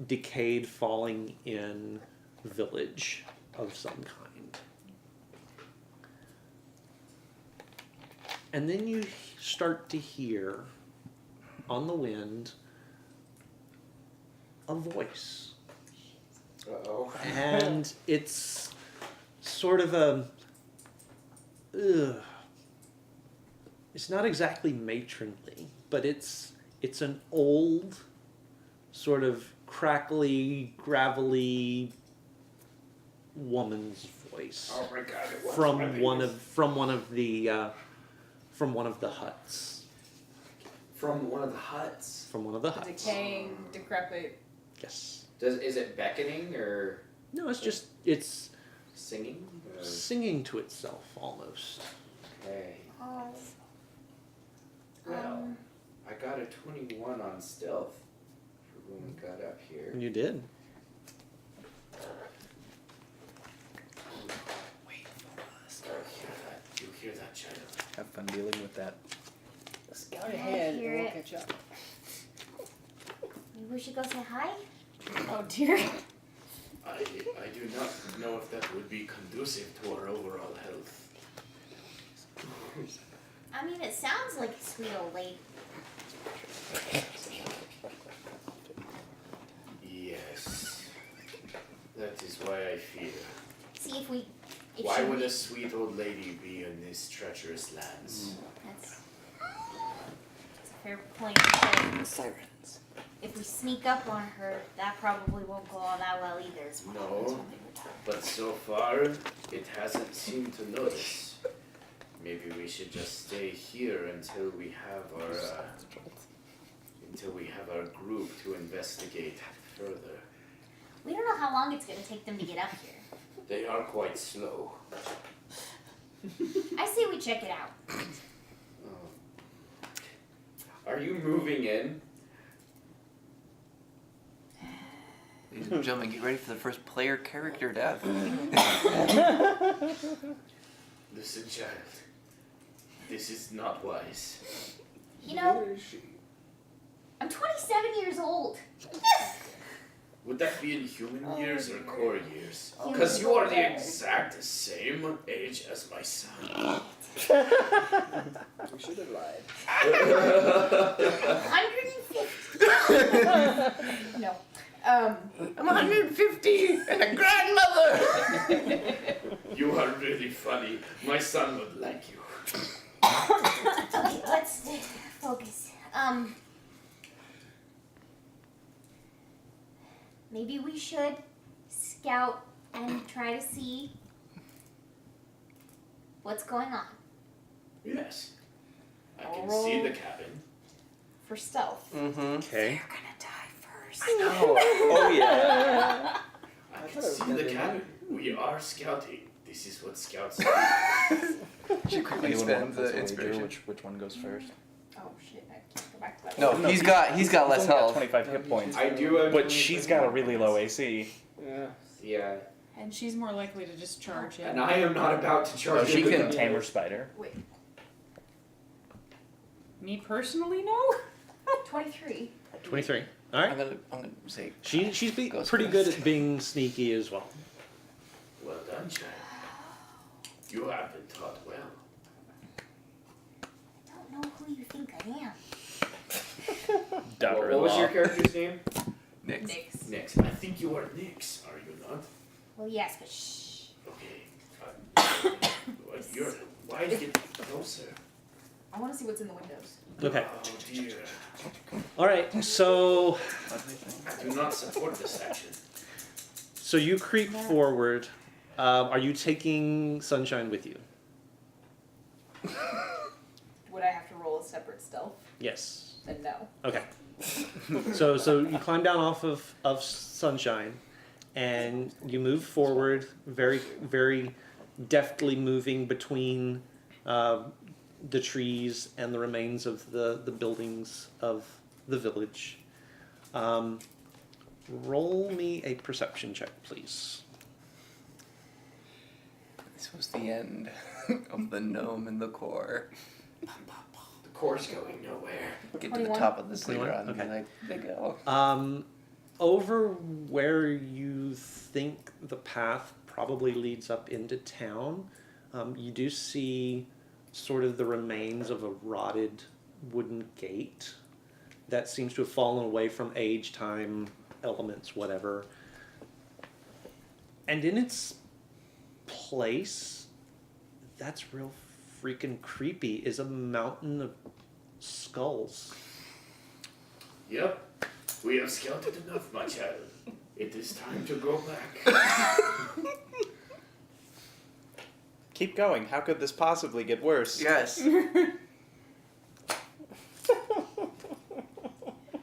decayed, falling in village of some kind. And then you start to hear, on the wind, a voice. Uh-oh. And it's sort of a... It's not exactly matronly, but it's an old, sort of crackly, gravelly woman's voice. Oh my god! It was From my one baby. of the huts. From one of the huts. From one of the huts. Decaying, decrepit. Yes. Is it beckoning or No, it's singing? singing to itself almost. Okay. Oh. Well, I got a 21 on stealth for when we got up here. You did. Wait for us. You hear that, child? Have fun dealing with that. Scout ahead, hear and we'll it. catch up. Maybe we should go say hi? Oh dear. I do not know if that would be conducive to our overall health. I mean, it sounds like a sweet old lady. Yes. That is why I fear. See if we... Why would a sweet old lady be in these treacherous lands? That's a fair point. But Sirens. if we sneak up on her, that probably won't go all that well either. No, but so far, it hasn't seemed to notice. Maybe we should just stay here until we have our group to investigate further. We don't know how long it's going to take them to get up here. They are quite slow. I say we check it out. Are you moving in? Ladies and gentlemen, get ready for the first player character death. Listen, child. This is not wise. You know, I'm 27 years old. Would that be in human years or core years? Because you are the exact same age as my son. We should have lied. 150. No. I'm 150 and a grandmother! You are really funny. My son would like you. Okay, let's focus. Maybe we should scout and try to see what's going on. Yes. I can see the cabin. For stealth. Mm-hmm. Okay. Oh yeah. I can see the cabin. We are scouting. This is what scouts do. She quickly Anyone spends want the that's what we do? inspiration. Which one goes first? Oh shit, I can't go back to that. No, he's got less He's only got health. 25 hit points. I do have But she's got a really low AC. Yeah. Yeah. And she's more likely to just charge him. And I am not about to charge she you. can Tamer spider. Wait. Me personally, no? 23. 23. All right. I'm gonna say She's Goes pretty first. good at being sneaky as well. Well done, child. You have been taught well. I don't know who you think I am. What was your character's name? Nix. Nix. Nix. I think you are Nix, are you not? Well, yes, but shh. Okay. Why get closer? I want to see what's in the windows. Okay. Oh dear. All right. So I do not support this action. so you creep forward. Are you taking Sunshine with you? Would I have to roll a separate stealth? Yes. Then no. Okay. So you climb down off of Sunshine, and you move forward, very very deftly moving between the trees and the remains of the buildings of the village. Roll me a perception check, please. This was the end of the gnome in the core. The core's going nowhere. Get to the top of the 21? ziggurat and Okay. be like, they go. Over where you think the path probably leads up into town, you do see sort of the remains of a rotted wooden gate that seems to have fallen away from age, time, elements, whatever. And in its place, that's real freaking creepy, is a mountain of skulls. Yep. We have scouted enough, my child. It is time to go back. Keep going. How could this possibly get worse? Yes.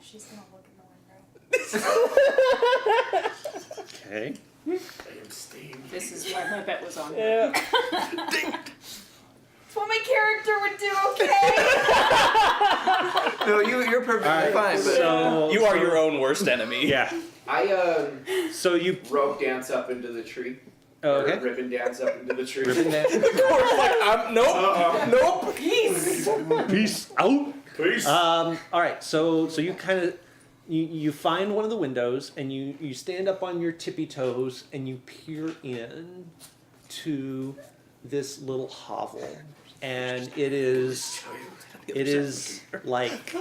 She's gonna look in the window. Okay. I am staying. This is why my bet was on. Yeah. It's what my character would do, okay? No, you're perfectly fine, but So You are your own worst enemy. Yeah. I So you rope dance up into the tree. Oh, okay. Or ribbon dance up into the tree. Ribbon dance. Nope. Nope. Peace! Peace out. Peace. All right. So you kind of you find one of the windows and you stand up on your tippy toes and you peer in to this little hovel, and it is like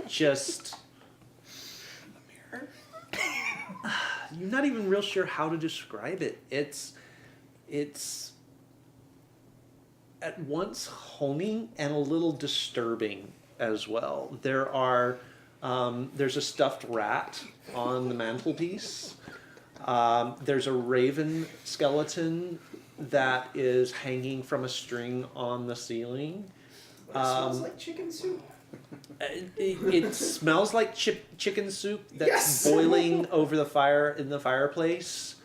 just. You're not even real sure how to describe it. It's at once homey and a little disturbing as well. There's a stuffed rat on the mantelpiece. There's a raven skeleton that is hanging from a string on the ceiling. But it smells like chicken soup. It smells like chicken soup that's Yes! boiling over the fire in the fireplace,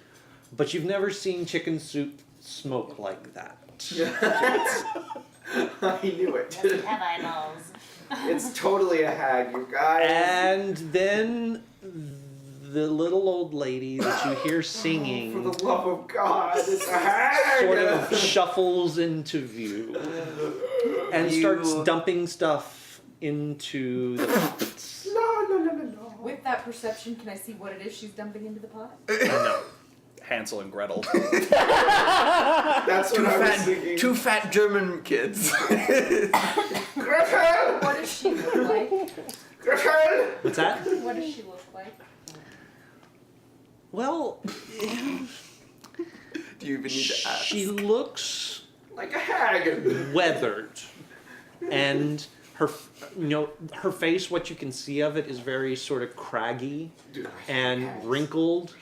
but you've never seen chicken soup smoke like that. I knew it. Does it have eyeballs? It's totally a hag, you guys. And then the little old lady that you hear For singing the love of God, it's a hag! sort of shuffles into view and starts dumping stuff into the pots. No. With that perception, can I see what it is she's dumping into the pot? No. Hansel and Gretel. That's what I was thinking. two fat German kids. Gretel! What does she look like? Gretel! What's that? What does she look like? Well, Do you even need to ask? she looks Like a hag. weathered, and her face, what you can see of it, is very sort of craggy Dude, and wrinkled,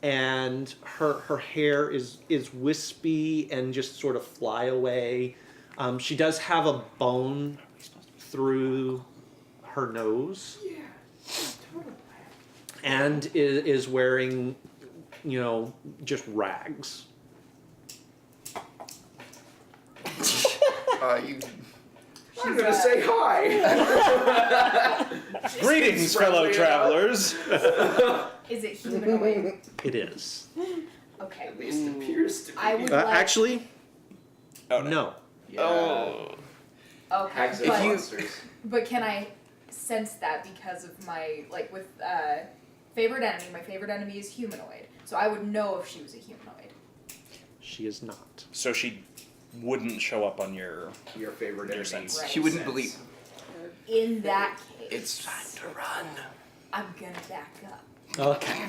and her hair is wispy and just sort of fly away. She does have a bone through her nose, Yeah. Totally. and is wearing, just rags. I'm gonna say hi. Greetings, fellow travelers. Is it humanoid? It is. Okay. At least it appears to be. I would like. Actually, Oh, no. Yeah. Oh. Okay. Hags are But, monsters. but can I sense that because of my with favorite enemy? My favorite enemy is humanoid, so I would know if she was a humanoid. She is not. So she wouldn't show up on your. Your favorite Your enemy. sense. Right. She wouldn't believe. In that case, It's time to run. I'm gonna back up. Okay.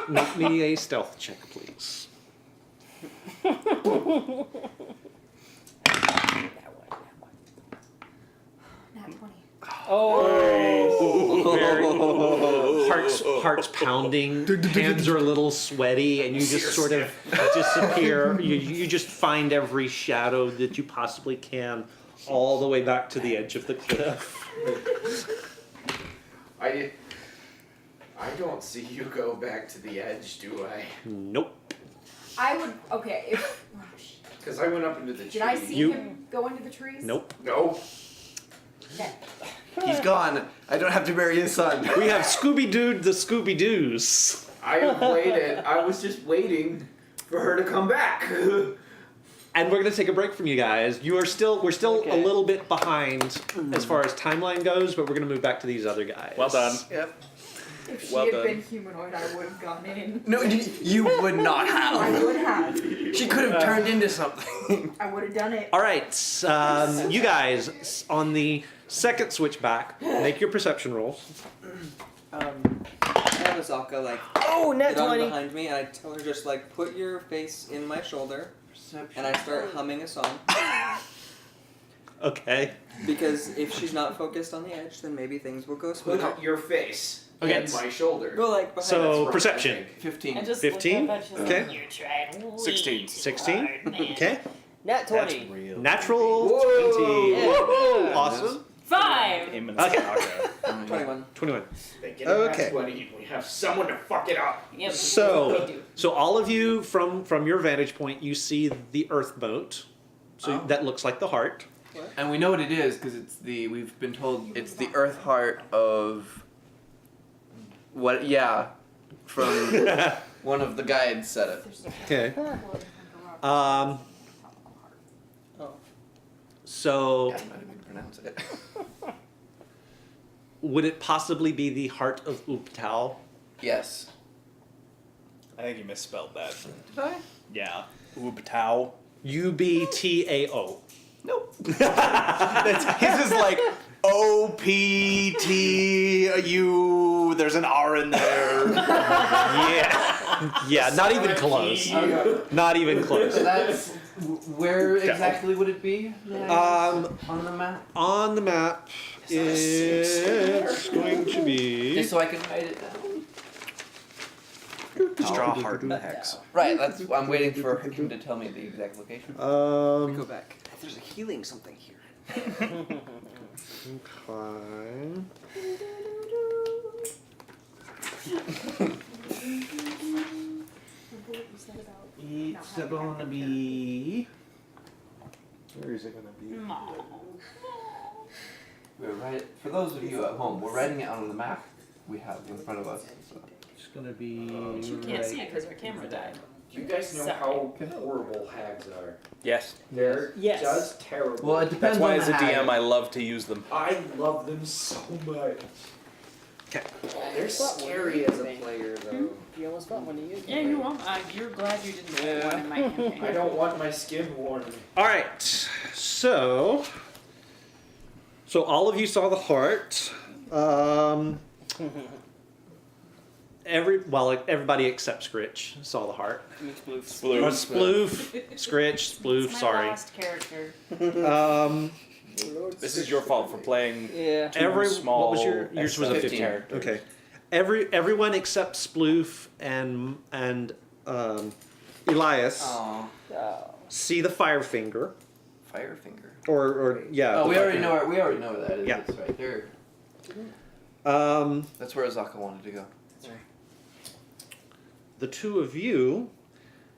Make me a stealth check, please. Nat 20. Oh. hearts pounding, hands are a little sweaty, and you just sort of disappear. You just find every shadow that you possibly can, all the way back to the edge of the cliff. I don't see you go back to the edge, do I? Nope. I would. Okay. If Because I went up into the tree. did I see him go into the trees? Nope. No. Okay. He's gone. I don't have to bury his son. We have Scooby-Doo the Scooby-Doos. I waited. I was just waiting for her to come back. And we're gonna take a break from you guys. We're still a little bit behind as far as timeline goes, but we're gonna move back to these other guys. Well done. Yep. If she Well had done. been humanoid, I would have gone in. No, you would not I have. would have. She could have turned into something. I would have done it. All right, you guys on the second switchback, make your perception rolls. I have Azaka like Oh, net get on 20. behind me, and I tell her just like put your face in my shoulder, and I start humming a song. Okay. Because if she's not focused on the edge, then maybe things will go smooth. Put your face Okay. in my shoulder. Go like behind So right, perception. 15. I just 15? looked up, I just Okay. You're trying way 16. too 16? hard, man. Okay. Net 20. real. Natural Whoa. 20. Yeah. Woohoo! Awesome. 5. Aim and Okay. Saga. 21. 21. They get Okay. okay. 20. We have someone to fuck it up. Yep. So, we do. so all of you from your vantage point, you see the Earth boat. So Oh. that looks like the heart. And we know what it is because we've been told it's the Earth heart of what? Yeah, from one of the guides said it. Okay. Oh. So Yeah, I might even pronounce it. would it possibly be the heart of Uptal? Yes. I think you misspelled that. Did I? Yeah. Ubtao. UBTAO. Nope. His is like OPTU. There's an R in there. Yeah. Yeah, not even close. Not even close. So that's where exactly would it be? On the map. On the map, it's going to be. Just so I can write it down. Straw heart and hex. Right. That's. I'm waiting for him to tell me the exact location. We go back. There's a healing something here. Okay. It's gonna be. Where is it gonna be? We're right. For those of you at home, we're writing it on the map we have in front of us. So. It's gonna be. You can't see it because our camera died. Do you guys know Suck how horrible hags are? Yes. They're Yes. just terrible. Well, it depends That's why, on as the a hag. DM, I love to use them. I love them so much. Okay. They're scary as a player, though. You almost fought one of you. Yeah, you won't. You're glad you didn't get one in my campaign. I don't want my skin worn. All right. So all of you saw the heart. Everybody except Scritch saw the heart. Sploof. Sploof, Scritch, Sploof. It's my Sorry. last character. This is your fault for playing Yeah. too small. What was yours was a 15. characters. Okay. Everyone except Sploof and Elias Oh, see the Firefinger, Firefinger. or yeah. Oh, the we already Firefinger. know. We already know where that is. Yeah. It's right there. That's where Azaka wanted to go. The two of you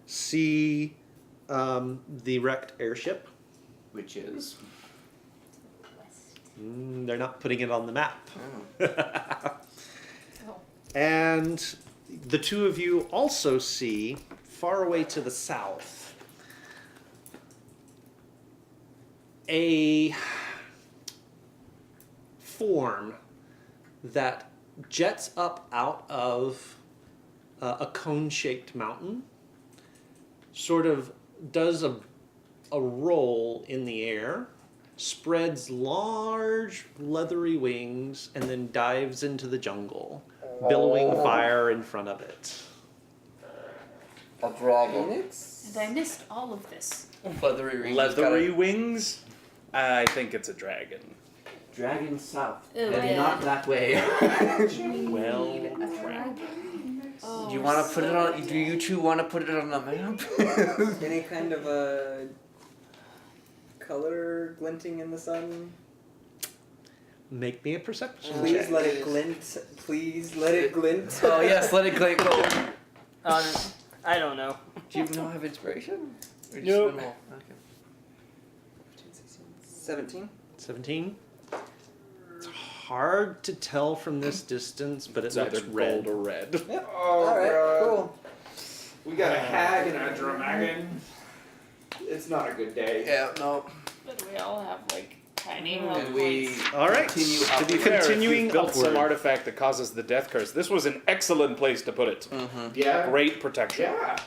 see the wrecked airship. Which is. They're not putting it on the map. Oh. And the two of you also see, far away to the south, a form that jets up out of a cone-shaped mountain, sort of does a roll in the air, spreads large leathery wings, and then dives into the jungle, billowing fire in front of it. A dragon. And I missed all of this. Leathery rings. Leathery wings? I think it's a dragon. Dragon south. Oh, and yeah. not that way. Well, Do you want to put it on? Do you two want to put it on the map? Any kind of a color glinting in the sun? make me a perception Please check. let it glint. Please let it glint. Oh yes, let it glint. Go. I don't know. Do you not have inspiration? Or just Nope. normal? Okay. 17. 17. It's hard to tell from this distance, but It's it either looks red. gold or red. Oh, All right, God. cool. We got a hag and a dramagon. It's not a good day. Yeah. No. But we all have like tiny And health we points. All right. continue To be upward. fair, Continuing if you've built some upward. artifact that causes the death curse, this was an excellent place to put it. Mm-hmm. Yeah. Great protection. Yeah.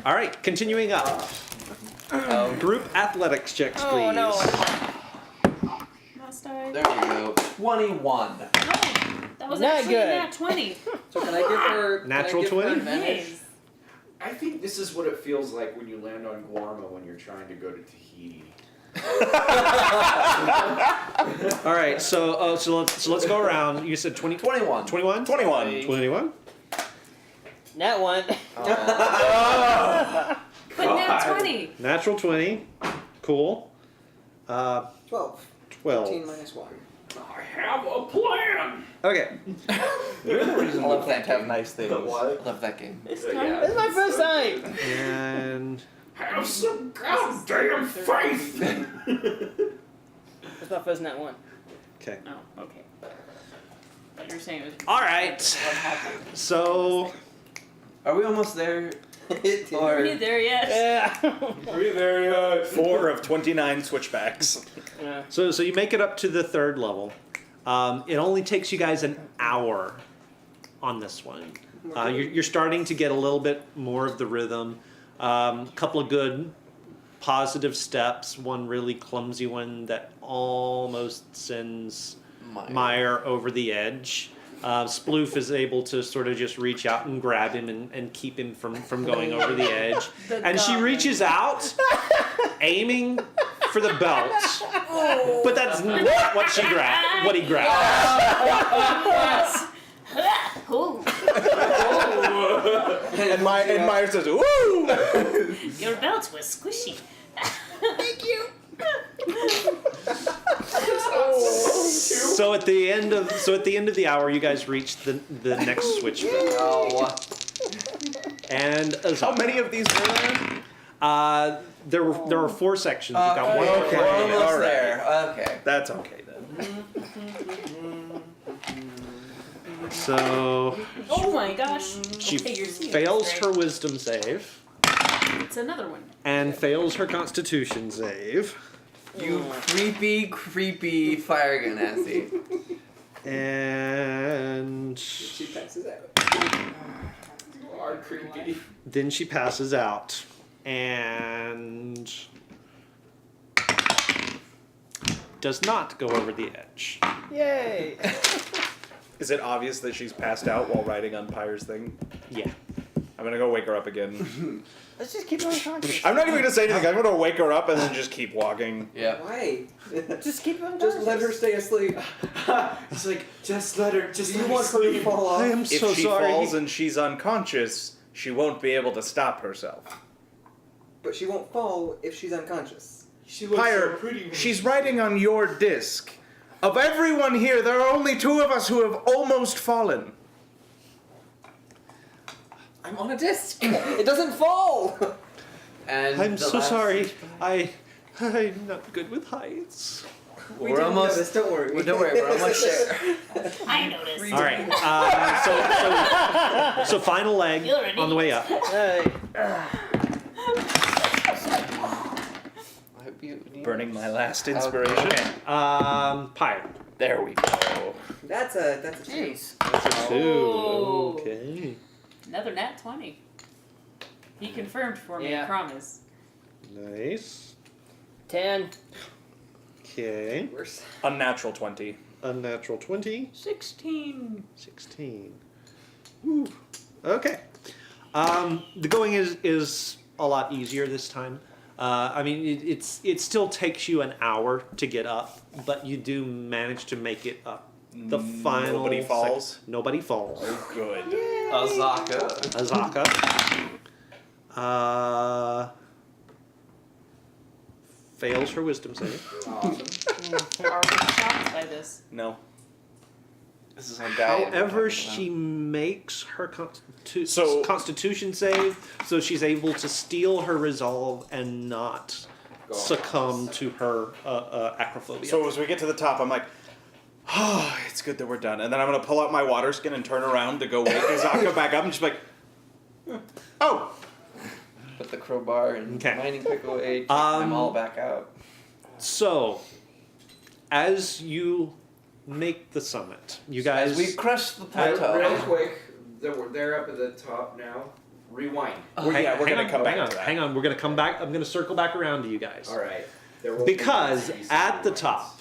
All right, continuing up. Group athletics checks, please. Oh no. Must I? There we go. 21. That was Not actually good. a nat 20. So can I give her Natural can I give her 20? advantage? Yes. I think this is what it feels like when you land on Guarma when you're trying to go to Tahiti. All right, so let's go around. You said 20, 21. 21? 21. 21? That one. But nat 20. Natural 20. Cool. 12. 12. 14 minus 1. I have a plan. Okay. You're the reason I love that have nice things. The what? I love that game. This is my first time. And Have some goddamn faith. That's my first nat one. okay. Oh, okay. But you're saying it was. All right. What happened? So Are we almost there? Are we there yet? Yeah. Are you there yet? 4 of 29 switchbacks. Yeah. so you make it up to the 3rd level. It only takes you guys an hour on this one. You're starting to get a little bit more of the rhythm. Couple of good positive steps. One really clumsy one that almost sends Meyer over the edge. Sploof is able to sort of just reach out and grab him and keep him from going over the edge. And she reaches out, aiming for the belt. But that's not what he grabbed. Oh, And Meyer says, "Woo!" your belt was squishy. Thank you. So at the end of the hour, you guys reach the next switch. Oh. And How many of these were there? there were 4 sections. You got one. Okay, we're almost all right. there. Okay. That's okay then. So Oh my gosh. she Okay, you're seeing fails this, her right? wisdom save It's another one. and fails her constitution save. You creepy fire ganassi. And She passes out. You are creepy. then she passes out. And does not go over the edge. Yay. Is it obvious that she's passed out while riding on Pyre's thing? Yeah. I'm gonna go wake her up again. Let's just keep her unconscious. I'm not even gonna say anything. I'm gonna wake her up and then just keep walking. Yeah. Why? Just keep her unconscious. Just let her stay asleep. It's like, just let her, just Do you let want her to fall off? I am If so she sorry. falls and she's unconscious, she won't be able to stop herself. But she won't fall if she's unconscious. She looks Pyre, so pretty. when she's riding on your disc. Of everyone here, there are only 2 of us who have almost fallen. I'm on a disc. It doesn't fall. And I'm the so last- sorry. I'm not good with heights. We We're didn't almost. notice, don't worry. Well, don't worry, we're almost there. I noticed. All right. So final leg You're an on the way up. Hey. I hope you- Burning my last inspiration. Okay. Pyre. There we go. That's a two. Jeez. That's a 2. Oh. Okay. Another nat 20. He confirmed for me, I Yeah. promise. Nice. 10. Okay. Worse. Unnatural 20. Unnatural 20. 16. 16. Ooh. Okay. The going is a lot easier this time. I mean, it still takes you an hour to get up, but you do manage to make it up. The final. Nobody falls? Nobody falls. Oh, good. Azaka. Fails her wisdom save. Awesome. Are we shocked by this? No. This is our guy. However, she makes her So- constitution save, so she's able to steal her resolve and not Go on. succumb to her acrophobia. So as we get to the top, I'm like, oh, it's good that we're done. And then I'm going to pull out my water skin and turn around to go wake Azaka back up. And she's like, oh. Put the crowbar and Okay. mining pick away. Take them all back out. So, as you make the summit, you guys. As we crush the Real plateau. quick, they're up at the top now. Rewind. We're going to come back hang on, to that. hang on. We're going to come back. I'm going to circle back around to you guys. All right. There will be Because easy at the rewinds. top,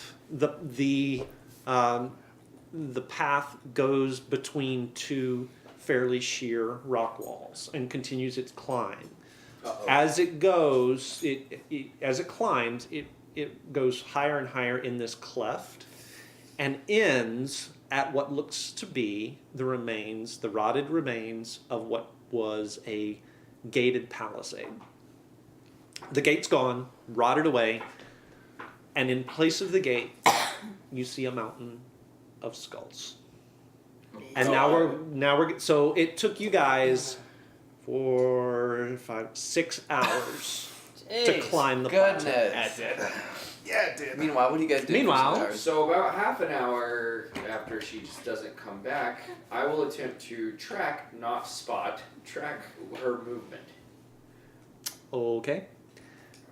the path goes between two fairly sheer rock walls and continues its climb. Uh-oh. As it goes, as it climbs, it goes higher and higher in this cleft, and ends at what looks to be the rotted remains of what was a gated palisade. The gate's gone, rotted away, and in place of the gate, you see a mountain of skulls. And now we're so it took you guys 4, 5, 6 hours to Jeez. climb the plateau. Goodness. Yeah, it did. Meanwhile, what do you guys do? Meanwhile- for 6 hours? So about half an hour after she just doesn't come back, I will attempt to track, not spot, track her movement. Okay.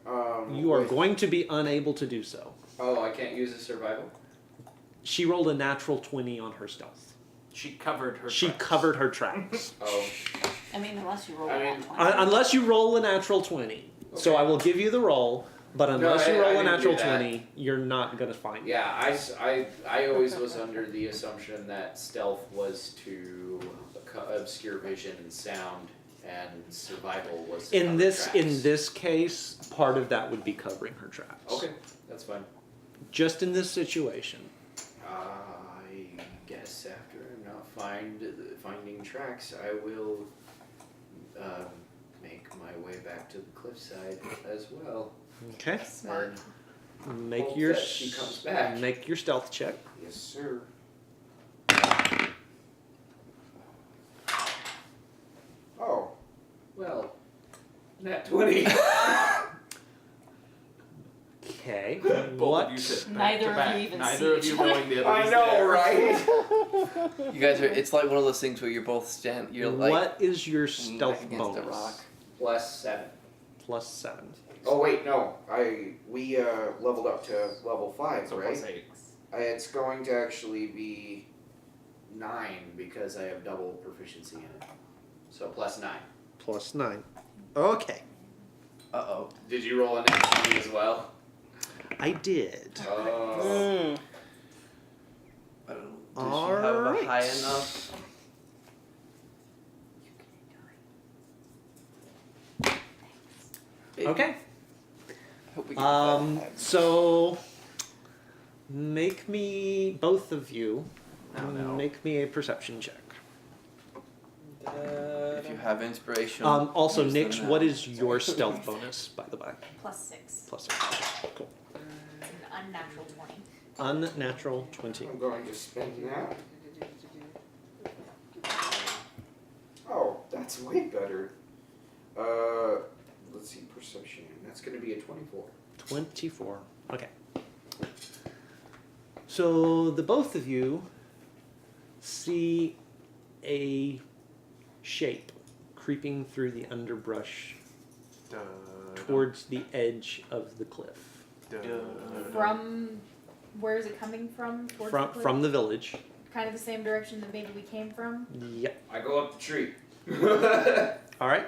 You are with- going to be unable to do so. Oh, I can't use a survival? She rolled a natural 20 on her stealth. She covered her. She tracks. covered her tracks. Oh. I mean, unless you roll I a mean, nat 20. Unless you roll a natural 20. So Okay. I will give you the roll, but unless No, you I roll a didn't natural do that. 20, you're not going to find it. Yeah, I always was under the assumption that stealth was to obscure vision and sound, and survival was to In cover this tracks. case, part of that would be covering her tracks. Okay, that's fine. Just in this situation. I guess after not finding tracks, I will make my way back to the cliffside as well. Okay. Smart. Make Hope your that she comes back. make your stealth check. Yes, sir. Oh, well, nat 20. Okay. Both What? of you sit back Neither to of back. you even Neither see of each you other. knowing the other. I know, right? You guys are. It's like one of those things where you're both You're like What is your leaning stealth against a bonus? rock. +7. Plus 7. Oh wait, no. We leveled up to level 5, So right? +8. It's going to actually be 9 because I have double proficiency in it. So +9. Plus 9. Okay. Uh-oh. Did you roll a nat 20 as well? I did. Oh. I don't know. Does she have a Alright. high enough? Okay. Hope we can get that. So make me, both of you, No. make me a perception check. If you have inspiration. Also, use Nix, them what now. is your stealth bonus, by the way? +6. Plus 6. Cool. It's an unnatural 20. Unnatural 20. I'm going to spend that. Oh, that's way better. Let's see, perception. That's going to be a 24. 24. Okay. So the both of you see a shape creeping through the underbrush towards the edge of the cliff. From where is it coming from? Towards the cliff? From the village. Kind of the same direction that maybe we came from. Yep. I go up the tree. All right.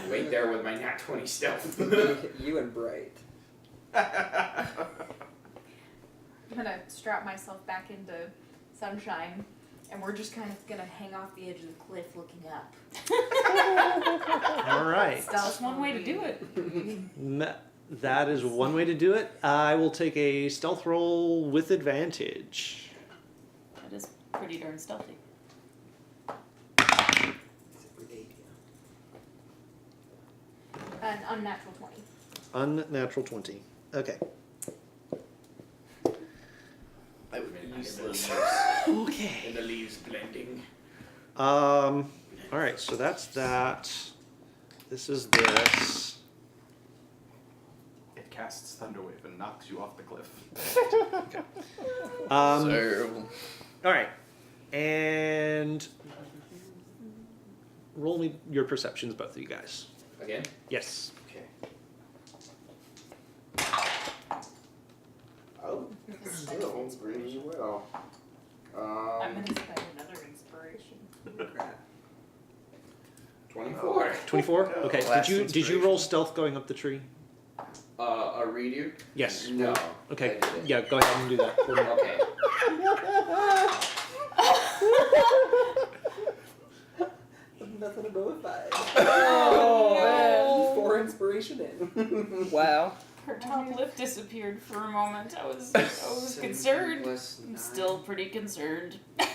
Wait there with my nat 20 stealth. You and Bright. I'm gonna strap myself back into sunshine, and we're just kind of gonna hang off the edge of the cliff looking up. All right. That's one way to do it. That is one way to do it. I will take a stealth roll with advantage. That is pretty darn stealthy. An unnatural 20. Unnatural 20. Okay. I would be useless. Okay. And the leaves blending. All right, so that's that. This is this. It casts Thunderwave and knocks you off the cliff. Okay. All Terrible. right, and roll me your perceptions, both of you guys. Again? Yes. Okay. Oh, still pretty well. I'm gonna spend another inspiration. 24. 24. Okay. Last Did you inspiration. roll stealth going up the tree? A redo? Yes. No. Okay. I didn't. Yeah. Go ahead and do that. For me. Okay. Nothing above a 5. Oh, man. 4 inspiration in. Wow. Her top lip disappeared for a moment. I was concerned. Plus I'm 9. still pretty concerned. Okay.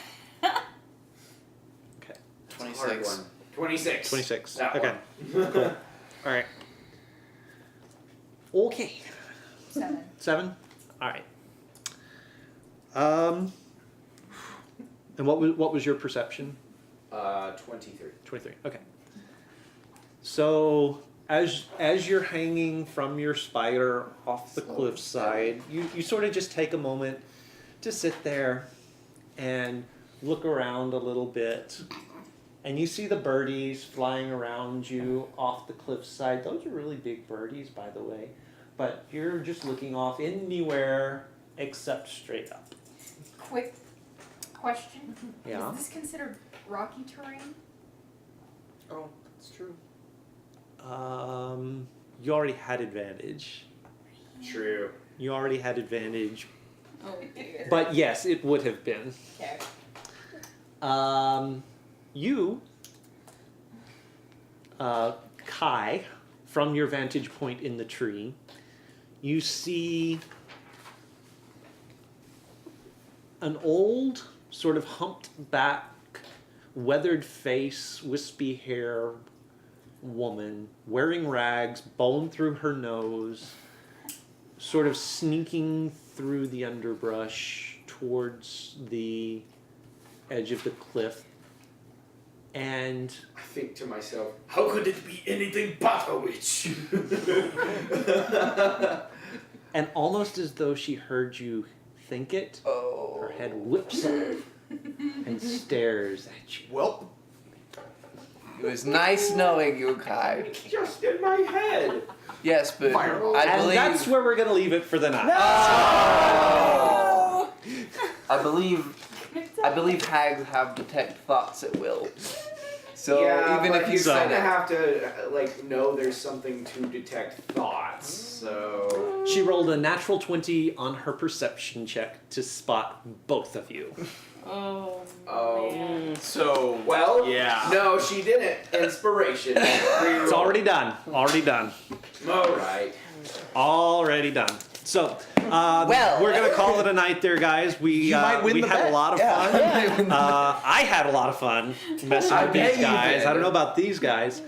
It's a hard 26. one. 26. 26. That Okay. one. Cool. All right. Okay. 7. 7. All right. And what was your perception? 23. 23. Okay. So as you're hanging from your spider off the cliffside, you sort of just take a moment to sit there and look around a little bit. And you see the birdies flying around you off the cliffside. Those are really big birdies, by the way. But you're just looking off anywhere except straight up. Quick question. Yeah. Is this considered rocky terrain? Oh, that's true. You already had advantage. True. You already had advantage. Oh dear. But yes, it would have been. Okay. You, Kai, from your vantage point in the tree, you see an old, sort of humped back, weathered face, wispy hair woman wearing rags, bone through her nose, sort of sneaking through the underbrush towards the edge of the cliff. And I think to myself, how could it be anything but a witch? and almost as though she heard you think it, her head whips up and stares at you. Well, It was nice knowing you, Kai. it's just in my head. Yes, but Fireball. I And believe that's where we're gonna leave it for the night. I believe hags have detect thoughts at will. So yeah, even but if you you said kind of it, have to know there's something to detect thoughts. So She rolled a natural 20 on her perception check to spot both of you. Oh, Oh. man. So, well, yeah. no, she didn't. Inspiration. It's already done. Already done. All right. Already done. So, Well. we're gonna call it a night there, guys. We might win we the had bet. a lot of Yeah. fun. I had a lot of fun messing I with bet these you guys. did. I don't know about these guys.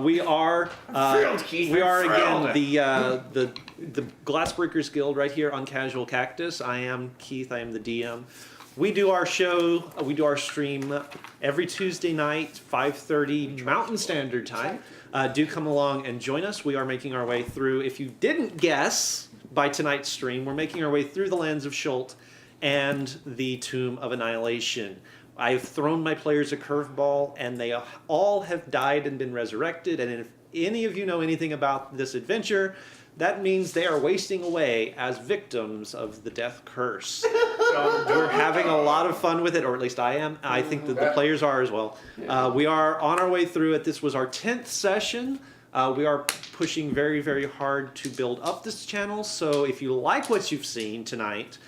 We are Thrilled, Keith. we are Thrilled. again the Glassbreakers Guild right here on Casual Cactus. I am Keith. I am the DM. We do our show. We do our stream every Tuesday night, 5:30 Mountain Standard Time. Do come along and join us. We are making our way through. If you didn't guess by tonight's stream, we're making our way through the lands of Shult and the Tomb of Annihilation. I've thrown my players a curveball, and they all have died and been resurrected. And if any of you know anything about this adventure, that means they are wasting away as victims of the death curse. We're having a lot of fun with it, or at least I am. I think that the players are as well. We are on our way through it. This was our 10th session. We are pushing very, very hard to build up this channel. So if you like what you've seen tonight,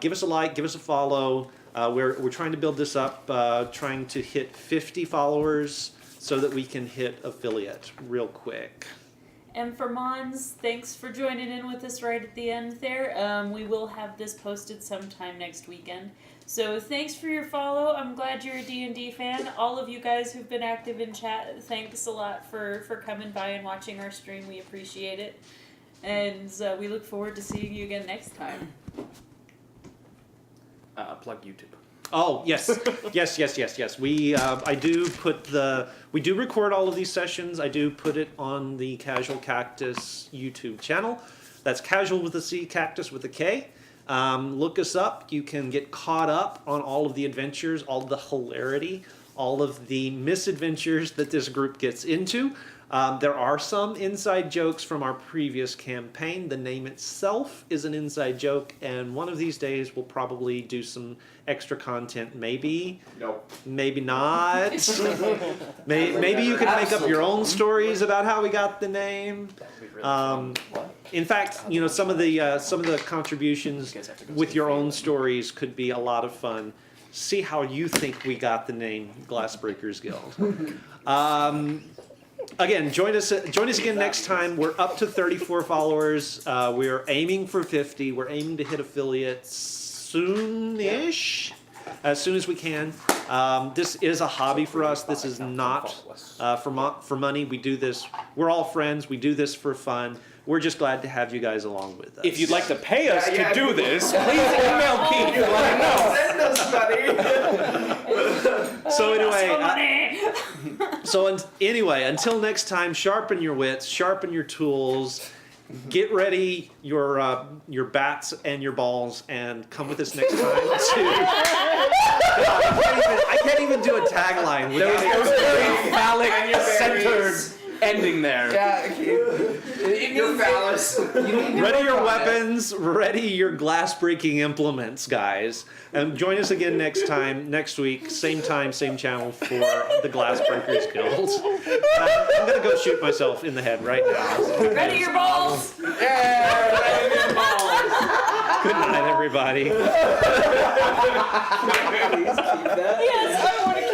give us a like, give us a follow. We're trying to build this up, trying to hit 50 followers so that we can hit affiliate real quick. And for Mons, thanks for joining in with us right at the end there. We will have this posted sometime next weekend. So thanks for your follow. I'm glad you're a D&D fan. All of you guys who've been active in chat, thanks a lot for coming by and watching our stream. We appreciate it. And we look forward to seeing you again next time. Plug YouTube. Oh yes, yes. We we do record all of these sessions. I do put it on the Casual Cactus YouTube channel. That's Casual with a C, Cactus with a K. Look us up. You can get caught up on all of the adventures, all the hilarity, all of the misadventures that this group gets into. There are some inside jokes from our previous campaign. The name itself is an inside joke, and one of these days we'll probably do some extra content. Maybe. Nope. Maybe not. Maybe you can make up your own stories about how we got the name. In fact, you know, some of the contributions with your own stories could be a lot of fun. See how you think we got the name Glassbreakers Guild. Again, join us again next time. We're up to 34 followers. We're aiming for 50. We're aiming to hit affiliates soon-ish, as soon as we can. This is a hobby for us. This is not for money. We do this. We're all friends. We do this for fun. We're just glad to have you guys along with us. If you'd like to pay us to do this, please email Keith to let him know. Send us money. So anyway, until next time, sharpen your wits, sharpen your tools, get ready your bats and your balls, and come with us next time to. I can't even do a tagline. There was a very phallic centered ending there. Yeah, Your phallus. Ready your weapons, ready your glass-breaking implements, guys. And join us again next week, same time, same channel for the Glassbreakers Guild. I'm going to go shoot myself in the head right now. Ready your balls! Yeah, ready your balls. Good night, everybody. Please keep that. Yes, I want to